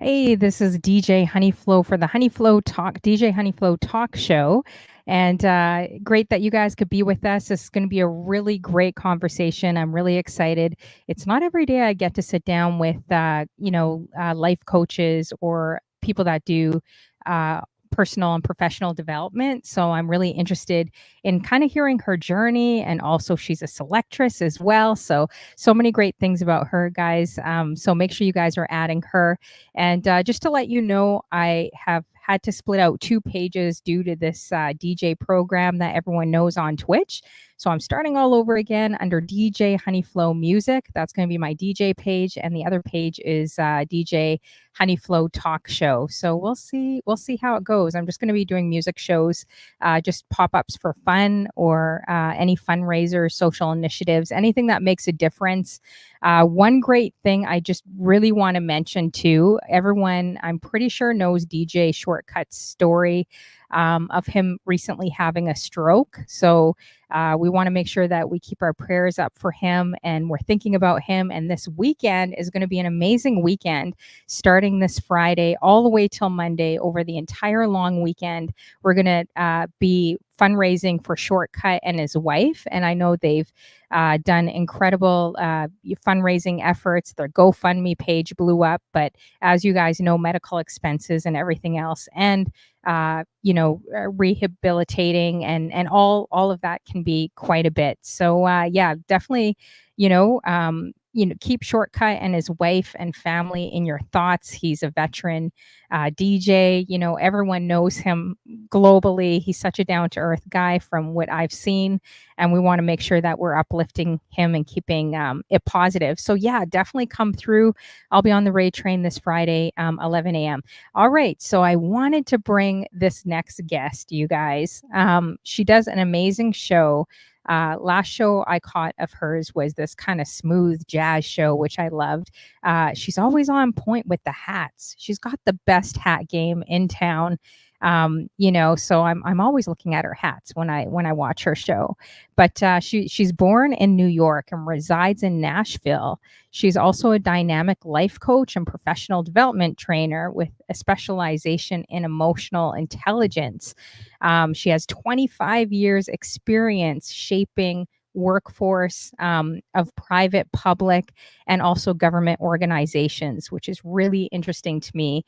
Hey, this is DJ Honeyflow for the DJ Honeyflow Talk Show. And great that you guys could be with us. This is going to be a really great conversation. I'm really excited. It's not every day I get to sit down with, life coaches or people that do uh, personal and professional development. So I'm really interested in kind of hearing her journey. And also, she's a selectress as well. So many great things about her, guys. So make sure you guys are adding her. And just to let you know, I have had to split out two pages due to this DJ program that everyone knows on Twitch. So I'm starting all over again under DJ Honeyflow Music. That's going to be my DJ page, and the other page is DJ Honeyflow Talk Show. So we'll see. We'll see how it goes. I'm just going to be doing music shows, just pop ups for fun, or any fundraisers, social initiatives, anything that makes a difference. One great thing I just really want to mention too, everyone I'm pretty sure knows DJ Shortcut's story of him recently having a stroke. So we want to make sure that we keep our prayers up for him, and we're thinking about him. And this weekend is going to be an amazing weekend, starting this Friday all the way till Monday. Over the entire long weekend, we're going to be fundraising for Shortcut and his wife. And I know they've done incredible fundraising efforts. Their GoFundMe page blew up, but as you guys know, medical expenses and everything else, and rehabilitating and all of that can be quite a bit. So yeah, definitely, keep Shortcut and his wife and family in your thoughts. He's a veteran DJ. Everyone knows him globally. He's such a down to earth guy from what I've seen, and we want to make sure that we're uplifting him and keeping it positive. So yeah, definitely come through. I'll be on the Ray train this Friday, 11 a.m. All right, so I wanted to bring this next guest, you guys. She does an amazing show. Last show I caught of hers was this kind of smooth jazz show, which I loved. She's always on point with the hats. She's got the best hat game in town. So I'm always looking at her hats when I watch her show. But she's born in New York and resides in Nashville. She's also a dynamic life coach and professional development trainer with a specialization in emotional intelligence. She has 25 years experience shaping workforce of private, public, and also government organizations, which is really interesting to me.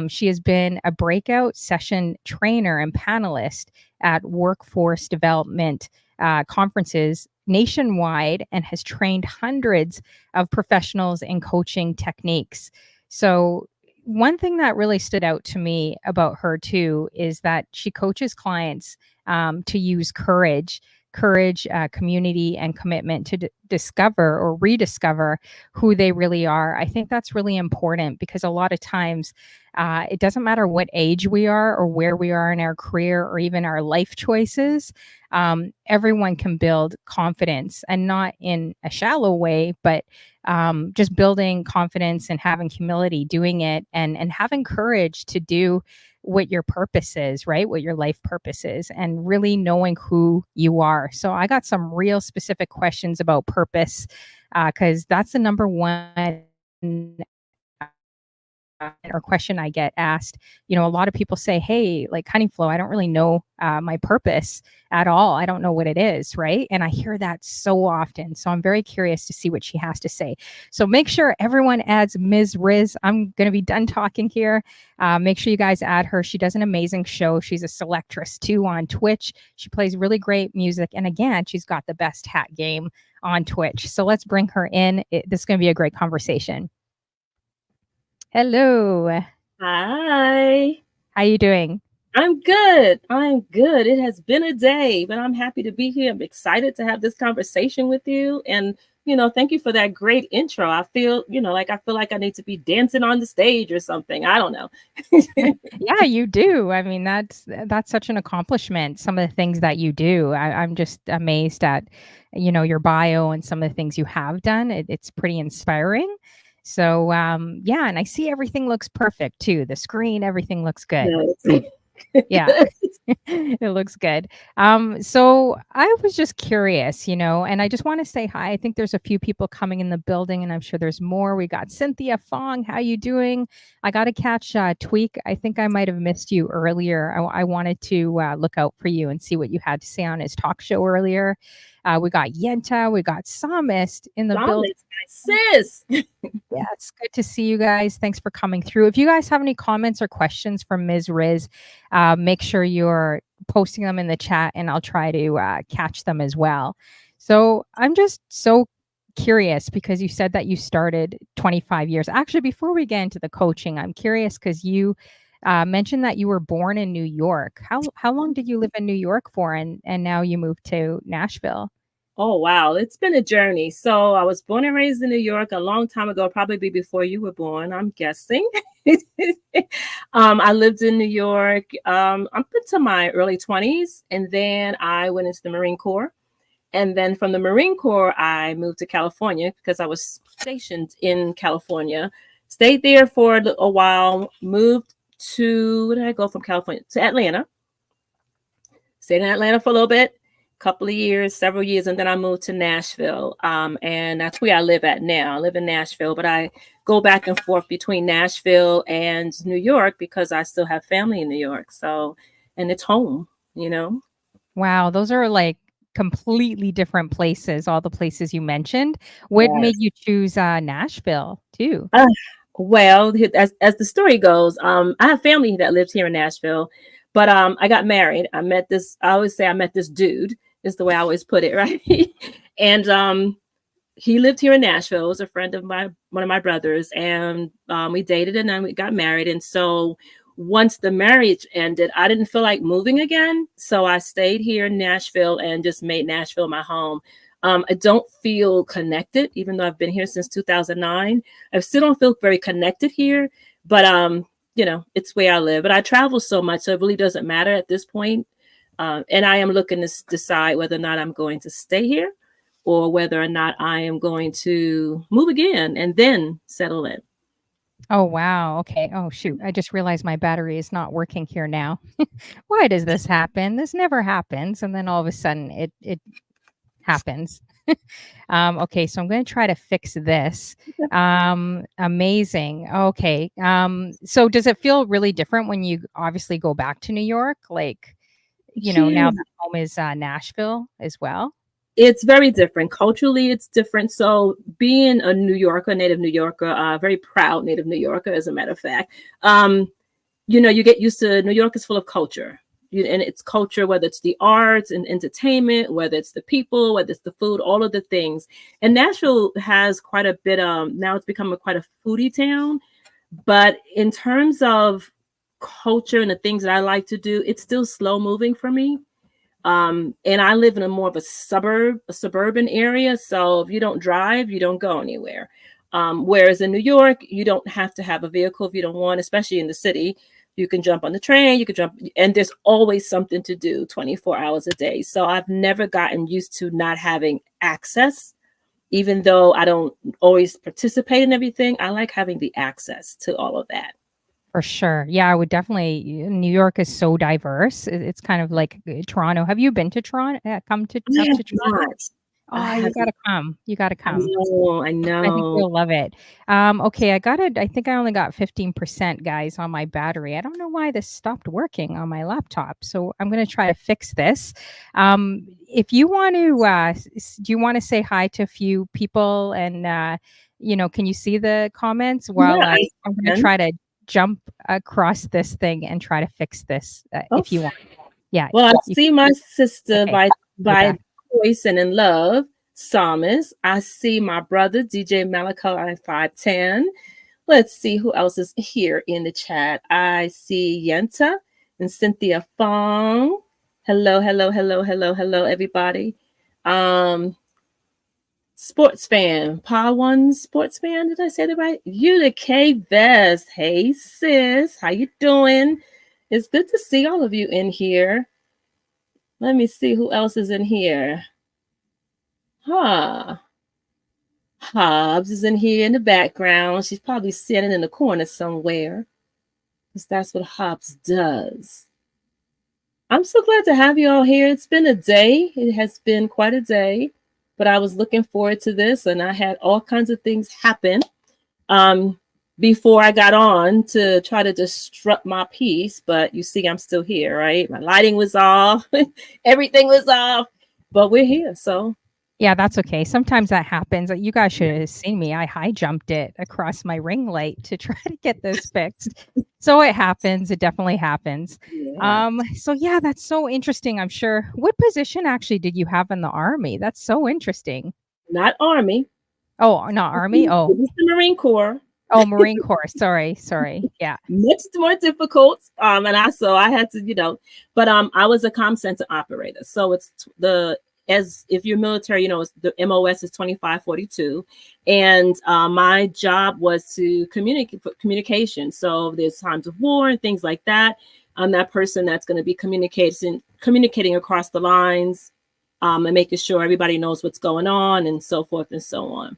She has been a breakout session trainer and panelist at workforce development conferences nationwide, and has trained hundreds of professionals in coaching techniques. So one thing that really stood out to me about her too is that she coaches clients to use courage, community, and commitment to discover or rediscover who they really are. I think that's really important, because a lot of times it doesn't matter what age we are or where we are in our career or even our life choices. Everyone can build confidence, and not in a shallow way, but just building confidence and having humility doing it, and having courage to do what your purpose is, right? What your life purpose is, and really knowing who you are. So I got some real specific questions about purpose, because that's the number one or question I get asked. A lot of people say, hey, like, Honeyflow, I don't really know my purpose at all. I don't know what it is, right? And I hear that so often. So I'm very curious to see what she has to say. So make sure everyone adds Mzriz. I'm going to be done talking here. Make sure you guys add her. She does an amazing show. She's a selectress too on Twitch. She plays really great music. And again, she's got the best hat game on Twitch. So let's bring her in. This is going to be a great conversation. Hello. Hi. How you doing? I'm good. It has been a day, but I'm happy to be here. I'm excited to have this conversation with you. And, thank you for that great intro. I feel like I need to be dancing on the stage or something. I don't know. Yeah, you do. I mean, that's such an accomplishment. Some of the things that you do, I'm just amazed at, your bio and some of the things you have done. It's pretty inspiring. So, yeah, and I see everything looks perfect too. The screen, everything looks good. Yes. Yeah. It looks good. So I was just curious, and I just want to say hi. I think there's a few people coming in the building, and I'm sure there's more. We got Cynthia Fong. How you doing? I got to catch Tweak. I think I might have missed you earlier. I wanted to look out for you and see what you had to say on his talk show earlier. We got Yenta. We got Psalmist in the building. My sis. Yeah, it's good to see you guys. Thanks for coming through. If you guys have any comments or questions for Mzriz, make sure you're posting them in the chat and I'll try to catch them as well. So I'm just so curious because you said that you started 25 years. Actually, before we get into the coaching, I'm curious because you mentioned that you were born in New York. How long did you live in New York for, and now you moved to Nashville? Oh, wow. It's been a journey. So I was born and raised in New York a long time ago, probably before you were born, I'm guessing. I lived in New York up into my early 20s, and then I went into the Marine Corps. And then from the Marine Corps, I moved to California because I was stationed in California. Stayed there for a while, moved to, where did I go from California? To Atlanta. Stayed in Atlanta for a little bit. Couple of years, several years, and then I moved to Nashville, and that's where I live at now. I live in Nashville, but I go back and forth between Nashville and New York because I still have family in New York. So, and it's home, Wow, those are like completely different places, all the places you mentioned. What made you choose Nashville too? Well, as the story goes, I have family that lives here in Nashville, but I got married. I always say I met this dude, is the way I always put it, right? And he lived here in Nashville. He was a friend of one of my brothers, and we dated and then we got married. And so once the marriage ended, I didn't feel like moving again. So I stayed here in Nashville and just made Nashville my home. I don't feel connected, even though I've been here since 2009. I still don't feel very connected here, but it's where I live. But I travel so much, so it really doesn't matter at this point. And I am looking to decide whether or not I'm going to stay here or whether or not I am going to move again and then settle in. Oh, wow. Okay. Oh, shoot. I just realized my battery is not working here now. Why does this happen? This never happens. And then all of a sudden it happens. Okay. So I'm going to try to fix this. Amazing. Okay. So does it feel really different when you obviously go back to New York? Like, now that home is Nashville as well? It's very different. Culturally, it's different. So being a New Yorker, native New Yorker, very proud native New Yorker, as a matter of fact, you get used to New York is full of culture. And it's culture, whether it's the arts and entertainment, whether it's the people, whether it's the food, all of the things. And Nashville has quite a bit, now it's become quite a foodie town. But in terms of culture and the things that I like to do, it's still slow moving for me. And I live in a more of a suburban area. So if you don't drive, you don't go anywhere. Whereas in New York, you don't have to have a vehicle if you don't want, especially in the city. You can jump on the train, you can jump, and there's always something to do 24 hours a day. So I've never gotten used to not having access, even though I don't always participate in everything. I like having the access to all of that. For sure. Yeah, I would definitely. New York is so diverse. It's kind of like Toronto. Have you been to Toronto? Come to Toronto? Oh, you gotta come. You gotta come. I know. I think you'll love it. Okay, I think I only got 15%, guys, on my battery. I don't know why this stopped working on my laptop. So I'm gonna try to fix this. If you want to, do you want to say hi to a few people? And can you see the comments while I'm gonna try to jump across this thing and try to fix this if you want. Yeah. Well, I see my sister by choice and in love, Psalmist. I see my brother, DJ Malachi 510. Let's see who else is here in the chat. I see Yenta and Cynthia Fong. Hello, hello, hello, hello, hello, everybody. Sports fan, Pa1 sports fan. Did I say that right? You the K Best. Hey sis, how you doing? It's good to see all of you in here. Let me see who else is in here. Hobbs is in here in the background. She's probably sitting in the corner somewhere, because that's what Hobbs does. I'm so glad to have you all here. It's been a day. It has been quite a day, but I was looking forward to this, and I had all kinds of things happen um, before I got on to try to disrupt my peace. But you see, I'm still here, right? My lighting was off, everything was off, but we're here. So Yeah, that's okay. Sometimes that happens. You guys should have seen me. I high jumped it across my ring light to try to get this fixed. So it happens. It definitely happens. yeah, So yeah, that's so interesting. I'm sure. What position actually did you have in the army? That's so interesting. not Army, Oh, not army. it Oh, was the Marine Corps. oh, Marine Corps. Sorry, sorry. Yeah. Much more difficult. And I had to, but I was a comm center operator. So it's the as if you're military, it's the MOS is 2542. And my job was to communicate communication. So there's times of war and things like that. I'm that person that's going to be communicating across the lines, and making sure everybody knows what's going on and so forth and so on.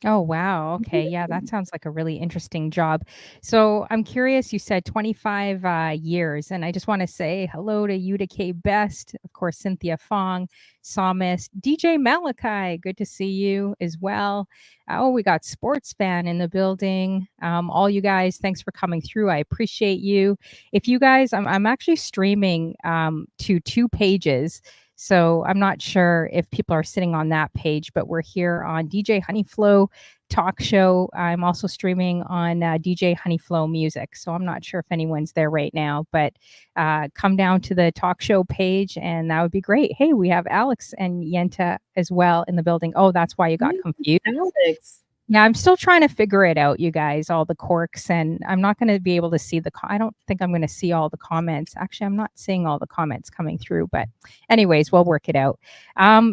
Oh, wow. Okay. Yeah, that sounds like a really interesting job. So I'm curious, you said 25 years, and I just want to say hello to Uta K. Best, of course, Cynthia Fong, Psalmist, DJ Malachi. Good to see you as well. Oh, we got Sports Fan in the building. All you guys, thanks for coming through. I appreciate you. If you guys, I'm actually streaming to 2 pages. So I'm not sure if people are sitting on that page, but we're here on DJ Honeyflow Talk Show. I'm also streaming on DJ Honeyflow Music. So I'm not sure if anyone's there right now, but come down to the talk show page and that would be great. Hey, we have Alex and Yenta as well in the building. Oh, that's why you got confused. Alex. Yeah, I'm still trying to figure it out, you guys, all the quirks, and I'm not going to be able to see I don't think I'm going to see all the comments. Actually, I'm not seeing all the comments coming through, but anyways, we'll work it out.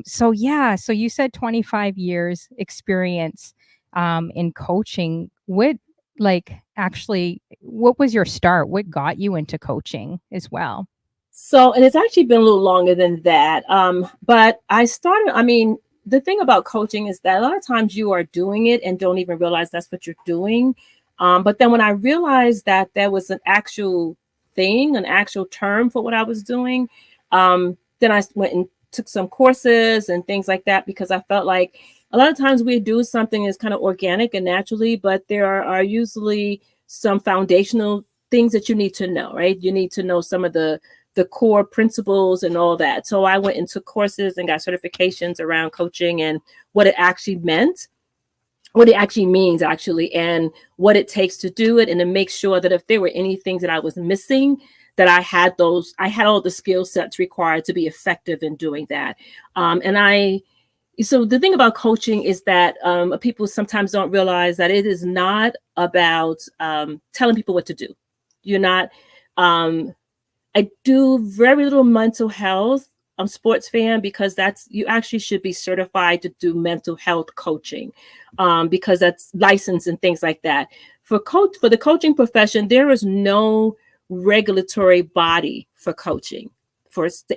So yeah, so you said 25 years experience in coaching. What was your start? What got you into coaching as well? So, and it's actually been a little longer than that. But the thing about coaching is that a lot of times you are doing it and don't even realize that's what you're doing. But then when I realized that there was an actual thing, an actual term for what I was doing, then I went and took some courses and things like that because I felt like a lot of times we do something that's kind of organic and naturally, but there are usually some foundational things that you need to know, right? You need to know some of the core principles and all that. So I went into courses and got certifications around coaching and what it actually meant, what it actually means actually, and what it takes to do it, and to make sure that if there were any things that I was missing, that I had all the skill sets required to be effective in doing that. So the thing about coaching is that people sometimes don't realize that it is not about telling people what to do. You're not, I do very little mental health. I'm Sports Fan because you actually should be certified to do mental health coaching, because that's licensed and things like that. For the coaching profession, there is no regulatory body for coaching.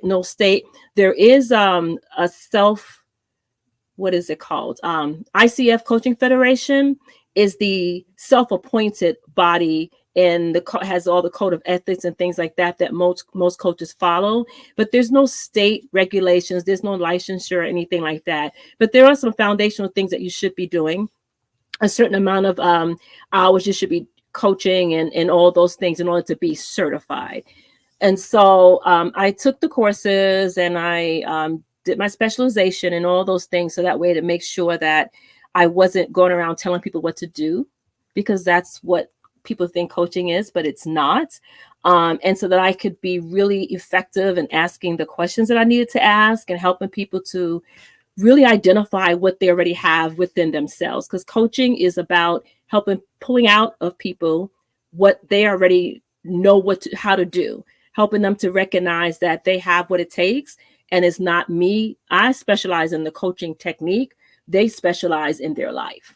No state. There is a what is it called? ICF Coaching Federation is the self-appointed body and has all the code of ethics and things like that most coaches follow. But there's no state regulations, there's no licensure or anything like that. But there are some foundational things that you should be doing. A certain amount of hours you should be coaching and all those things in order to be certified. And so I took the courses and I did my specialization and all those things, so that way to make sure that I wasn't going around telling people what to do, because that's what people think coaching is, but it's not. And so that I could be really effective in asking the questions that I needed to ask and helping people to really identify what they already have within themselves. Because coaching is about pulling out of people what they already know how to do, helping them to recognize that they have what it takes. And it's not me. I specialize in the coaching technique. They specialize in their life.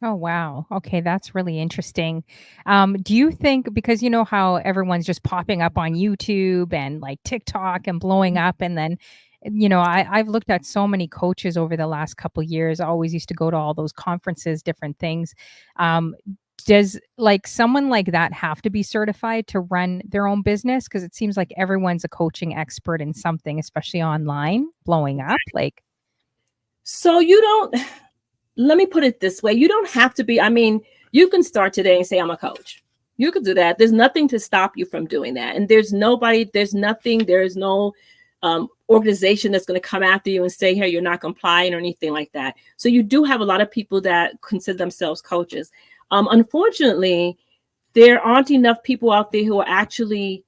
Oh, wow. Okay, that's really interesting. Do you think, because you know how everyone's just popping up on YouTube and like TikTok and blowing up, and then, I've looked at so many coaches over the last couple years. I always used to go to all those conferences, different things. Um, Does like someone like that have to be certified to run their own business? Because it seems like everyone's a coaching expert in something, especially online, blowing up. Like, So you don't, let me put it this way. You don't have to be, I mean, you can start today and say, I'm a coach. You could do that. There's nothing to stop you from doing that. And there's nobody, there's nothing, there's no organization that's going to come after you and say, hey, you're not complying or anything like that. So you do have a lot of people that consider themselves coaches. Unfortunately, there aren't enough people out there who are actually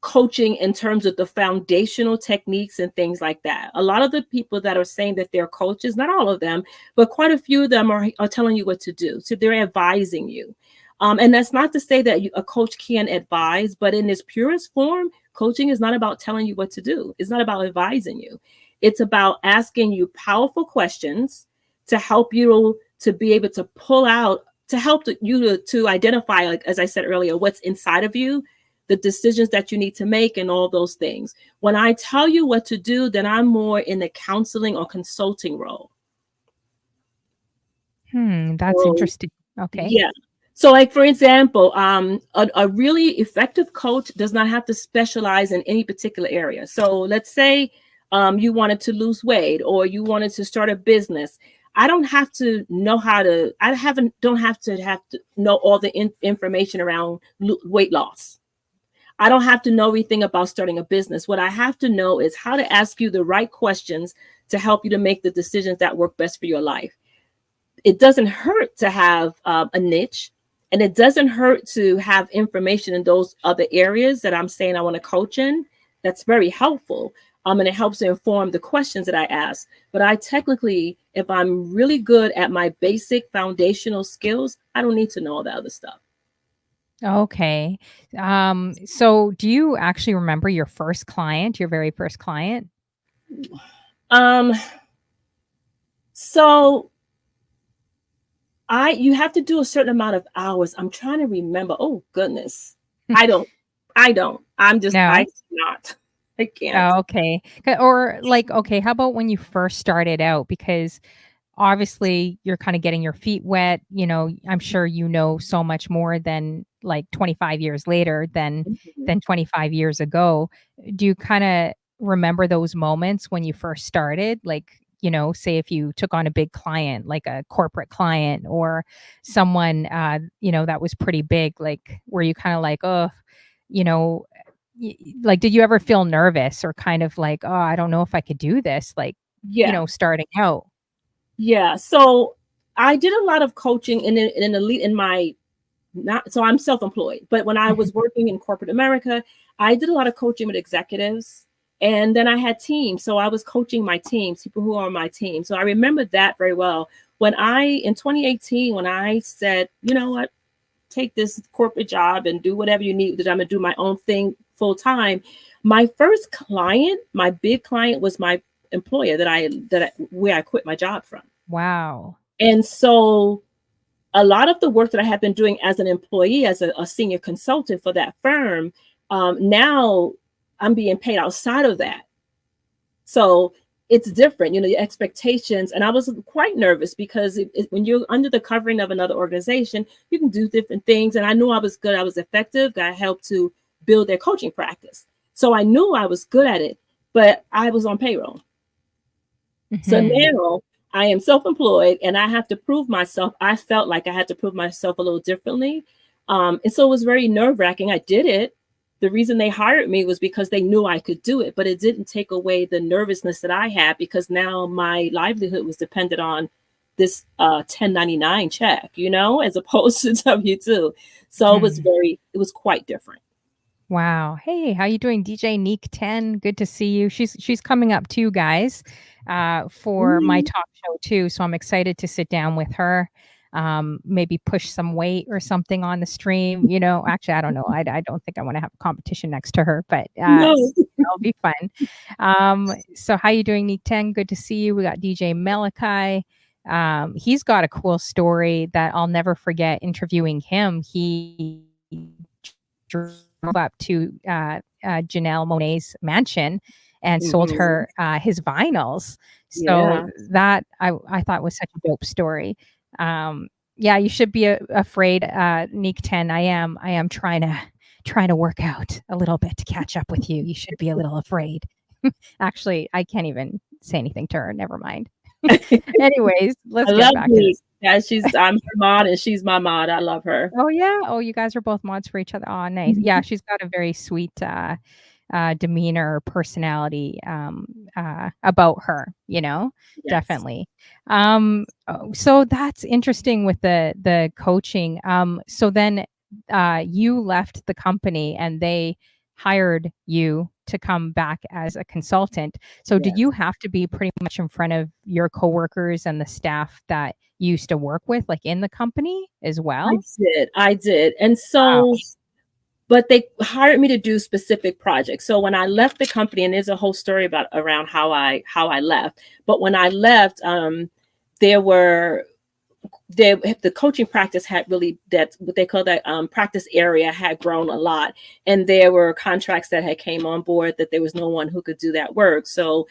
coaching in terms of the foundational techniques and things like that. A lot of the people that are saying that they're coaches, not all of them, but quite a few of them are telling you what to do. So they're advising you. And that's not to say that a coach can advise, but in its purest form, coaching is not about telling you what to do. It's not about advising you. It's about asking you powerful questions to help you to be able to pull out, to help you to identify, like as I said earlier, what's inside of you, the decisions that you need to make, and all those things. When I tell you what to do, then I'm more in the counseling or consulting role. that's So, interesting. Okay. yeah. So like, for example, a really effective coach does not have to specialize in any particular area. So let's say you wanted to lose weight or you wanted to start a business. I don't have to know how to, don't have to know all the information around weight loss. I don't have to know everything about starting a business. What I have to know is how to ask you the right questions to help you to make the decisions that work best for your life. It doesn't hurt to have a niche, and it doesn't hurt to have information in those other areas that I'm saying I want to coach in. That's very helpful. And it helps to inform the questions that I ask. But I technically, if I'm really good at my basic foundational skills, I don't need to know all the other stuff. Okay. So do you actually remember your first client, your very first client? Um, so you have to do a certain amount of hours. I'm trying to remember. Oh goodness. I don't. I'm just, No. I cannot. I can't. Oh, okay. Or like, okay, how about when you first started out? Because obviously you're kind of getting your feet wet. I'm sure you know so much more than like 25 years later Mhm. than 25 years ago. Do you kind of remember those moments when you first started? Like, say if you took on a big client, like a corporate client or someone that was pretty big, like were you kind of like, oh, you know, like did you ever feel nervous or kind of like, oh, I don't know if I could do this, like, Yeah. starting out? Yeah. So I did a lot of coaching in elite in my not so I'm self-employed, but when I was working in corporate America, I did a lot of coaching with executives. And then I had teams. So I was coaching my teams, people who are on my team. So I remember that very well. In 2018, when I said, you know what, take this corporate job and do whatever you need, that I'm gonna do my own thing full time. My first client, my big client, was my employer where I quit my job from. Wow. And so a lot of the work that I have been doing as an employee, as a senior consultant for that firm, now I'm being paid outside of that. So it's different, the expectations. And I was quite nervous because when you're under the covering of another organization, you can do different things. And I knew I was good. I was effective. I helped to build their coaching practice. So I knew I was good at it, but I was on payroll. So Mhm. now I am self-employed and I have to prove myself. I felt like I had to prove myself a little differently. And so it was very nerve-wracking. I did it. The reason they hired me was because they knew I could do it, but it didn't take away the nervousness that I had because now my livelihood was dependent on this 1099 check, as opposed to W-2. So Mhm. it was quite different. Wow. Hey, how you doing, DJ Neek 10? Good to see you. She's coming up too, guys, for my Mm. talk show too. So I'm excited to sit down with her. Maybe push some weight or something on the stream. Actually, I don't know. I don't think I want to have a competition next to her, but No. it'll be fun. So how you doing, Neek 10? Good to see you. We got DJ Malachi. He's got a cool story that I'll never forget interviewing him. He drove up to Janelle Monáe's mansion and sold Mhm. her his vinyls. So Yeah. that I thought was such a dope story. Um, Yeah, you should be afraid, Neek 10. I am trying to work out a little bit to catch up with you. You should be a little afraid. Actually, I can't even say anything to her. Never mind. Anyways, I let's get love back to me. this. Yeah, I'm her mod and she's my mod. I love her. Oh yeah. Oh, you guys are both mods for each other. Oh, nice. Yeah, Mhm. she's got a very sweet demeanor, personality about her. Yes. Definitely. So that's interesting with the coaching. So then you left the company and they hired you to come back as a consultant. So did Yes. you have to be pretty much in front of your coworkers and the staff that you used to work with, like in the company as I well? did. I did. And Wow. so, but they hired me to do specific projects. So when I left the company, and there's a whole story about around how I left. But when I left, there were the coaching practice had really, that what they call that practice area had grown a lot, and there were contracts that had came on board that there was no one who could do that work. So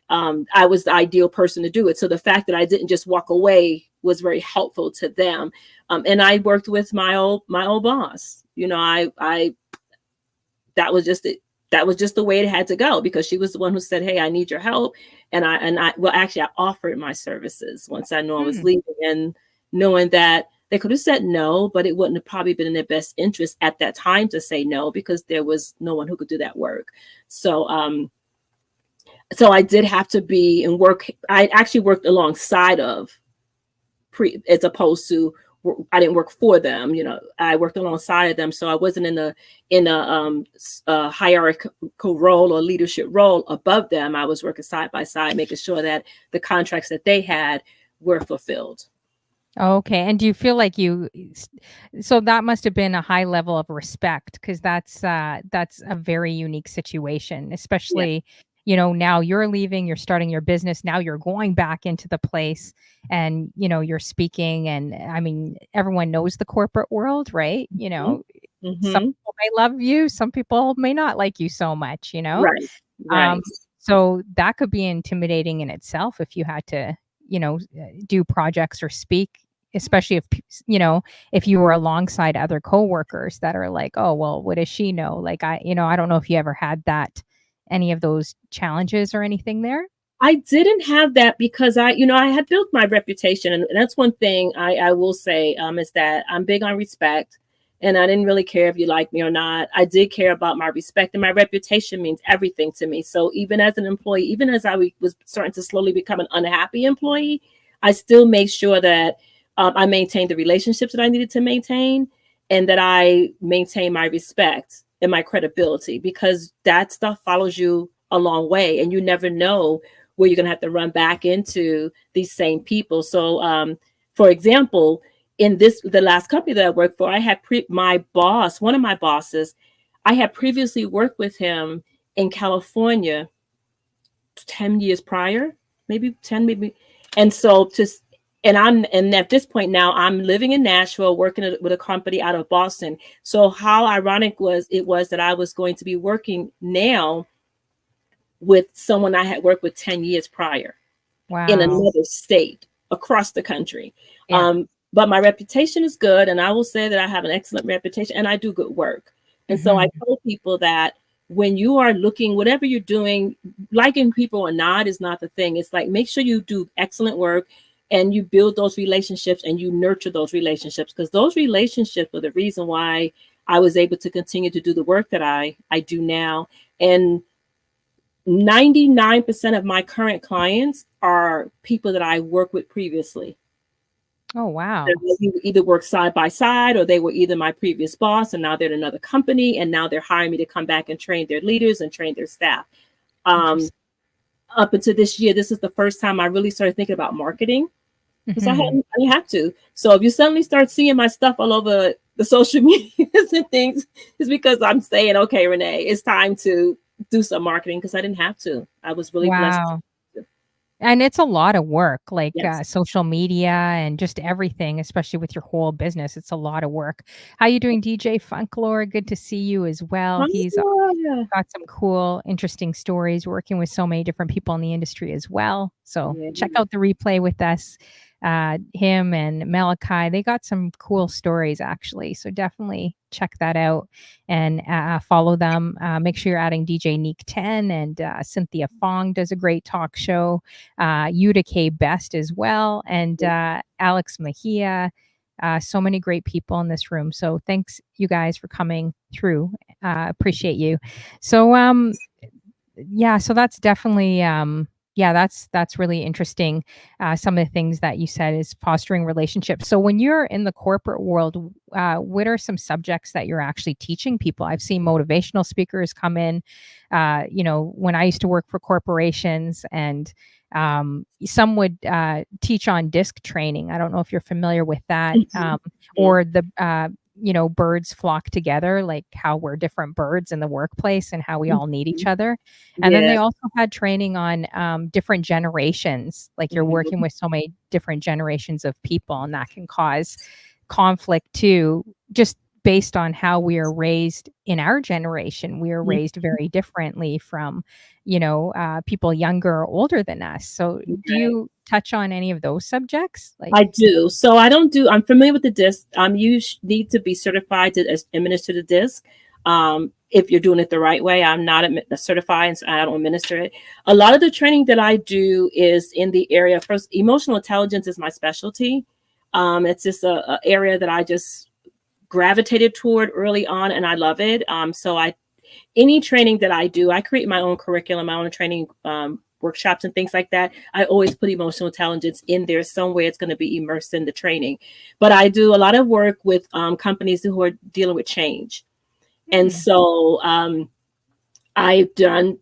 I was the ideal person to do it. So the fact that I didn't just walk away was very helpful to them. And I worked with my old boss. I that was just it. That was just the way it had to go, because she was the one who said, "Hey, I need your help." And I well, actually, I offered my services once I knew I was Hmm. leaving, and knowing that they could have said no, but it wouldn't have probably been in their best interest at that time to say no, because there was no one who could do that work. So, so I did have to be and work. I actually worked alongside of, as opposed to, I didn't work for them. I worked alongside of them, so I wasn't in a hierarchical role or leadership role above them. I was working side by side, making sure that the contracts that they had were fulfilled. Okay, and do you feel like so that must have been a high level of respect, because that's a very unique situation, Yeah. especially, now you're leaving, you're starting your business, now you're going back into the place and, you're speaking, and I mean, everyone knows the corporate world, right? Mhm. Some Mhm. people may love you, some people may not like you so much. Right. Um, Right. so that could be intimidating in itself if you had to, do projects or speak, especially if you were alongside other coworkers that are like, "Oh, well, what does she know?" Like I don't know if you ever had any of those challenges or anything there? I didn't have that, because I had built my reputation, and that's one thing I will say, is that I'm big on respect, and I didn't really care if you like me or not. I did care about my respect, and my reputation means everything to me. So even as an employee, even as I was starting to slowly become an unhappy employee, I still made sure that I maintained the relationships that I needed to maintain, and that I maintain my respect and my credibility, because that stuff follows you a long way, and you never know where you're going to have to run back into these same people. So, for example, in the last company that I worked for, I had my boss, one of my bosses, I had previously worked with him in California 10 years prior, maybe 10, maybe. And so and at this point now I'm living in Nashville, working with a company out of Boston. So how ironic was that I was going to be working now with someone I had worked with 10 years prior in Wow. another state across the country. Yeah. But my reputation is good, and I will say that I have an excellent reputation and I do good work. And so I Mhm. tell people that when you are looking, whatever you're doing, liking people or not is not the thing. It's like, make sure you do excellent work and you build those relationships and you nurture those relationships, because those relationships are the reason why I was able to continue to do the work that I do now. And 99% of my current clients are people that I worked with previously. Oh, That wow. we either work side by side, or they were either my previous boss and now they're in another company, and now they're hiring me to come back and train their leaders and train their staff. Um, Interesting. Up until this year, this is the first time I really started thinking about marketing, because Mhm. I didn't have to. So if you suddenly start seeing my stuff all over the social medias and things, it's because I'm saying, okay, Renee, it's time to do some marketing, because I didn't have to. I was really blessed. Wow. And it's a lot of work, like, Yes. social media and just everything, especially with your whole business. It's a lot of work. How you doing, DJ Funklore? Good to see you as well. He's Yeah. got some cool, interesting stories, working with so many different people in the industry as well. So check Yeah. out the replay with us. him and Malachi, they got some cool stories actually. So definitely check that out and follow them. Make sure you're adding DJ Neek 10 and Cynthia Fong does a great talk show. Yuta K Best as well, and Alex Mejia. So many great people in this room. So thanks you guys for coming through. Appreciate you. So yeah, so that's definitely yeah, that's really interesting. Some of the things that you said is fostering relationships. So when you're in the corporate world, what are some subjects that you're actually teaching people? I've seen motivational speakers come in. When I used to work for corporations, and some would teach on disc training. I don't know if you're familiar with that, or the birds flock together, like how we're different birds in the workplace and how we all need each other. And then they also had training on different generations, like you're working with so many different generations of people, and that can cause conflict too, just based on how we are raised in our generation. We are raised very differently from, people younger or older than us. So do you touch on any of those subjects? I do. So I'm familiar with the disc. You need to be certified to administer the disc. If you're doing it the right way. I'm not certified, and so I don't administer it. A lot of the training that I do is in the area. First, emotional intelligence is my specialty. It's just a area that I just gravitated toward early on, and I love it. Any training that I do, I create my own curriculum, my own training workshops and things like that. I always put emotional intelligence in there somewhere. It's going to be immersed in the training. But I do a lot of work with companies who are dealing with change. And so I've done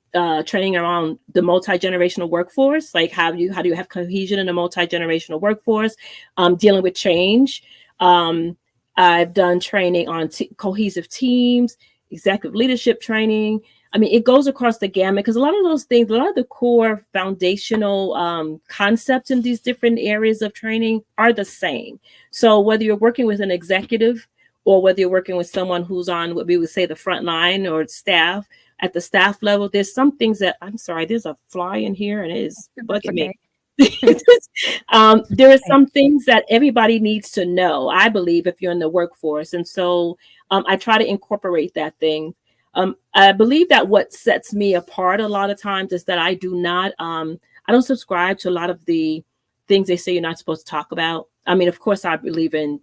training around the multi-generational workforce, like how do you have cohesion in a multi-generational workforce, dealing with change. I've done training on cohesive teams, executive leadership training. I mean, it goes across the gamut, because a lot of those things, a lot of the core foundational concepts in these different areas of training are the same. So whether you're working with an executive or whether you're working with someone who's on what we would say the front line or staff, at the staff level, there's some things that, I'm sorry, there's a fly in here and it is bugging me. There are some things that everybody needs to know, I believe, if you're in the workforce. And so I try to incorporate that thing. I believe that what sets me apart a lot of times is that I don't subscribe to a lot of the things they say you're not supposed to talk about. I mean, of course, I believe in,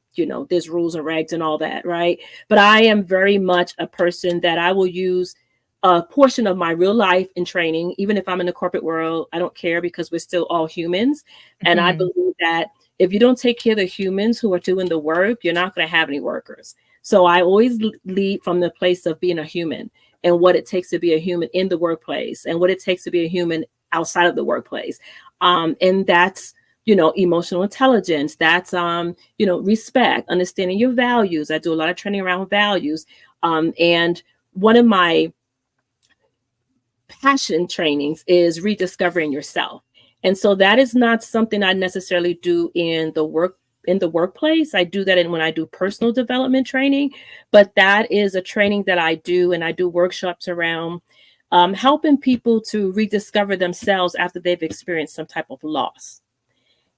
there's rules and regs and all that, right? But I am very much a person that I will use a portion of my real life in training, even if I'm in the corporate world. I don't care, because we're still all humans. And I believe that if you don't take care of the humans who are doing the work, you're not going to have any workers. So I always lead from the place of being a human and what it takes to be a human in the workplace and what it takes to be a human outside of the workplace. And that's, emotional intelligence. That's, respect, understanding your values. I do a lot of training around values. And one of my passion trainings is rediscovering yourself. And so that is not something I necessarily do in the workplace. I do that when I do personal development training, but that is a training that I do, and I do workshops around helping people to rediscover themselves after they've experienced some type of loss,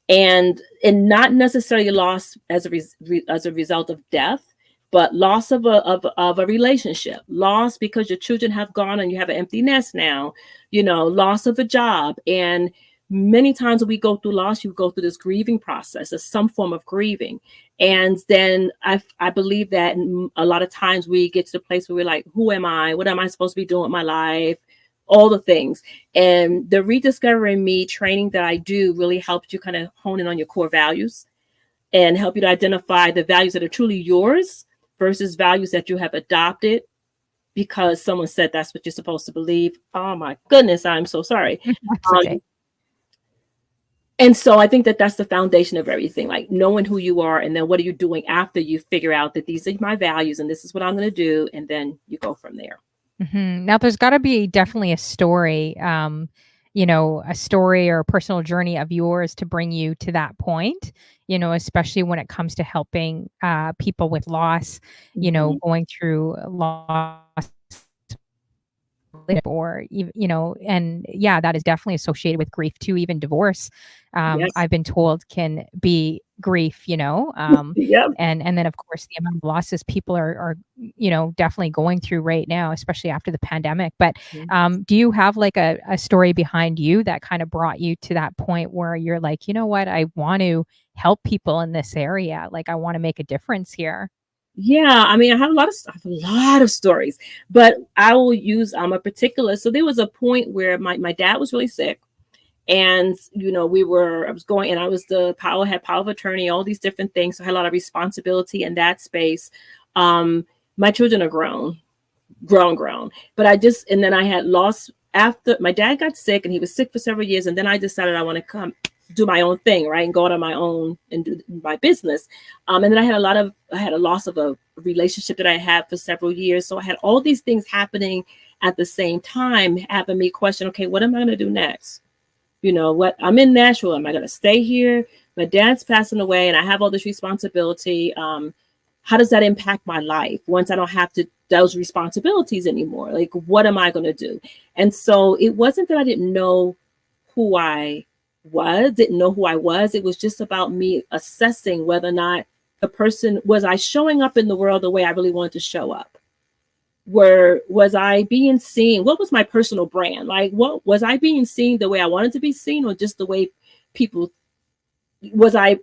and not necessarily loss as a result of death, but loss of a relationship, loss because your children have gone and you have an empty nest now, loss of a job. And many times when we go through loss, you go through this grieving process, of some form of grieving. And then I believe that a lot of times we get to the place where we're like, who am I? What am I supposed to be doing with my life? All the things. And the Rediscovering Me training that I do really helps you kind of hone in on your core values and help you to identify the values that are truly yours versus values that you have adopted because someone said that's what you're supposed to believe. Oh my goodness, I'm so sorry. Okay. And so I think that that's the foundation of everything, like knowing who you are, and then what are you doing after you figure out that these are my values and this is what I'm going to do, and then you go from there. Now, there's got to be definitely a story, a story or a personal journey of yours to bring you to that point, especially when it comes to helping people with loss, going through loss or and yeah, that is definitely associated with grief too. Even divorce, Yes. I've been told, can be grief, Yep. and then of course the amount of losses people are definitely going through right now, especially after the pandemic. But do you have like a story behind you that kind of brought you to that point where you're like, you know what, I want to help people in this area, like I want to make a difference here? Yeah, I mean, I have a lot of stories, but I will use a particular. So there was a point where my dad was really sick, and I was going, and I was had power of attorney, all these different things. So I had a lot of responsibility in that space. My children are grown, but and then I had lost after my dad got sick, and he was sick for several years, and then I decided I want to come do my own thing, right, and go out on my own and do my business. And then I had a loss of a relationship that I had for several years. So I had all these things happening at the same time, having me question, okay, what am I going to do next? What, I'm in Nashville. Am I going to stay here? My dad's passing away and I have all this responsibility. How does that impact my life once I don't have those responsibilities anymore? Like, what am I going to do? And so it wasn't that I didn't know who I didn't know who I was. It was just about me assessing whether or not was I showing up in the world the way I really wanted to show up? Was I being seen? What was my personal brand? Like, what was I being seen the way I wanted to be seen, or just the way people, was I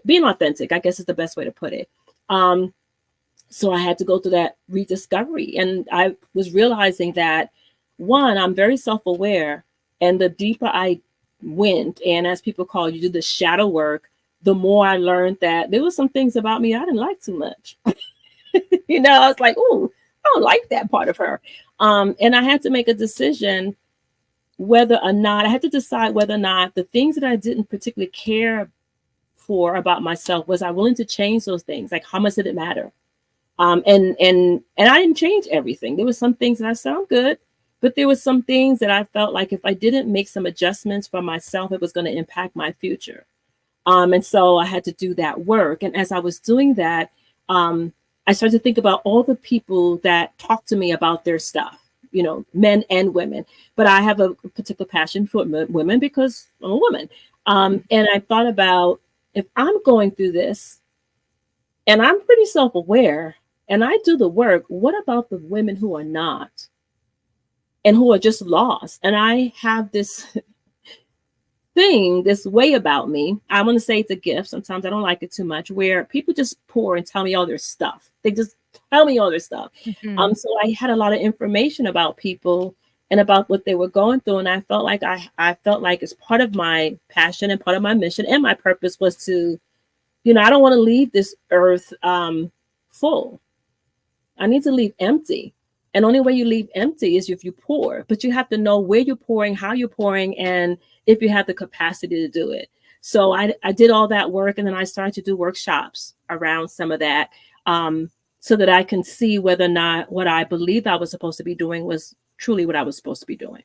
being authentic, I guess is the best way to put it. So I had to go through that rediscovery, and I was realizing that, one, I'm very self-aware, and the deeper I went, and as people call, you do the shadow work, the more I learned that there were some things about me I didn't like too much. I was like, "Ooh, I don't like that part of her." And I had to make a decision I had to decide whether or not the things that I didn't particularly care for about myself, was I willing to change those things? Like, how much did it matter? And I didn't change everything. There were some things that I sound good, but there were some things that I felt like if I didn't make some adjustments for myself, it was going to impact my future. And so I had to do that work. And as I was doing that, I started to think about all the people that talk to me about their stuff, men and women. But I have a particular passion for women because I'm a woman. And I thought about, if I'm going through this and I'm pretty self-aware and I do the work, what about the women who are not and who are just lost? And I have this this way about me. I want to say it's a gift. Sometimes I don't like it too much, where people just pour and tell me all their stuff. They just tell me all their stuff. Mm-hmm. So I had a lot of information about people and about what they were going through. And I felt like I felt like it's part of my passion and part of my mission and my purpose was to, I don't want to leave this earth full. I need to leave empty. And the only way you leave empty is if you pour, but you have to know where you're pouring, how you're pouring, and if you have the capacity to do it. So I did all that work, and then I started to do workshops around some of that, so that I can see whether or not what I believed I was supposed to be doing was truly what I was supposed to be doing.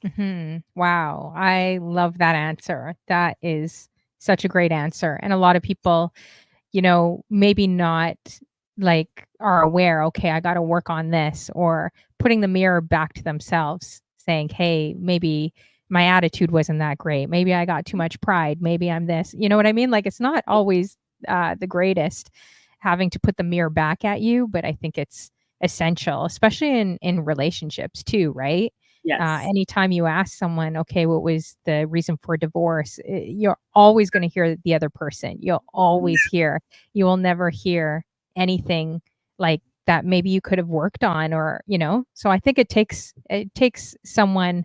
Mm-hmm. Wow. I love that answer. That is such a great answer. And a lot of people, maybe not like are aware, okay, I got to work on this, or putting the mirror back to themselves saying, hey, maybe my attitude wasn't that great. Maybe I got too much pride. Maybe I'm this, you know what I mean? Like, it's not always the greatest having to put the mirror back at you, but I think it's essential, especially in relationships too, right? Yes. Anytime you ask someone, okay, what was the reason for divorce? You're always going to hear the other person. You'll always hear, you will never hear anything like that maybe you could have worked on, or, so I think it takes someone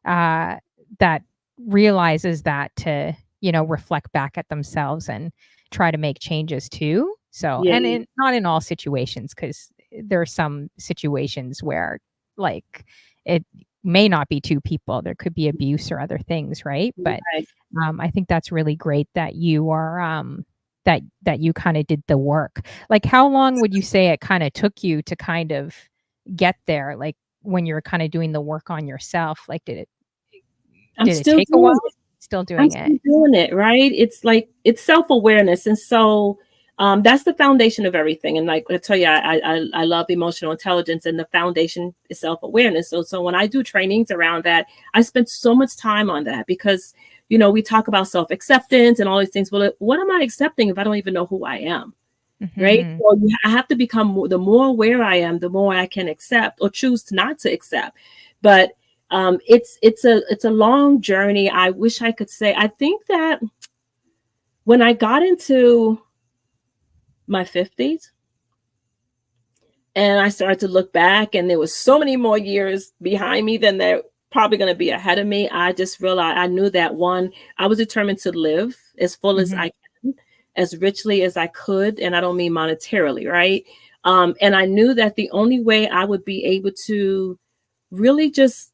that realizes that to, reflect back at themselves and try to make changes too. So, Yeah. and not in all situations, because there are some situations where like it may not be two people. There could be abuse or other things, right? But Right. I think that's really great that you are that you kind of did the work. Like, how long would you say it kind of took you to kind of get there? Like, when you're kind of doing the work on yourself, like I'm did it still take a while? doing it. Still I'm doing it. still doing it, right? It's like, it's self-awareness. And so That's the foundation of everything. And like I tell you, I love emotional intelligence, and the foundation is self-awareness. So when I do trainings around that, I spend so much time on that because, we talk about self-acceptance and all these things. Well, what am I accepting if I don't even know who I am? Right. Hmm. So I have to become the more aware I am, the more I can accept or choose not to accept. But it's a long journey. I wish I could say, I think that when I got into my 50s, and I started to look back, and there was so many more years behind me than there probably going to be ahead of me. I just realized, I knew that, one, I was determined to live as full as Hmm. I can, as richly as I could. And I don't mean monetarily, right? And I knew that the only way I would be able to really just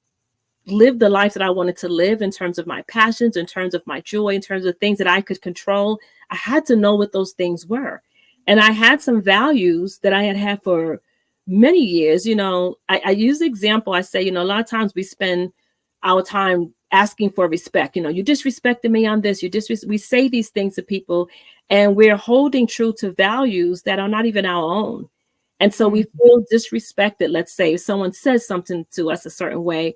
live the life that I wanted to live, in terms of my passions, in terms of my joy, in terms of things that I could control, I had to know what those things were. And I had some values that I had had for many years. I use the example, I say, a lot of times we spend our time asking for respect. You disrespected me on this, we say these things to people, and we're holding true to values that are not even our own. And so we feel disrespected. Let's say if someone says something to us a certain way,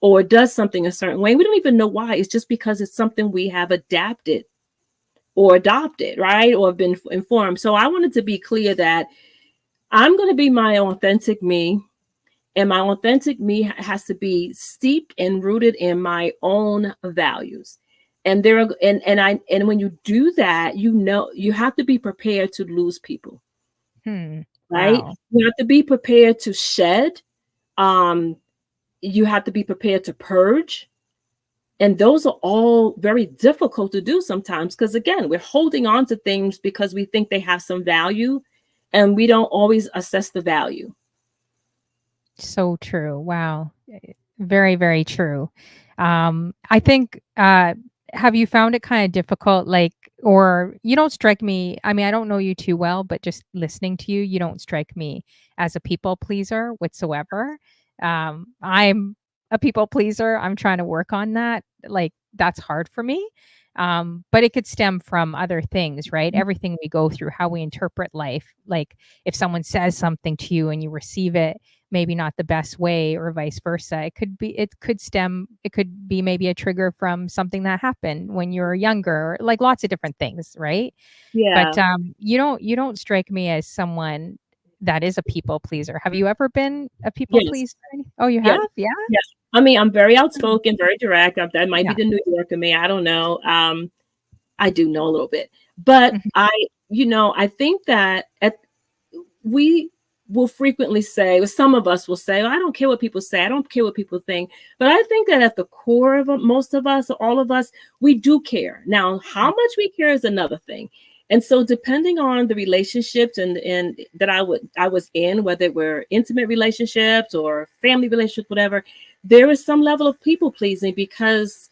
or does something a certain way. We don't even know why. It's just because it's something we have adapted or adopted, right? Or have been informed. So I wanted to be clear that I'm going to be my authentic me. And my authentic me has to be steeped and rooted in my own values. And and when you do that, you have to be prepared to lose people, Hmm. right? Wow. You have to be prepared to shed. Um, you have to be prepared to purge. And those are all very difficult to do sometimes, because, again, we're holding on to things because we think they have some value, and we don't always assess the value. So true. Wow. Very, very true. I think, have you found it kind of difficult? Like, or you don't strike me. I mean, I don't know you too well, but just listening to you, you don't strike me as a people pleaser whatsoever. I'm a people pleaser. I'm trying to work on that. Like, that's hard for me. But it could stem from other things, right? Everything we go through, how we interpret life. Like, if someone says something to you and you receive it maybe not the best way, or vice versa. It could be maybe a trigger from something that happened when you were younger, like lots of different things, right? But Yeah. you don't strike me as someone that is a people pleaser. Have you ever been a people Yes. pleaser? Oh, you Yes. have? Yeah. Yes. I mean, I'm very Mm. outspoken, very direct. That might be Yeah. the New Yorker me. I don't know. I do know a little bit, but Mhm. I think that we will frequently say, or some of us will say, "Oh, I don't care what people say. I don't care what people think." But I think that at the core of most of us, all of us, we do care. Now, how Mm. much we care is another thing. And so, depending on the relationships and that I was in, whether it were intimate relationships or family relationships, whatever, there is some level of people pleasing, because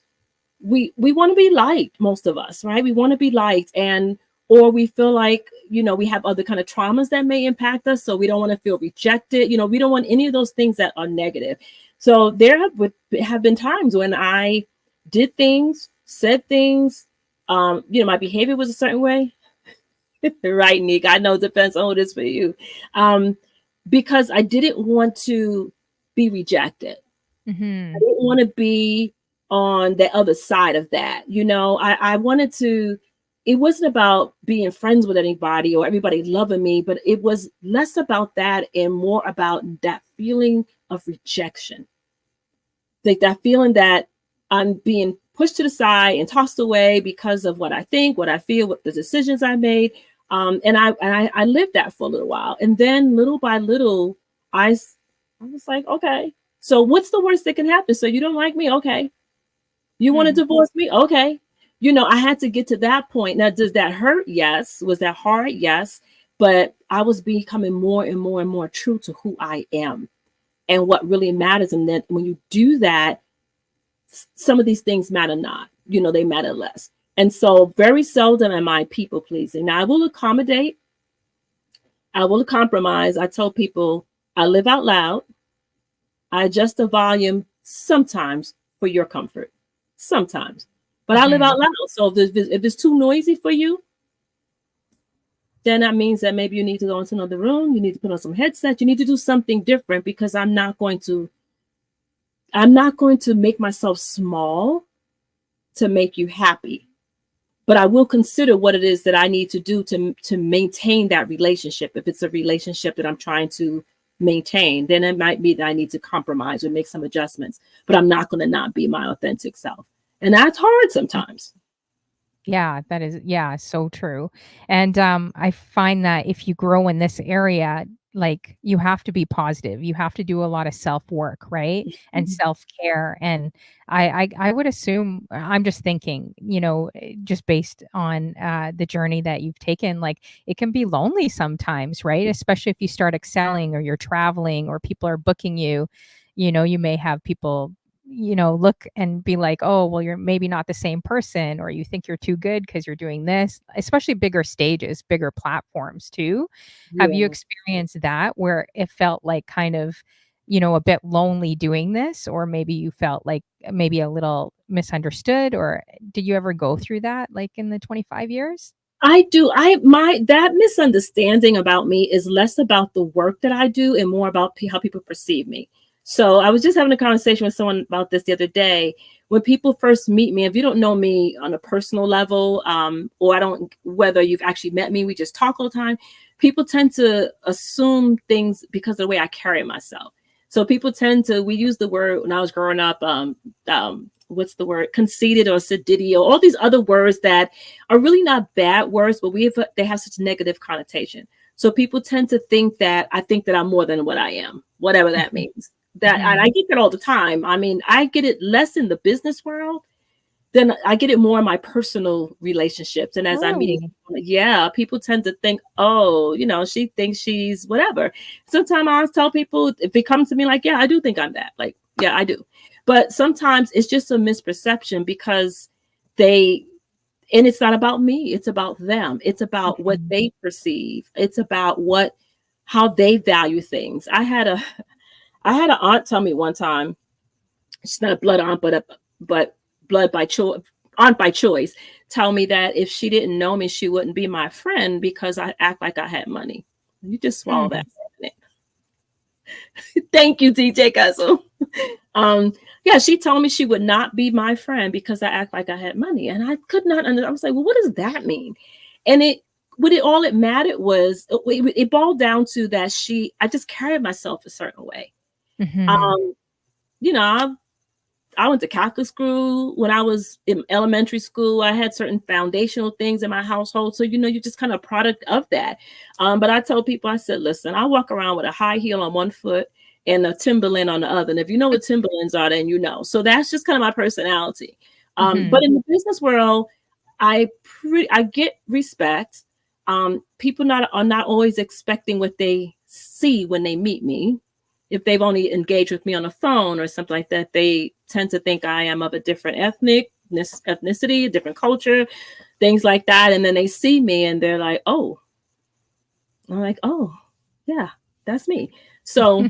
we want to be liked, most of us, right? We want to be liked, and or we feel like, we have other kind of traumas that may impact us, so we don't want to feel rejected. We don't want any of those things that are negative. So there have been times when I did things, said things, my behavior was a certain way. Right, Nick, I know it depends on who it is for you. um because I didn't want to be rejected. I Mhm. didn't want to be on the other side of that. I wanted to, it wasn't about being friends with anybody or everybody loving me, but it was less about that and more about that feeling of rejection. Like that feeling that I'm being pushed to the side and tossed away because of what I think, what I feel, what the decisions I made. And I lived that for a little while. And then little by little, I was like, okay, so what's the worst that can happen? So you don't like me? Okay. You want to Hmm. divorce me? Okay. I had to get to that point. Now, does that hurt? Yes. Was that hard? Yes. But I was becoming more and more and more true to who I am and what really matters. And then when you do that, some of these things matter not. They matter less. And so very seldom am I people pleasing. Now, I will accommodate, I will compromise. I tell people I live out loud. I adjust the volume sometimes for your comfort, sometimes, but I live Mhm. out loud. So if it's too noisy for you, then that means that maybe you need to go into another room, you need to put on some headset, you need to do something different, because I'm not going to make myself small to make you happy. But I will consider what it is that I need to do to maintain that relationship. If it's a relationship that I'm trying to maintain, then it might be that I need to compromise or make some adjustments. But I'm not going to not be my authentic self. And that's hard sometimes. Yeah, that is, yeah, so true. And I find that if you grow in this area, like you have to be positive. You have to do a lot of self-work, right? And Mhm. self-care. And I would assume, I'm just thinking, just based on the journey that you've taken, like it can be lonely sometimes, right? Especially if you start excelling or you're traveling or people are booking you, you may have people look and be like, oh, well, you're maybe not the same person, or you think you're too good because you're doing this, especially bigger stages, bigger platforms too. Have you Yeah. experienced that where it felt like kind of, a bit lonely doing this, or maybe you felt like maybe a little misunderstood, or did you ever go through that like in the 25 years? I do. That misunderstanding about me is less about the work that I do and more about how people perceive me. So I was just having a conversation with someone about this the other day. When people first meet me, if you don't know me on a personal level, or I don't, whether you've actually met me, we just talk all the time. People tend to assume things because of the way I carry myself. So people tend to. We use the word when I was growing up. What's the word? Conceited or sedidio. All these other words that are really not bad words, but they have such negative connotation. So people tend to think that I think that I'm more than what I am, whatever that Mhm. means. That and I Mhm. get that all the time. I mean, I get it less in the business world than I get it more in my personal relationships. And as I'm meeting, Oh. yeah, people tend to think, oh, she thinks she's whatever. Sometimes I tell people if it comes to me like, yeah, I do think I'm that. Like, yeah, I do. But sometimes it's just a misperception because they and it's not about me, it's about them, it's about what Mhm. they perceive, it's about how they value things. I had an aunt tell me one time, she's not a blood aunt, but blood by choice, aunt by choice, tell me that if she didn't know me, she wouldn't be my friend because I act like I had money. You just swallow Mm. that. Thank you, DJ Guzzle. Um, yeah, she told me she would not be my friend because I act like I had money. And I could not understand. I was like, well, what does that mean? And all it mattered was, it boiled down to that I just carried myself a certain way. Mhm. Um, you know, I went to Catholic school when I was in elementary school. I had certain foundational things in my household. So, you're just kind of a product of that. But I told people, I said, listen, I walk around with a high heel on one foot and a Timberland on the other. And if you know what Timberlands are, then you know. So that's just kind of my personality. But Mhm. in the business world, I get respect. People are not always expecting what they see when they meet me. If they've only engaged with me on the phone or something like that, they tend to think I am of a different ethnicity, a different culture, things like that. And then they see me and they're like, oh, I'm like, oh, yeah, that's me. So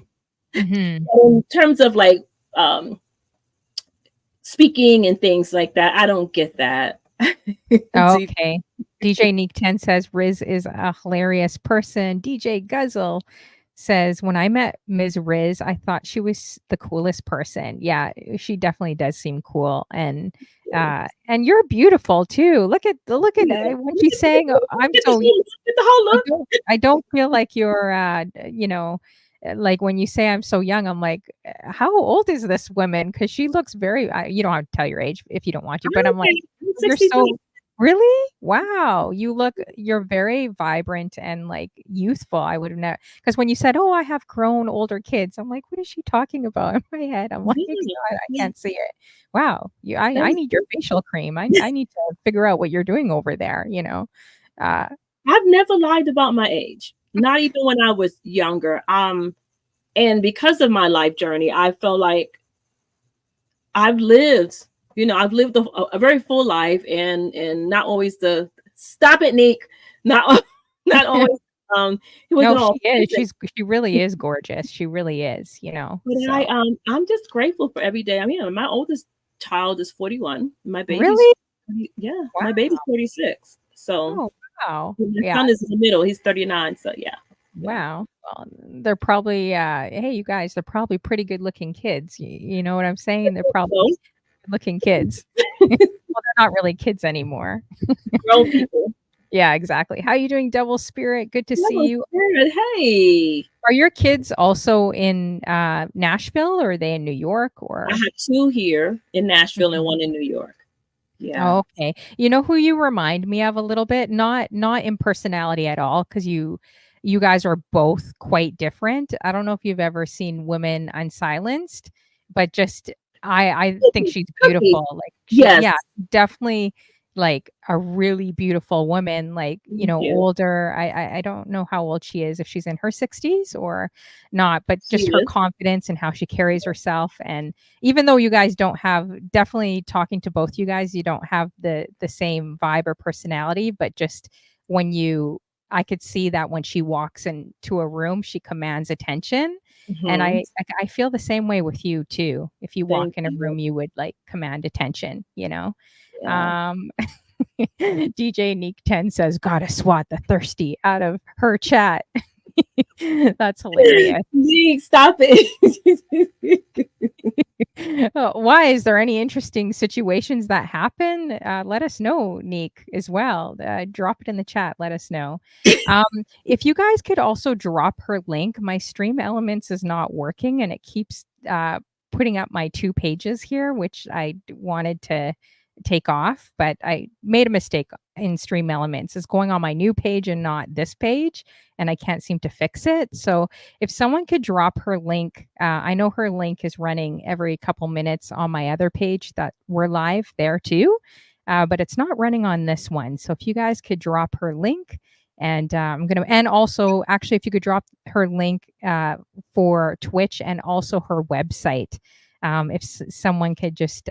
Mhm. in terms of like um, speaking and things like that, I don't get that. See, Okay. DJ Neek 10 says Riz is a hilarious person. DJ Guzzle says, when I met Ms. Riz, I thought she was the coolest person. Yeah, she definitely does seem cool. And you're beautiful too. Look at when look she at the sang, I'm so look at the whole I look. don't I don't feel like you're like when you say I'm so young, I'm like, how old is this woman? Because she looks very you don't have to tell your age if you don't want to, but I'm like, I'm you're 63. so really? Wow. You're very vibrant and like youthful. I would have never, because when you said, "Oh, I have grown older kids," I'm like, what is she talking about in my head? I'm like, Yeah, I yeah, can't see it. Wow. I thank need your you. facial cream. I need to figure out what you're doing over there. Uh I've never lied about my age, not even when I was younger. And because of my life journey, I felt like I've lived, I've lived a very full life, and not always the stop it, Nick, not not always. It No, wasn't she all is. perfect, She really is gorgeous. She really is. but So I'm just grateful for every day. I mean, my oldest child is 41. really? Yeah, my Wow. baby's 46. So Oh, Wow. My Yeah. son is in the middle. He's 39. So yeah. Yeah. Wow. Well, they're probably, hey, you guys, they're probably pretty good looking kids. You know what I'm saying? They're probably So, good looking kids. Well, they're not really kids anymore. grown people. Yeah, exactly. How you doing, Devil Spirit? Good to see Oh, you. good. Hey. Are your kids also in Nashville, or are they in New York, I or? have two here in Nashville and Mhm. one in New York. Yeah. Oh, okay. You know who you remind me of a little bit? Not in personality at all, because you guys are both quite different. I don't know if you've ever seen Women Unsilenced, but just I think Cookie. she's Cookie. beautiful. Like she, Yes. yeah, definitely like a really beautiful woman, like, Thank you. older. I don't know how old she is, if she's in her 60s or not, but She just her is. confidence and how she carries herself. And even though you guys don't have, definitely talking to both you guys, you don't have the same vibe or personality, but just when you I could see that when she walks into a room, she commands attention. And Mhm. I feel the same way with you too. If you walk Thank in a you. room, you would like command attention, you know? Yeah. Um DJ Neek 10 says, gotta swat the thirsty out of her chat. That's hilarious. Zeke, stop it. Why? Is there any interesting situations that happen? Let us know, Neek, as well. Drop it in the chat. Let us know. Um, if you guys could also drop her link, my Stream Elements is not working and it keeps putting up my 2 pages here, which I wanted to take off, but I made a mistake in Stream Elements. It's going on my new page and not this page, and I can't seem to fix it. So if someone could drop her link, I know her link is running every couple minutes on my other page that we're live there too, but it's not running on this one. So if you guys could drop her link, and I'm gonna, and also actually, if you could drop her link for Twitch and also her website, if someone could just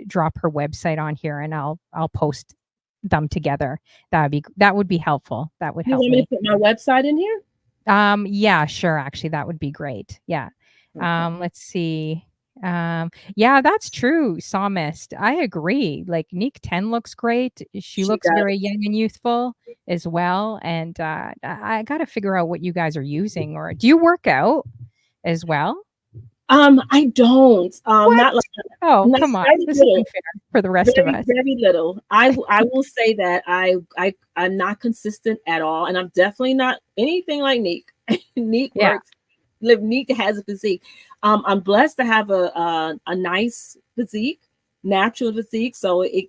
drop her website on here, and I'll post them together. That would be helpful. That would You help want me to me. put my website in here? Yeah, sure. Actually, that would be great. Yeah. Okay. Let's see. Yeah, that's true, Psalmist. I agree. Like Neek 10 looks great. She She looks does. very young and youthful as well. And I got to figure out what you guys are using. Or do you work out as well? I don't. What? Not like Oh, not come on. very This little. isn't fair for the rest of Very, us. very little. I will say that I'm not consistent at all, and I'm definitely not anything like Neek. Neek Yeah. works. Live Neek has a physique. I'm blessed to have a nice physique, natural physique. So it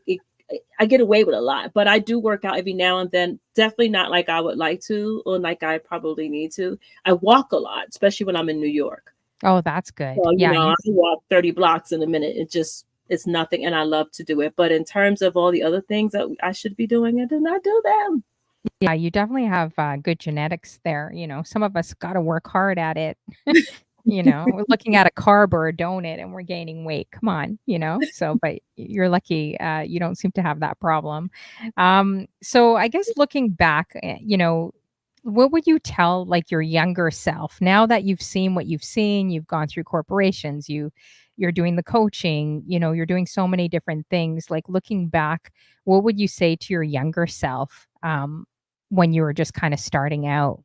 I get away with a lot, but I do work out every now and then. Definitely not like I would like to, or like I probably need to. I walk a lot, especially when I'm in New York. Oh, that's good. So, Yeah. I can walk 30 blocks in a minute. It's nothing. And I love to do it. But in terms of all the other things that I should be doing, I do not do them. Yeah, you definitely have good genetics there. Some of us got to work hard at it. We're looking at a carb or a donut and we're gaining weight. Come on, So, but you're lucky. You don't seem to have that problem. So I guess looking back, what would you tell like your younger self now that you've seen what you've seen? You've gone through corporations. You're doing the coaching. You're doing so many different things. Like looking back, what would you say to your younger self when you were just kind of starting out?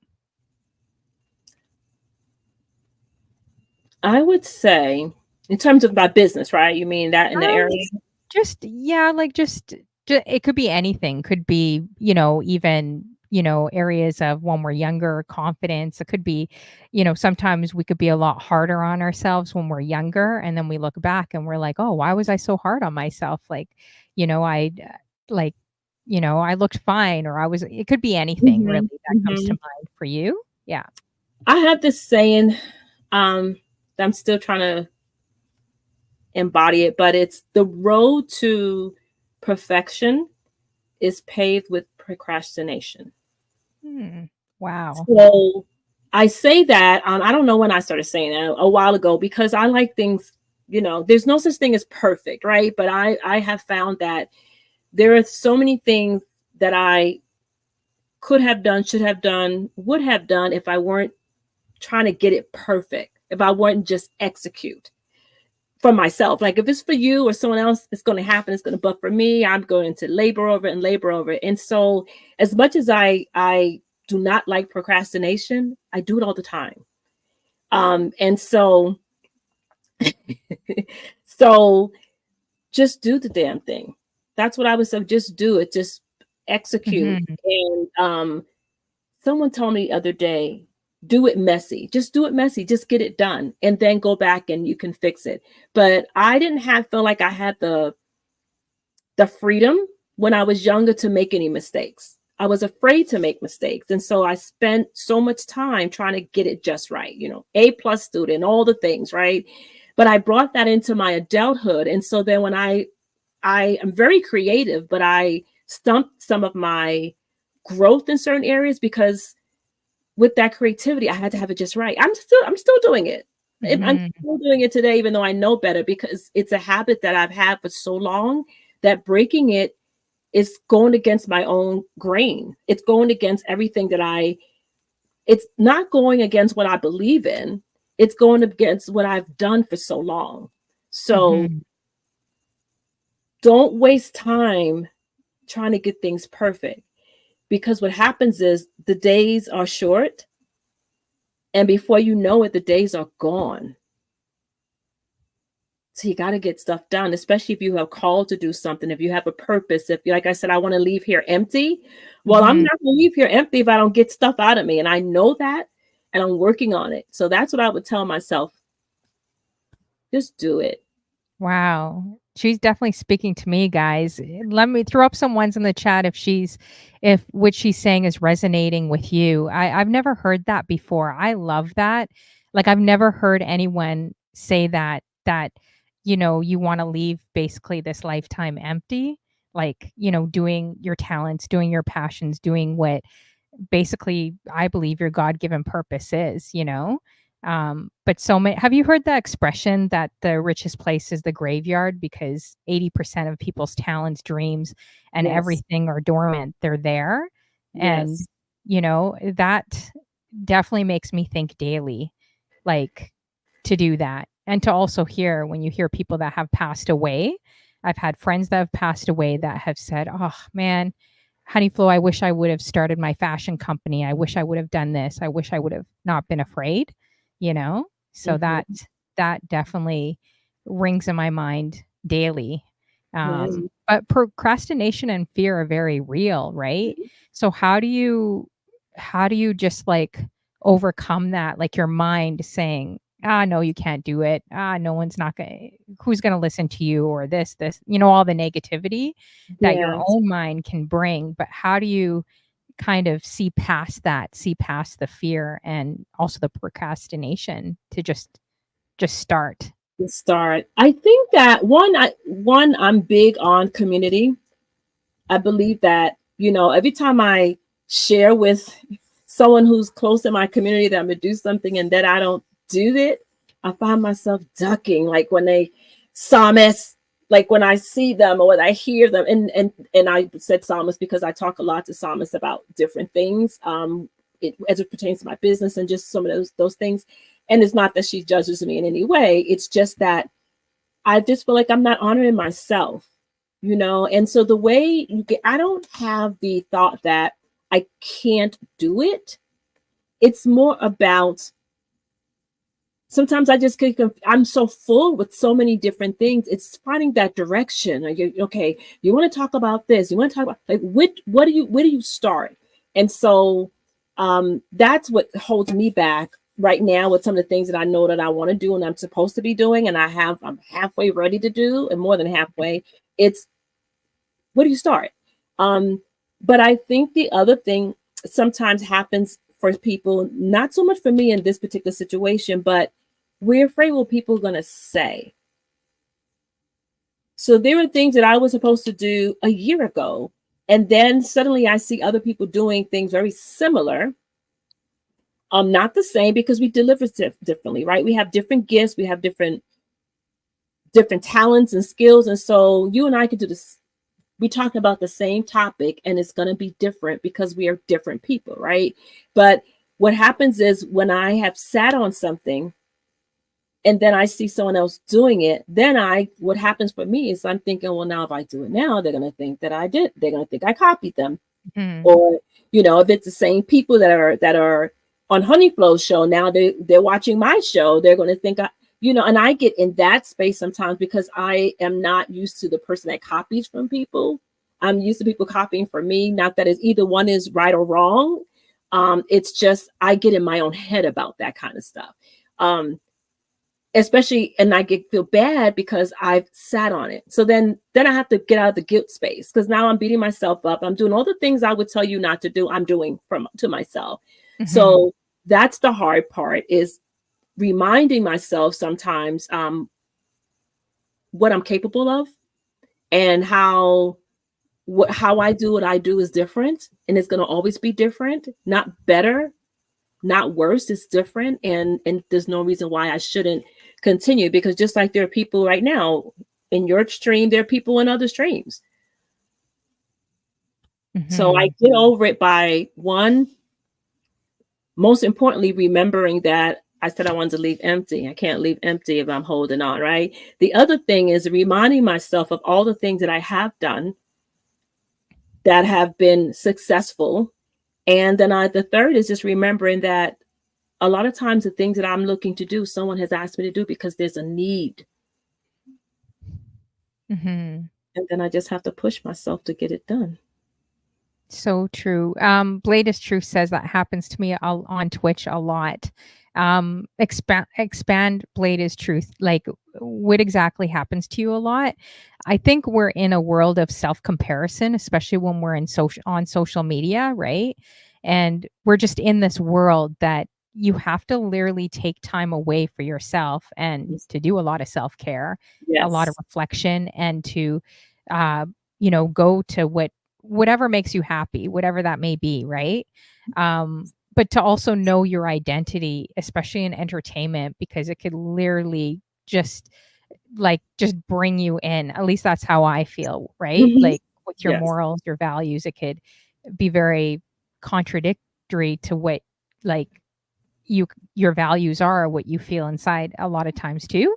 I would say, in terms of my business, right? You mean that in the Um, area? just yeah, like it could be anything. Could be, even, areas of when we're younger, confidence. It could be, sometimes we could be a lot harder on ourselves when we're younger, and then we look back and we're like, "Oh, why was I so hard on myself?" Like, I like, I looked fine, or I was it could be anything really Hmm. that comes to Hmm. mind for you. Yeah. I have this saying that I'm still trying to embody it, but it's the road to perfection is paved with procrastination. Hmm. Wow. So I say that I don't know when I started saying that a while ago because I like things, there's no such thing as perfect, right? But I have found that there are so many things that I could have done, should have done, would have done if I weren't trying to get it perfect, if I weren't just execute. for myself. Like if it's for you or someone else, it's going to happen. It's going to, but for me, I'm going to labor over it and labor over it. And so as much as I do not like procrastination, I do it all the time. And so, so just do the damn thing. That's what I would say. Just do it. Just execute. Mhm. And someone told me the other day, do it messy. Just do it messy. Just get it done, and then go back and you can fix it. But I didn't feel like I had the freedom when I was younger to make any mistakes. I was afraid to make mistakes. And so I spent so much time trying to get it just right, A+ student, all the things, right? But I brought that into my adulthood. And so then when I am very creative, but I stumped some of my growth in certain areas because with that creativity, I had to have it just right. I'm still doing it. I'm still doing it today, even though I know better, because it's a habit that I've had for so long that breaking it is going against my own grain. It's going against everything it's not going against what I believe in. It's going against what I've done for so long. So don't waste time trying to get things perfect, because what happens is the days are short, and before you know it, the days are gone. So you got to get stuff done, especially if you have called to do something, if you have a purpose. If, like I said, I want to leave here empty. Well, I'm not going to leave here empty if I don't get stuff out of me. And I know that, and I'm working on it. So that's what I would tell myself. Just do it. Wow. She's definitely speaking to me, guys. Let me throw up some ones in the chat if what she's saying is resonating with you. I've never heard that before. I love that. Like I've never heard anyone say that you want to leave basically this lifetime empty, like, doing your talents, doing your passions, doing what basically I believe your God-given purpose is. But have you heard that expression that the richest place is the graveyard, because 80% of people's talents, dreams, and Yes. everything are dormant. They're there. And, Yes. that definitely makes me think daily, like, to do that. And to also hear, when you hear people that have passed away, I've had friends that have passed away that have said, oh man, Honey Flo, I wish I would have started my fashion company. I wish I would have done this. I wish I would have not been afraid, So that definitely rings in my mind daily. Yes. But procrastination and fear are very real, right? So how do you just like overcome that? Like your mind saying, no, you can't do it. No one's not going who's going to listen to you, or this, all the negativity that your Yes. own mind can bring. But how do you kind of see past the fear and also the procrastination to just start? Start. I think that I'm big on community. I believe that, every time I share with someone who's close in my community that I'm gonna do something and that I don't do it, I find myself ducking. Like when they psalmists, like when I see them or when I hear them, and I said psalmists because I talk a lot to psalmists about different things, as it pertains to my business and just some of those things. And it's not that she judges me in any way. It's just that I just feel like I'm not honoring myself, And so the way I don't have the thought that I can't do it. It's more about, sometimes I just I'm so full with so many different things. It's finding that direction. Like, okay, you want to talk about this. You want to talk about like where do you start? And so that's what holds me back right now with some of the things that I know that I want to do and I'm supposed to be doing, and I'm halfway ready to do, and more than halfway. It's, where do you start? But I think the other thing sometimes happens for people, not so much for me in this particular situation, but we're afraid what people are going to say. So there are things that I was supposed to do a year ago, and then suddenly I see other people doing things very similar. Not the same, because we deliver differently, right? We have different gifts, we have different talents and skills, and so you and I could do this. We talking about the same topic, and it's going to be different because we are different people, right? But what happens is when I have sat on something and then I see someone else doing it, then what happens for me is I'm thinking, well, now if I do it now, they're gonna think that I did. They're gonna think I copied them. Mhm. Or, if it's the same people that are on Honey Flow's show, now they're watching my show, they're gonna think and I get in that space sometimes because I am not used to the person that copies from people. I'm used to people copying from me. Not that it's either one is right or wrong. It's just I get in my own head about that kind of stuff. Especially, and I feel bad because I've sat on it. So then I have to get out of the guilt space, because now I'm beating myself up. I'm doing all the things I would tell you not to do. I'm doing to myself. Mhm. So that's the hard part, is reminding myself sometimes what I'm capable of, and how I do what I do is different, and it's going to always be different, not better, not worse. It's different, and there's no reason why I shouldn't continue, because just like there are people right now in your stream, there are people in other streams. So I get over it by, one, most importantly, remembering that I said I wanted to leave empty. I can't leave empty if I'm holding on, right? The other thing is reminding myself of all the things that I have done that have been successful. And then the third is just remembering that a lot of times the things that I'm looking to do, someone has asked me to do because there's a need. Mhm. And then I just have to push myself to get it done. So true. Blade is Truth says that happens to me on Twitch a lot. Expand Blade is Truth. Like, what exactly happens to you a lot? I think we're in a world of self-comparison, especially when we're on social media, right? And we're just in this world that you have to literally take time away for yourself and to do a lot of self-care, a lot of Yes. reflection, and to go to whatever makes you happy, whatever that may be, right? But to also know your identity, especially in entertainment, because it could literally just bring you in. At least that's how I feel, right? Mhm. Like, with your Yes. morals, your values, it could be very contradictory to what, like, your values are, what you feel inside a lot of times too.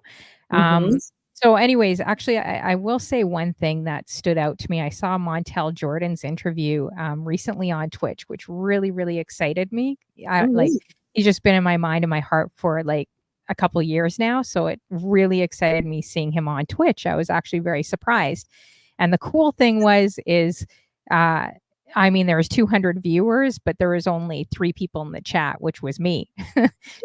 Mhm. So anyways, actually, I will say one thing that stood out to me. I saw Montel Jordan's interview recently on Twitch, which really, really excited me. Oh, really? He's just been in my mind and my heart for like a couple of years now. So it really excited me seeing him on Twitch. I was actually very surprised. And the cool thing is uh I mean, there was 200 viewers, but there was only 3 people in the chat, which was me.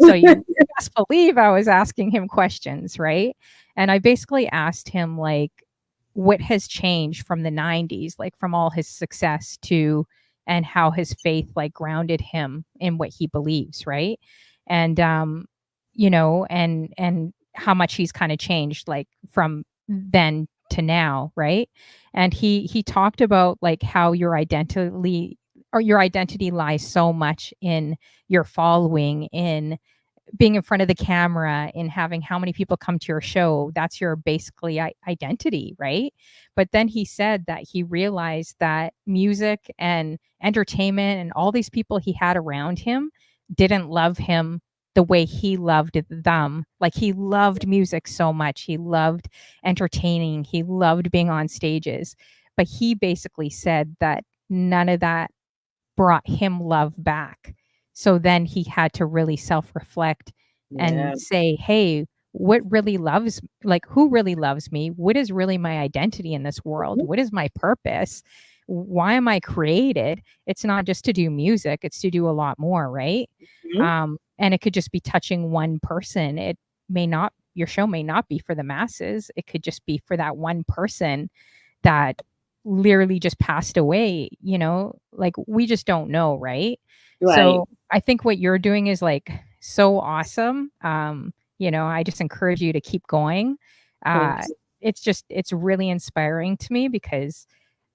So you best believe I was asking him questions, right? And I basically asked him, like, what has changed from the 90s, like from all his success to, and how his faith like grounded him in what he believes, right? And and how much he's kind of changed, like, from then to now, right? And he talked about like how your identity lies so much in your following, in being in front of the camera, in having how many people come to your show. That's your basically identity, right? But then he said that he realized that music and entertainment and all these people he had around him didn't love him the way he loved them. Like, he loved music so much, he loved entertaining, he loved being on stages, but he basically said that none of that brought him love back. So then he had to really self-reflect Yeah. and say, "Hey, what really loves, like, who really loves me? What is really my identity in this world? Mhm. What is my purpose? Why am I created? It's not just to do music, it's to do a lot more, right?" Mhm. And it could just be touching one person. It may not Your show may not be for the masses. It could just be for that one person that literally just passed away, like, we just don't know, right? Right. So I think what you're doing is like so awesome. I just encourage you to keep going. Thank uh you. it's really inspiring to me because,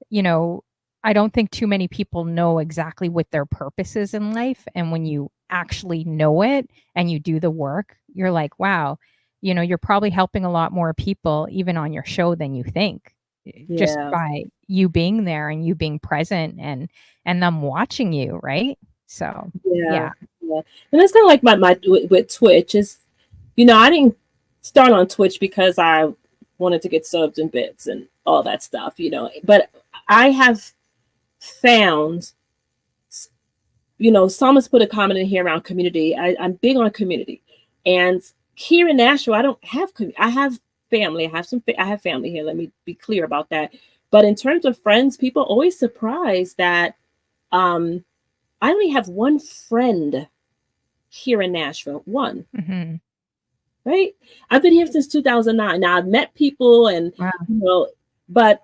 you know I don't think too many people know exactly what their purpose is in life, and when you actually know it and you do the work, you're like, wow, you're probably helping a lot more people even on your show than you think, just Yeah. by you being there and you being present and them watching you, right? So Yeah. yeah. Yeah. And that's kind of like my with Twitch is, I didn't. start on Twitch because I wanted to get subs and bits and all that stuff, you know. But I have found, you know, Psalmist put a comment in here around community. I'm big on community, and here in Nashville, I don't have I have family. I have family here. Let me be clear about that. But in terms of friends, people are always surprised that I only have one friend here in Nashville. One. Mm-hmm. Right? I've been here since 2009. Now I've met people and Wow. you know, but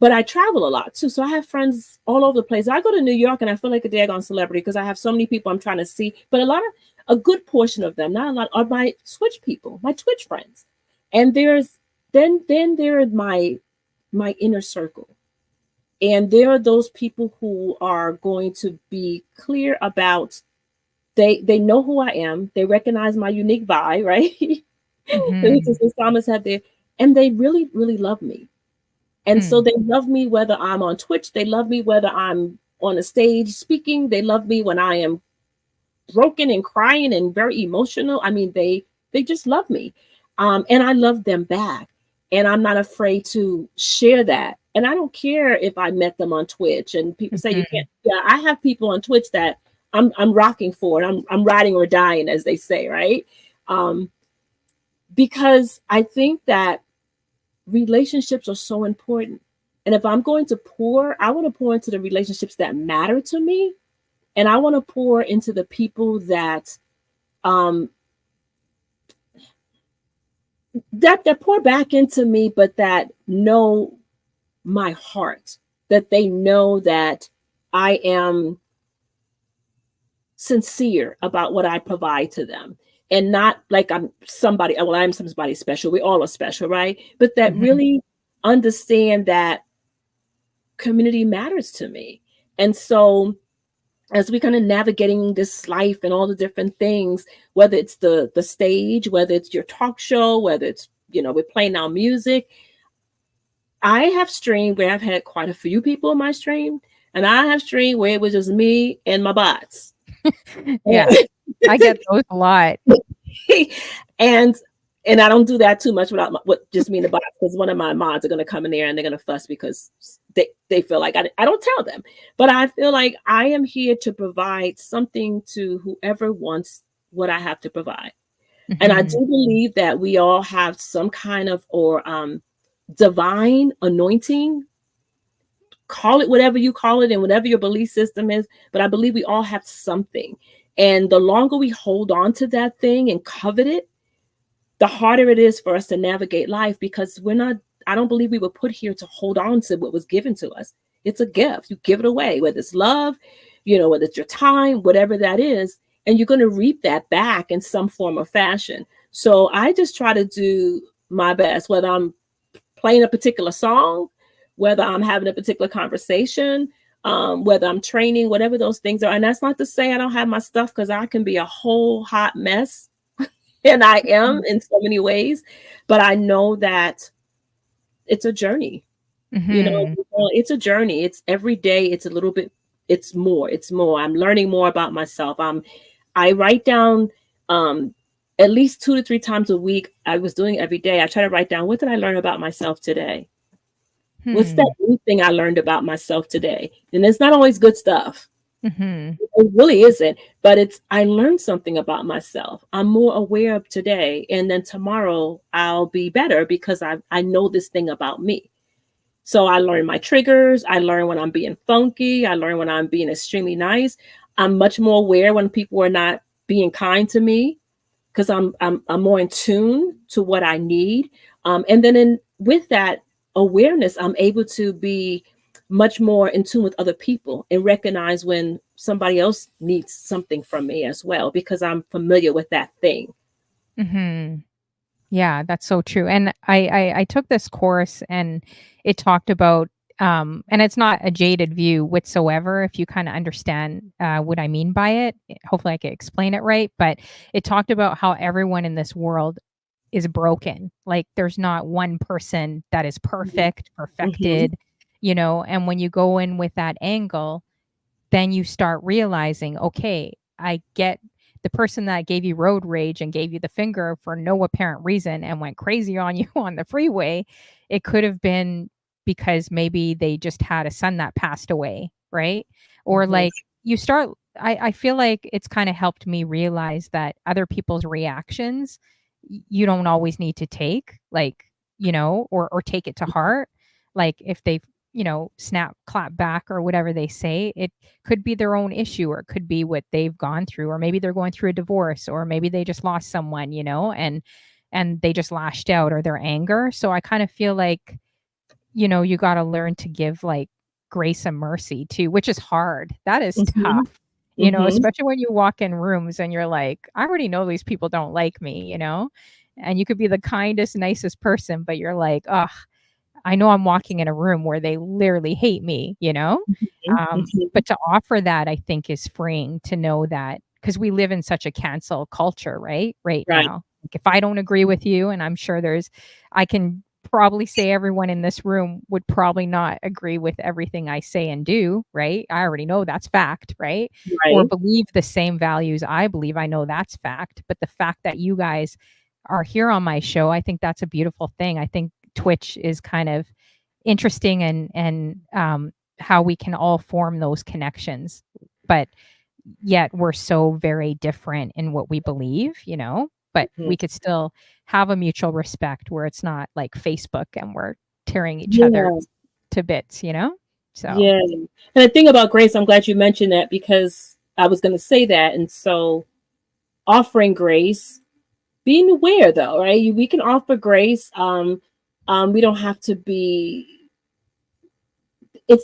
I travel a lot too. So I have friends all over the place. I go to New York and I feel like a daggone celebrity because I have so many people I'm trying to see. But a good portion of them, not a lot, are my Twitch people, my Twitch friends. And then there are my inner circle. And there are those people who are going to be clear about they know who I am. They recognize my unique vibe, right? Mm-hmm. The psalmists have there, and they really, really love me. And so they love me whether I'm on Twitch. They love me whether I'm on a stage speaking. They love me when I am broken and crying and very emotional. I mean, they just love me, and I love them back. And I'm not afraid to share that. And I don't care if I met them on Twitch. And people say you Mm-hmm. can't. Yeah, I have people on Twitch that I'm rocking for, and I'm riding or dying, as they say, right? Um, because I think that relationships are so important. And if I'm going to pour, I want to pour into the relationships that matter to me. And I want to pour into the people that um that pour back into me, but that know my heart, that they know that I am sincere about what I provide to them. And not like I'm somebody, well, I'm somebody special. We all are special, right? But that Mm-hmm. really understand that community matters to me. And so as we kind of navigating this life and all the different things, whether it's the stage, whether it's your talk show, whether it's, you know, we're playing our music. I have streamed where I've had quite a few people in my stream, and I have streamed where it was just me and my bots. Yeah, I get those a lot. and and I don't do that too much without what just me and the bots, because one of my mods are going to come in there and they're going to fuss because they feel like I don't tell them. But I feel like I am here to provide something to whoever wants what I have to provide. And I do Mm-hmm. believe that we all have some kind of or divine anointing, call it whatever you call it and whatever your belief system is, but I believe we all have something. And the longer we hold on to that thing and covet it, the harder it is for us to navigate life, because I don't believe we were put here to hold on to what was given to us. It's a gift. You give it away, whether it's love, you know, whether it's your time, whatever that is, and you're going to reap that back in some form or fashion. So I just try to do my best, whether I'm playing a particular song, whether I'm having a particular conversation, whether I'm training, whatever those things are. And that's not to say I don't have my stuff, because I can be a whole hot mess. And I am in so many ways, but I know that it's a journey. Mm-hmm. It's a journey. It's every day. It's a little bit. It's more. It's more. I'm learning more about myself. I write down at least 2 to 3 times a week. I was doing it every day. I try to write down, what did I learn about myself today? What's that new thing I learned about myself today? And it's not always good stuff. Mm-hmm. It really isn't, but I learned something about myself. I'm more aware of today, and then tomorrow I'll be better because I know this thing about me. So I learn my triggers. I learn when I'm being funky. I learn when I'm being extremely nice. I'm much more aware when people are not being kind to me, because I'm more in tune to what I need. And then with that awareness, I'm able to be much more in tune with other people and recognize when somebody else needs something from me as well, because I'm familiar with that thing. Mm-hmm. Yeah, that's so true. And I took this course and it talked about and it's not a jaded view whatsoever if you kind of understand what I mean by it. Hopefully I can explain it right, but it talked about how everyone in this world is broken. Like there's not one person that is perfect, Mm-hmm. perfected, you know, and when you go in with that angle, then you start realizing, okay, I get the person that gave you road rage and gave you the finger for no apparent reason and went crazy on you on the freeway, it could have been because maybe they just had a son that passed away, right? Or Mhm. like you start I feel like it's kind of helped me realize that other people's reactions you don't always need to take, like, or take it to heart. Like if they, snap, clap back or whatever they say, it could be their own issue or it could be what they've gone through, or maybe they're going through a divorce, or maybe they just lost someone, and they just lashed out, or their anger. So I kind of feel like, you got to learn to give like grace and mercy too, which is hard. That is Mhm. tough, Mhm. especially when you walk in rooms and you're like, I already know these people don't like me, and you could be the kindest, nicest person, but you're like, oh, I know I'm walking in a room where they literally hate me. Mhm. But Mhm. to offer that, I think is freeing to know that because we live in such a cancel culture, right? Right Right. now. Like if I don't agree with you, and I'm sure I can probably say everyone in this room would probably not agree with everything I say and do, right? I already know that's fact, right? Or Right. believe the same values I believe, I know that's fact. But the fact that you guys are here on my show, I think that's a beautiful thing. I think Twitch is kind of interesting, and how we can all form those connections, but yet we're so very different in what we believe. But Mhm. we could still have a mutual respect where it's not like Facebook and we're tearing each other Yeah. to bits. So Yeah. And the thing about grace, I'm glad you mentioned that because I was going to say that. And so offering grace, being aware though, right? We can offer grace. We don't have to be,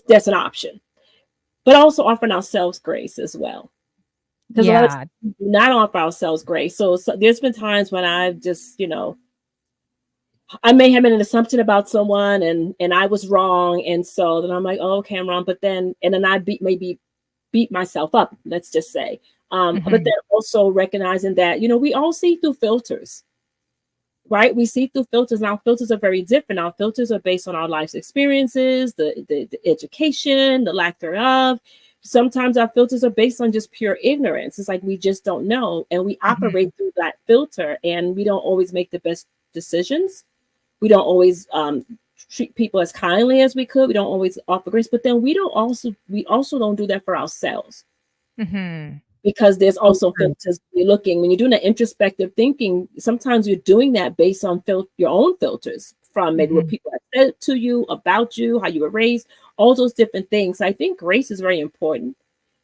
that's an option, but also offering ourselves grace as well. Because a lot of times yeah. we do not offer ourselves grace. So there's been times when I've just, I may have made an assumption about someone and I was wrong. And so then I'm like, oh, okay, I'm wrong. But then, and then I maybe beat myself up, let's just say. But Hmm. then also recognizing that, we all see through filters, right? We see through filters, and our filters are very different. Our filters are based on our life's experiences, the education, the lack thereof. Sometimes our filters are based on just pure ignorance. It's like we just don't know, and we Hmm. operate through that filter, and we don't always make the best decisions. We don't always treat people as kindly as we could. We don't always offer grace, but then we also don't do that for ourselves, Hmm. because there's So also true. filters you're looking when you're doing that introspective thinking. Sometimes you're doing that based on your own filters from maybe what Hmm. people have said to you about you, how you were raised, all those different things. I think grace is very important.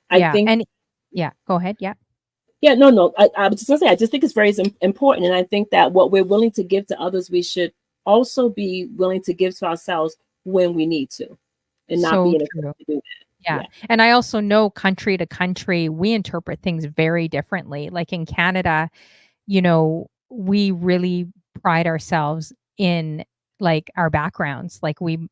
I Yeah. think, And yeah, go ahead. Yeah. yeah, no, I was just gonna say, I just think it's very important, and I think that what we're willing to give to others, we should also be willing to give to ourselves when we need to, and not So being afraid true. to do that. Yeah. Yeah. And I also know country to country, we interpret things very differently. Like in Canada, we really pride ourselves in like our backgrounds. Like we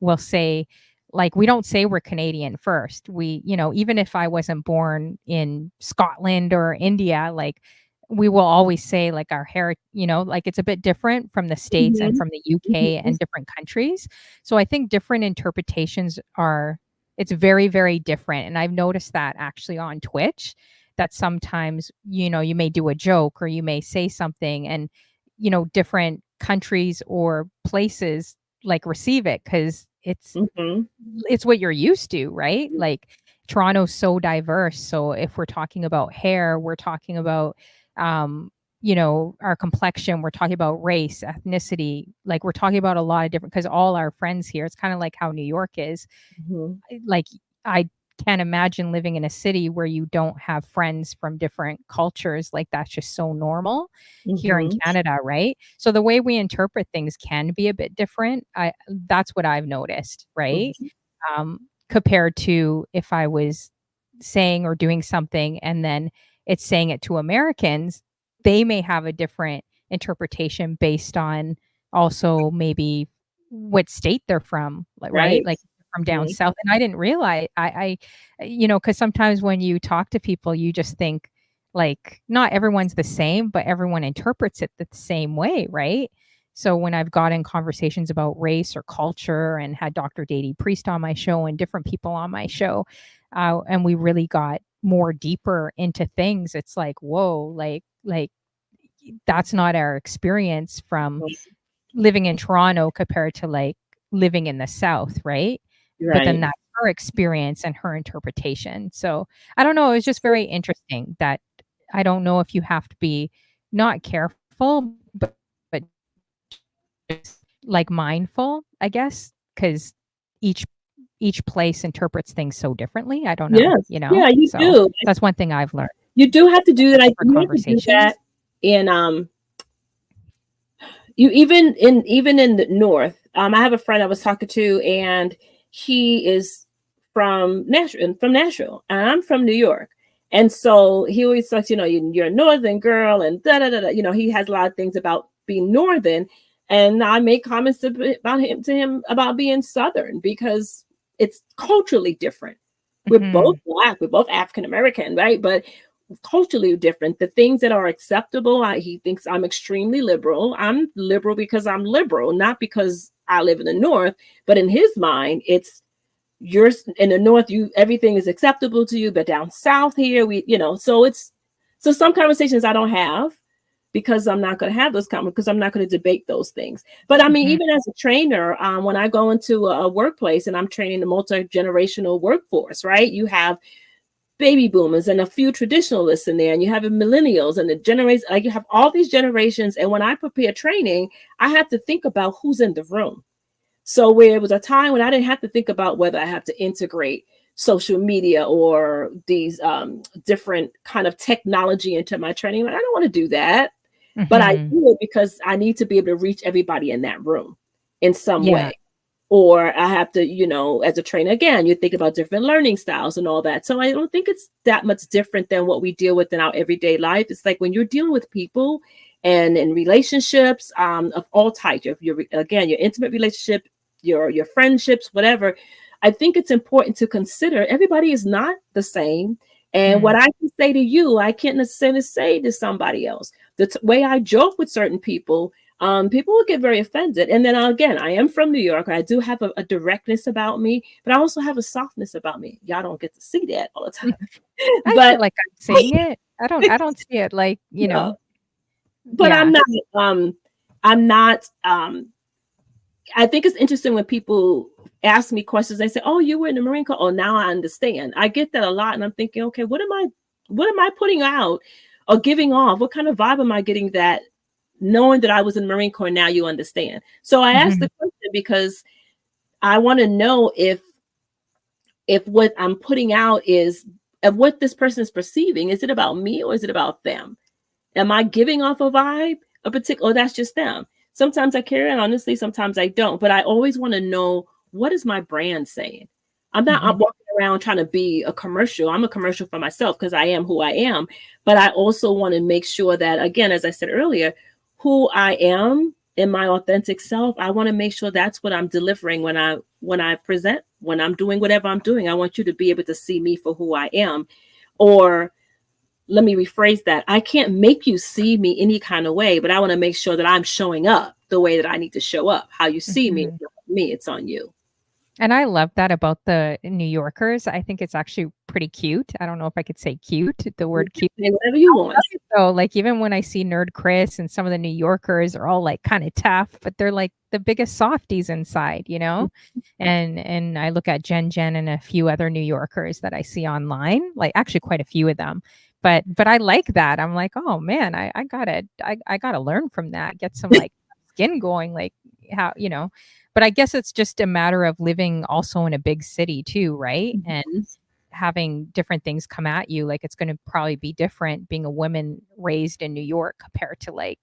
will say, like, we don't say we're Canadian first. Even if I wasn't born in Scotland or India, like we will always say like our hair, like it's a bit different from the States and Hmm. from the UK Hmm. and different countries. So I think different interpretations it's very, very different. And I've noticed that actually on Twitch, that sometimes, you may do a joke or you may say something, and, different countries or places like receive it because Hmm. it's what you're used to, right? Like Toronto's so diverse. So if we're talking about hair, we're talking about, our complexion, we're talking about race, ethnicity, like we're talking about a lot of different, because all our friends here, it's kind of like how New York is. Hmm. Like I can't imagine living in a city where you don't have friends from different cultures. Like that's just so normal here in Hmm. Canada, right? So the way we interpret things can be a bit different. That's what I've noticed, right? Hmm. Compared to if I was saying or doing something and then it's saying it to Americans, they may have a different interpretation based on also maybe what state they're from, like, right? Right. Like from down Mhm. south. And I didn't realize because sometimes when you talk to people, you just think like not everyone's the same, but everyone interprets it the same way, right? So when I've gotten conversations about race or culture and had Dr. Dady Priest on my show and different people on my show, and we really got more deeper into things, it's like, whoa, like that's not our experience from living in Toronto compared to like living in the South, right? But then Right. that's her experience and her interpretation. So I don't know. It was just very interesting that I don't know if you have to be not careful, but like mindful, I guess, because each each place interprets things so differently. I don't know, Yes. you know? Yeah, you So do. that's one thing I've learned You do have to do that. for You have to do that conversations. in you even in the north. I have a friend I was talking to, and he is from Nashville, and I'm from New York. And so he always says, you're a northern girl, and da da da da. He has a lot of things about being northern, and I make comments about him to him about being southern because it's culturally different. We're both Mhm. black, we're both African American, right? But culturally different. The things that are acceptable, he thinks I'm extremely liberal. I'm liberal because I'm liberal, not because I live in the north. But in his mind, it's you're in the north. Everything is acceptable to you, but down south here, so some conversations I don't have because I'm not going to have those conversations because I'm not going to debate those things. But I mean, Mhm. even as a trainer, when I go into a workplace and I'm training the multi-generational workforce, right? You have baby boomers and a few traditionalists in there, and you have the millennials and the generation, like you have all these generations. And when I prepare training, I have to think about who's in the room. So where it was a time when I didn't have to think about whether I have to integrate social media or these different kind of technology into my training. Like, I don't want to do that, but I Mhm. do it because I need to be able to reach everybody in that room in some Yeah. way. Or I have to, as a trainer, again, you think about different learning styles and all that. So I don't think it's that much different than what we deal with in our everyday life. It's like when you're dealing with people and in relationships of all types, your intimate relationship, your friendships, whatever. I think it's important to consider everybody is not the same. And what Mm. I can say to you, I can't necessarily say to somebody else. The way I joke with certain people, people will get very offended. And then again, I am from New York. I do have a directness about me, but I also have a softness about me. Y'all don't get to see that all the time. I But feel like I'm seeing it. I don't see it like, no, but yeah. I'm not I think it's interesting when people ask me questions, they say, "Oh, you were in the Marine Corps." Oh, now I understand. I get that a lot, and I'm thinking, okay, what am I putting out or giving off? What kind of vibe am I getting that knowing that I was in the Marine Corps, now you understand? So I asked Mhm. the question because I want to know if what I'm putting out is of what this person is perceiving. Is it about me or is it about them? Am I giving off a vibe, a particular, or that's just them? Sometimes I carry it, honestly, sometimes I don't. But I always want to know, what is my brand saying? I'm Mhm. walking around trying to be a commercial. I'm a commercial for myself because I am who I am. But I also want to make sure that, again, as I said earlier, who I am in my authentic self, I want to make sure that's what I'm delivering when I present, when I'm doing whatever I'm doing. I want you to be able to see me for who I am. Or let me rephrase that. I can't make you see me any kind of way, but I want to make sure that I'm showing up the way that I need to show up. How you see me, Mhm. it's not me, it's on you. And I love that about the New Yorkers. I think it's actually pretty cute. I don't know if I could say cute, the You word can cute. say whatever you I want. love it though. Like even when I see Nerd Chris and some of the New Yorkers are all like kind of tough, but they're like the biggest softies inside, you know? And I look at Jen and a few other New Yorkers that I see online, like actually quite a few of them. But I like that. I'm like, oh man, I gotta learn from that. Get some like skin going, like how, but I guess it's just a matter of living also in a big city too, right? And Mhm. having different things come at you, like, it's gonna probably be different being a woman raised in New York compared to, like,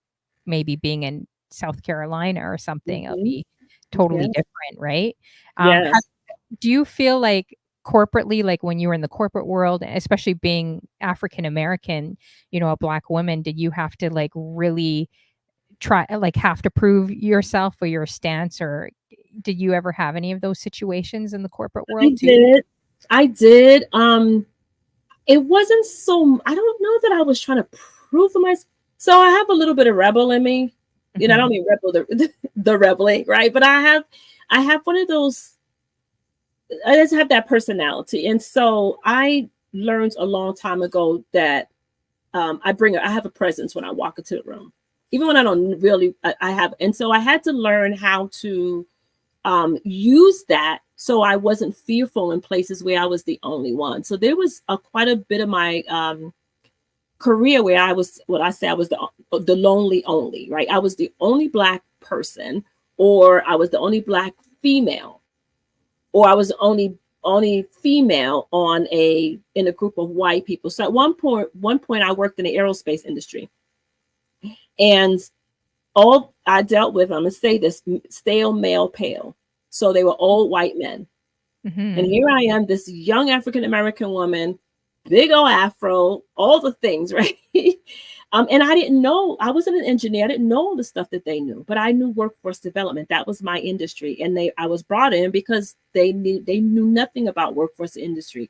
maybe being in South Carolina or something. It'll Mhm. be totally Yeah. different, right? Have Yes. do you feel like corporately, like, when you were in the corporate world, especially being African American, a Black woman, did you have to, like, really have to prove yourself or your stance, or did you ever have any of those situations in the corporate I world too? did. I did. It wasn't so, I don't know that I was trying to prove myself. So I have a little bit of rebel in me. I don't Mhm. mean rebel the rebelling, right? But I have one of those, I just have that personality. And so I learned a long time ago that I have a presence when I walk into the room, even when I don't really, I have. And so I had to learn how to use that so I wasn't fearful in places where I was the only one. So there was quite a bit of my career where I was, what I say, I was the lonely only, right? I was the only Black person, or I was the only Black female, or I was the only female in a group of white people. So at one point I worked in the aerospace industry, and all I dealt with, I'm gonna say this, stale male pale. So they were old white men. Mm-hmm. And here I am, this young African American woman, big old afro, all the things, right? And I didn't know, I wasn't an engineer. I didn't know all the stuff that they knew, but I knew workforce development. That was my industry. And I was brought in because they knew nothing about the workforce industry.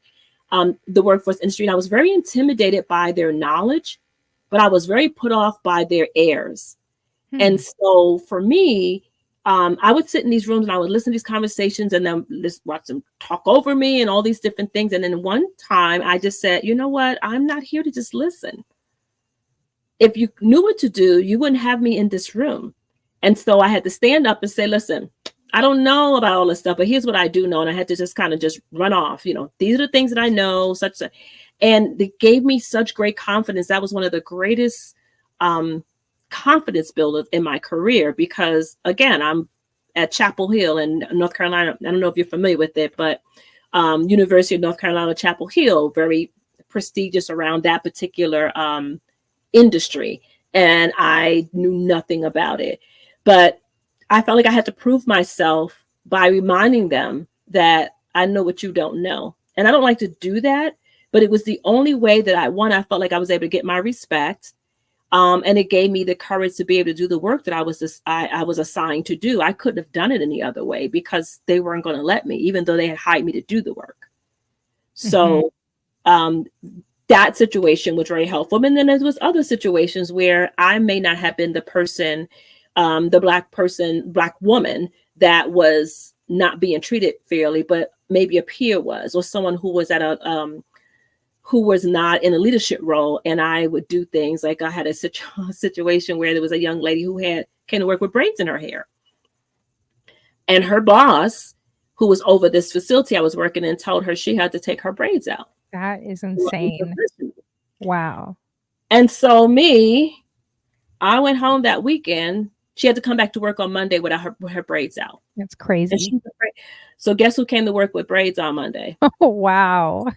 And I was very intimidated by their knowledge, but I was very put off by their airs. And so for me, I would sit in these rooms and I would listen to these conversations and then just watch them talk over me and all these different things. And then one time I just said, you know what? I'm not here to just listen. If you knew what to do, you wouldn't have me in this room. And so I had to stand up and say, listen, I don't know about all this stuff, but here's what I do know. And I had to just kind of just run off. These are the things that I know, such. And it gave me such great confidence. That was one of the greatest confidence builders in my career, because again, I'm at Chapel Hill in North Carolina. I don't know if you're familiar with it, but University of North Carolina, Chapel Hill, very prestigious around that particular industry. And I knew nothing about it, but I felt like I had to prove myself by reminding them that I know what you don't know. And I don't like to do that, but it was the only way that I felt like I was able to get my respect. And it gave me the courage to be able to do the work that I was assigned to do. I couldn't have done it any other way because they weren't going to let me, even though they had hired me to do the work. So that situation was very helpful. And then there was other situations where I may not have been the person, the Black woman that was not being treated fairly, but maybe a peer was, or someone who was who was not in a leadership role. And I would do things like, I had a situation where there was a young lady who came to work with braids in her hair. And her boss, who was over this facility I was working in, told her she had to take her braids out. That is insane. Wow. And so I went home that weekend. She had to come back to work on Monday with her braids out. That's crazy. So guess who came to work with braids on Monday? Oh, wow.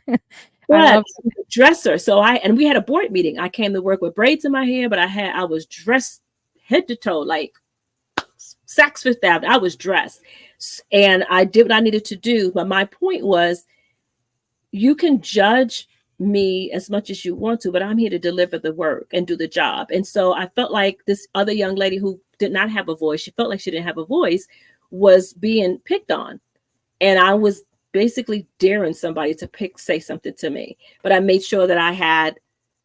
I love the dresser. So we had a board meeting. I came to work with braids in my hair, but I was dressed head to toe, like Saks Fifth Avenue. I was dressed and I did what I needed to do. But my point was, you can judge me as much as you want to, but I'm here to deliver the work and do the job. And so I felt like this other young lady who did not have a voice, she felt like she didn't have a voice, was being picked on. And I was basically daring somebody to say something to me. But I made sure that I had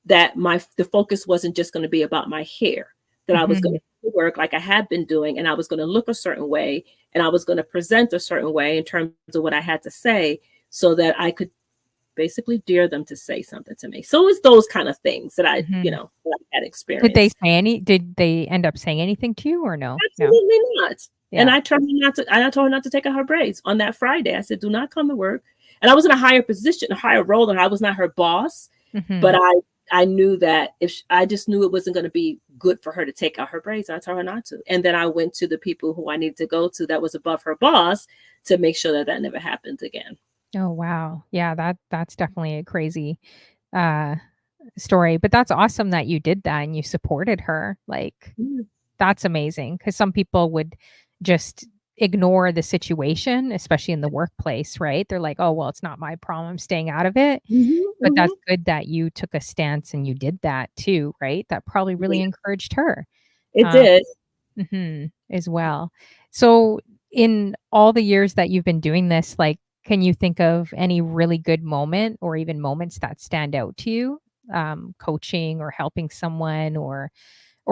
that the focus wasn't just going to be about my hair, that I was going to work like I had been doing, and I was going to look a certain way, and I was going to present a certain way in terms of what I had to say, so that I could basically dare them to say something to me. So it's those kind of things that I, that I had experienced. Did they end up saying anything to you or no? Absolutely not. Yeah. And I told her not to take out her braids on that Friday. I said, do not come to work. And I was in a higher position, a higher role, and I was not her boss. But I knew that I just knew it wasn't going to be good for her to take out her braids. I told her not to. And then I went to the people who I needed to go to that was above her boss to make sure that never happened again. Oh, wow. Yeah, that's definitely a crazy story. But that's awesome that you did that and you supported her. Like, that's amazing, because some people would just ignore the situation, especially in the workplace, right? They're like, oh, well, it's not my problem, I'm staying out of it. But that's good that you took a stance and you did that too, right? That probably really encouraged her. It did. As well. So in all the years that you've been doing this, like, can you think of any really good moment or even moments that stand out to you, coaching or helping someone, or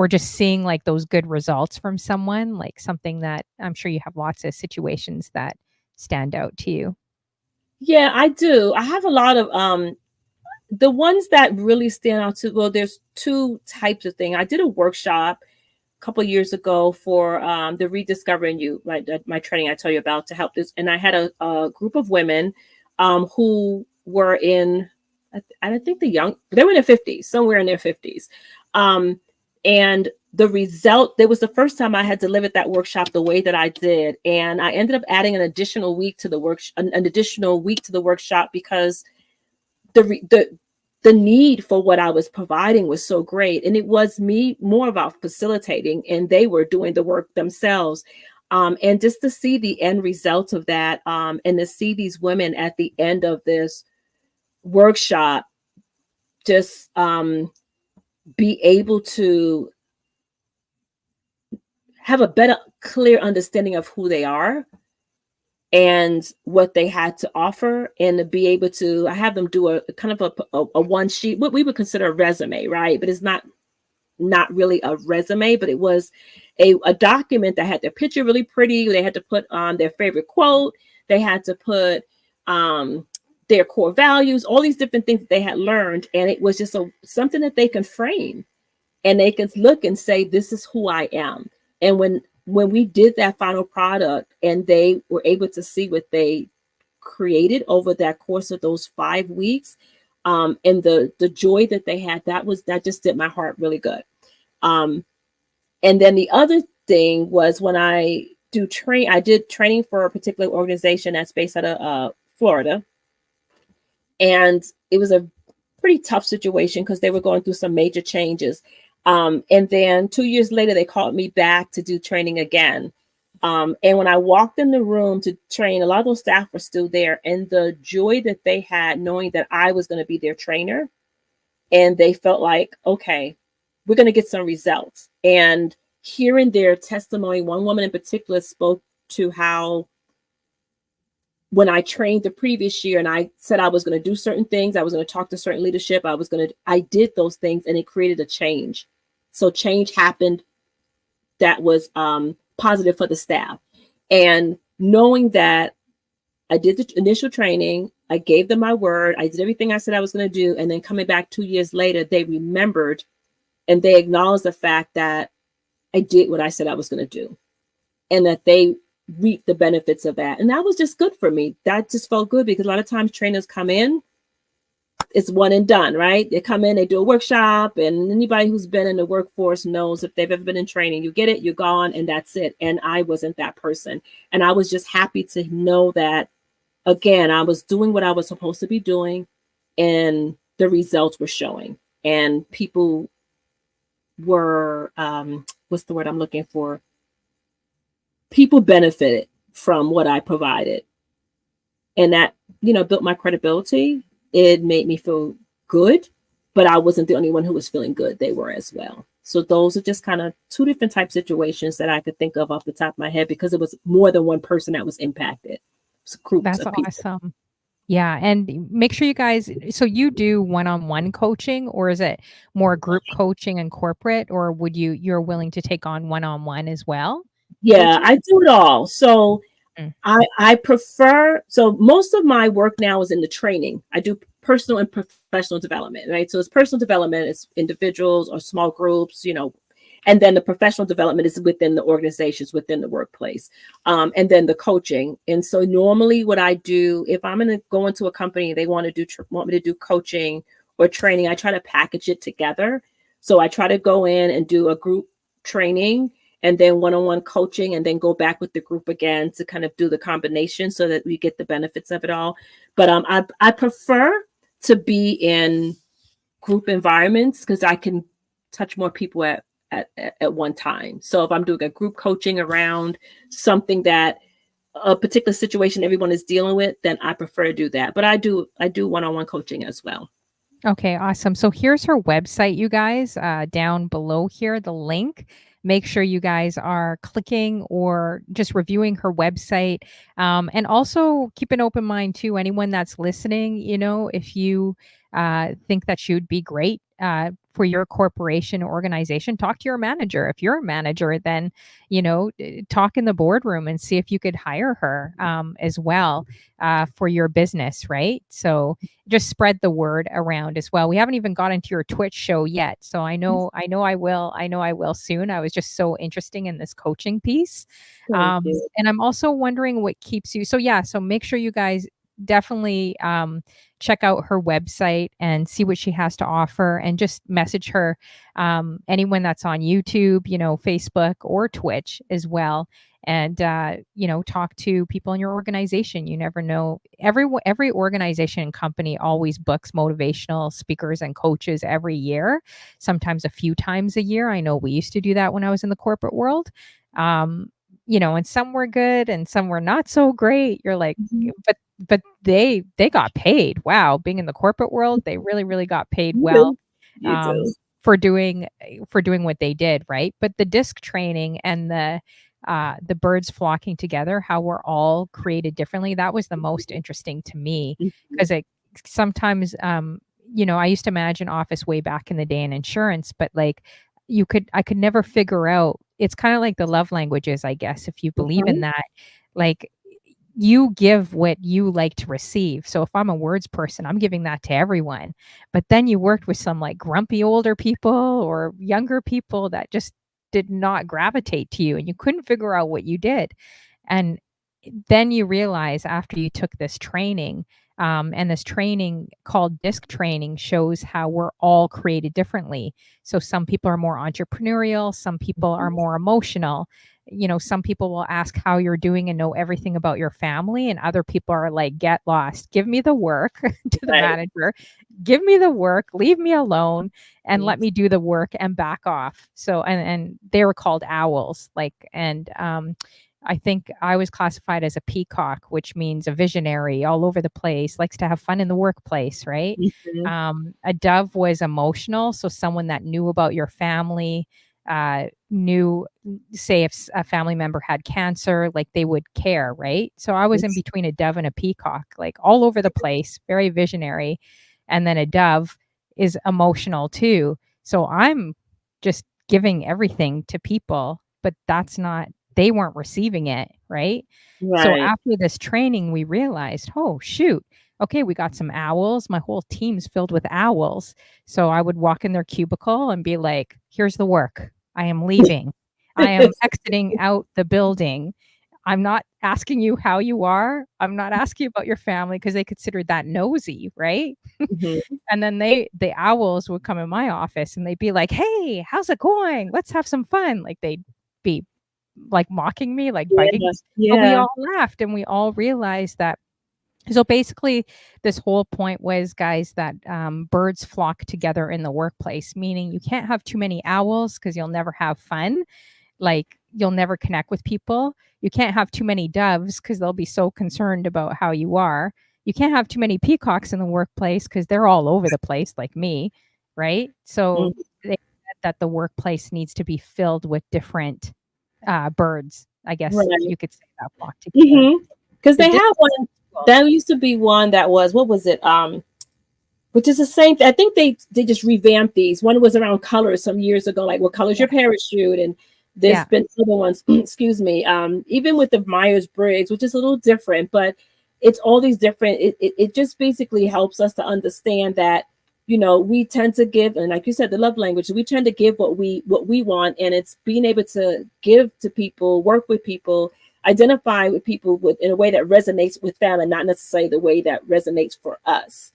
just seeing like those good results from someone, like something that I'm sure you have lots of situations that stand out to you? Yeah, I do. I have a lot of The ones that really stand out to, well, there's two types of thing. I did a workshop a couple years ago for the Rediscovering You, my training I tell you about to help this. And I had a group of women who were in, I think they were in their 50s, somewhere in their 50s. And the result, there was the first time I had delivered that workshop the way that I did. And I ended up adding an additional week to the workshop because the need for what I was providing was so great. And it was me more about facilitating, and they were doing the work themselves. And just to see the end result of that, and to see these women at the end of this workshop just be able to have a better, clear understanding of who they are and what they had to offer, and to be able to, I have them do a kind of a one sheet, what we would consider a resume, right? But it's not really a resume, but it was a document that had their picture really pretty. They had to put on their favorite quote. They had to put their core values, all these different things that they had learned. And it was just something that they can frame, and they can look and say, this is who I am. And when we did that final product and they were able to see what they created over that course of those 5 weeks, and the joy that they had, that just did my heart really good. And then the other thing was when I did training for a particular organization that's based out of Florida. And it was a pretty tough situation because they were going through some major changes. And then 2 years later, they called me back to do training again. And when I walked in the room to train, a lot of those staff were still there. And the joy that they had knowing that I was going to be their trainer, and they felt like, okay, we're going to get some results. And hearing their testimony, one woman in particular spoke to how when I trained the previous year and I said I was going to do certain things, I was going to talk to certain leadership, I did those things, and it created a change. So change happened that was positive for the staff. And knowing that I did the initial training, I gave them my word, I did everything I said I was going to do. And then coming back 2 years later, they remembered and they acknowledged the fact that I did what I said I was going to do, and that they reap the benefits of that. And that was just good for me. That just felt good, because a lot of times trainers come in, it's one and done, right? They come in, they do a workshop, and anybody who's been in the workforce knows if they've ever been in training, you get it, you're gone, and that's it. And I wasn't that person. And I was just happy to know that, again, I was doing what I was supposed to be doing, and the results were showing. And people were, what's the word I'm looking for? People benefited from what I provided. And that, built my credibility. It made me feel good, but I wasn't the only one who was feeling good. They were as well. So those are just kind of two different type situations that I could think of off the top of my head, because it was more than one person that was impacted. It's groups That's of people. awesome. Yeah. And make sure you guys, so you do one-on-one coaching, or is it more group coaching and corporate, or you're willing to take on one-on-one as well? Yeah, Coaching? I do it all. So Mm. I prefer, so most of my work now is in the training. I do personal and professional development, right? So it's personal development, it's individuals or small groups, and then the professional development is within the organizations, within the workplace, and then the coaching. And so normally what I do, if I'm going to go into a company, they want me to do coaching or training, I try to package it together. So I try to go in and do a group training, and then one-on-one coaching, and then go back with the group again to kind of do the combination so that we get the benefits of it all. But I prefer to be in group environments because I can touch more people at one time. So if I'm doing a group coaching around something that a particular situation everyone is dealing with, then I prefer to do that. But I do one-on-one coaching as well. Okay, awesome. So here's her website, you guys, down below here, the link. Make sure you guys are clicking or just reviewing her website. And also keep an open mind too. Anyone that's listening, if you think that she would be great for your corporation or organization. Talk to your manager. If you're a manager, then, talk in the boardroom and see if you could hire her as well for your business, right? So just spread the word around as well. We haven't even got into your Twitch show yet. So I know I will soon. I was just so interesting in this coaching piece. Thank you. And I'm also wondering what keeps you. So yeah, so make sure you guys definitely check out her website and see what she has to offer, and just message her. Anyone that's on YouTube, Facebook or Twitch as well. And talk to people in your organization. You never know. Every organization and company always books motivational speakers and coaches every year, sometimes a few times a year. I know we used to do that when I was in the corporate world. And some were good and some were not so great. You're like, but they got paid. Wow, being in the corporate world, they really, really got paid well You do. for doing what they did, right? But the disc training and the birds flocking together, how we're all created differently, that was the most interesting to me, because it sometimes I used to manage an office way back in the day in insurance, but like I could never figure out. It's kind of like the love languages, I guess, if you believe in that. Like, you give what you like to receive. So if I'm a words person, I'm giving that to everyone. But then you worked with some like grumpy older people or younger people that just did not gravitate to you, and you couldn't figure out what you did. And then you realize, after you took this training, and this training called disc training shows how we're all created differently. So some people are more entrepreneurial, some people are more emotional. Some people will ask how you're doing and know everything about your family, and other people are like, get lost, give me the work to the manager, give me the work, leave me alone, and let me do the work and back off. So, and they were called owls, and I think I was classified as a peacock, which means a visionary, all over the place, likes to have fun in the workplace, right? A dove was emotional, so someone that knew about your family, knew, say if a family member had cancer, like they would care, right? So I was in between a dove and a peacock, like all over the place, very visionary. And then a dove is emotional too. So I'm just giving everything to people, but they weren't receiving it, right? So after this training, we realized, oh, shoot, okay, we got some owls. My whole team's filled with owls. So I would walk in their cubicle and be like, here's the work. I am leaving. I am exiting out the building. I'm not asking you how you are. I'm not asking you about your family, because they considered that nosy, right? And then the owls would come in my office and they'd be like, hey, how's it going? Let's have some fun. Like, they'd be like mocking me, like bugging me. But we all laughed and we all realized that. So basically, this whole point was, guys, that birds flock together in the workplace, meaning you can't have too many owls because you'll never have fun. Like, you'll never connect with people. You can't have too many doves because they'll be so concerned about how you are. You can't have too many peacocks in the workplace because they're all over the place, like me, right? So they said that the workplace needs to be filled with different birds, I guess you could say, that flock together. Because they have one. That used to be one that was, what was it? Which is the same. I think they just revamped these. One was around colors some years ago, like what color's your parachute, and there's been other ones. Excuse me. Even with the Myers-Briggs, which is a little different, but it's all these different. It just basically helps us to understand that, we tend to give, and like you said, the love language. We tend to give what we want, and it's being able to give to people, work with people, identify with people in a way that resonates with them, and not necessarily the way that resonates for us.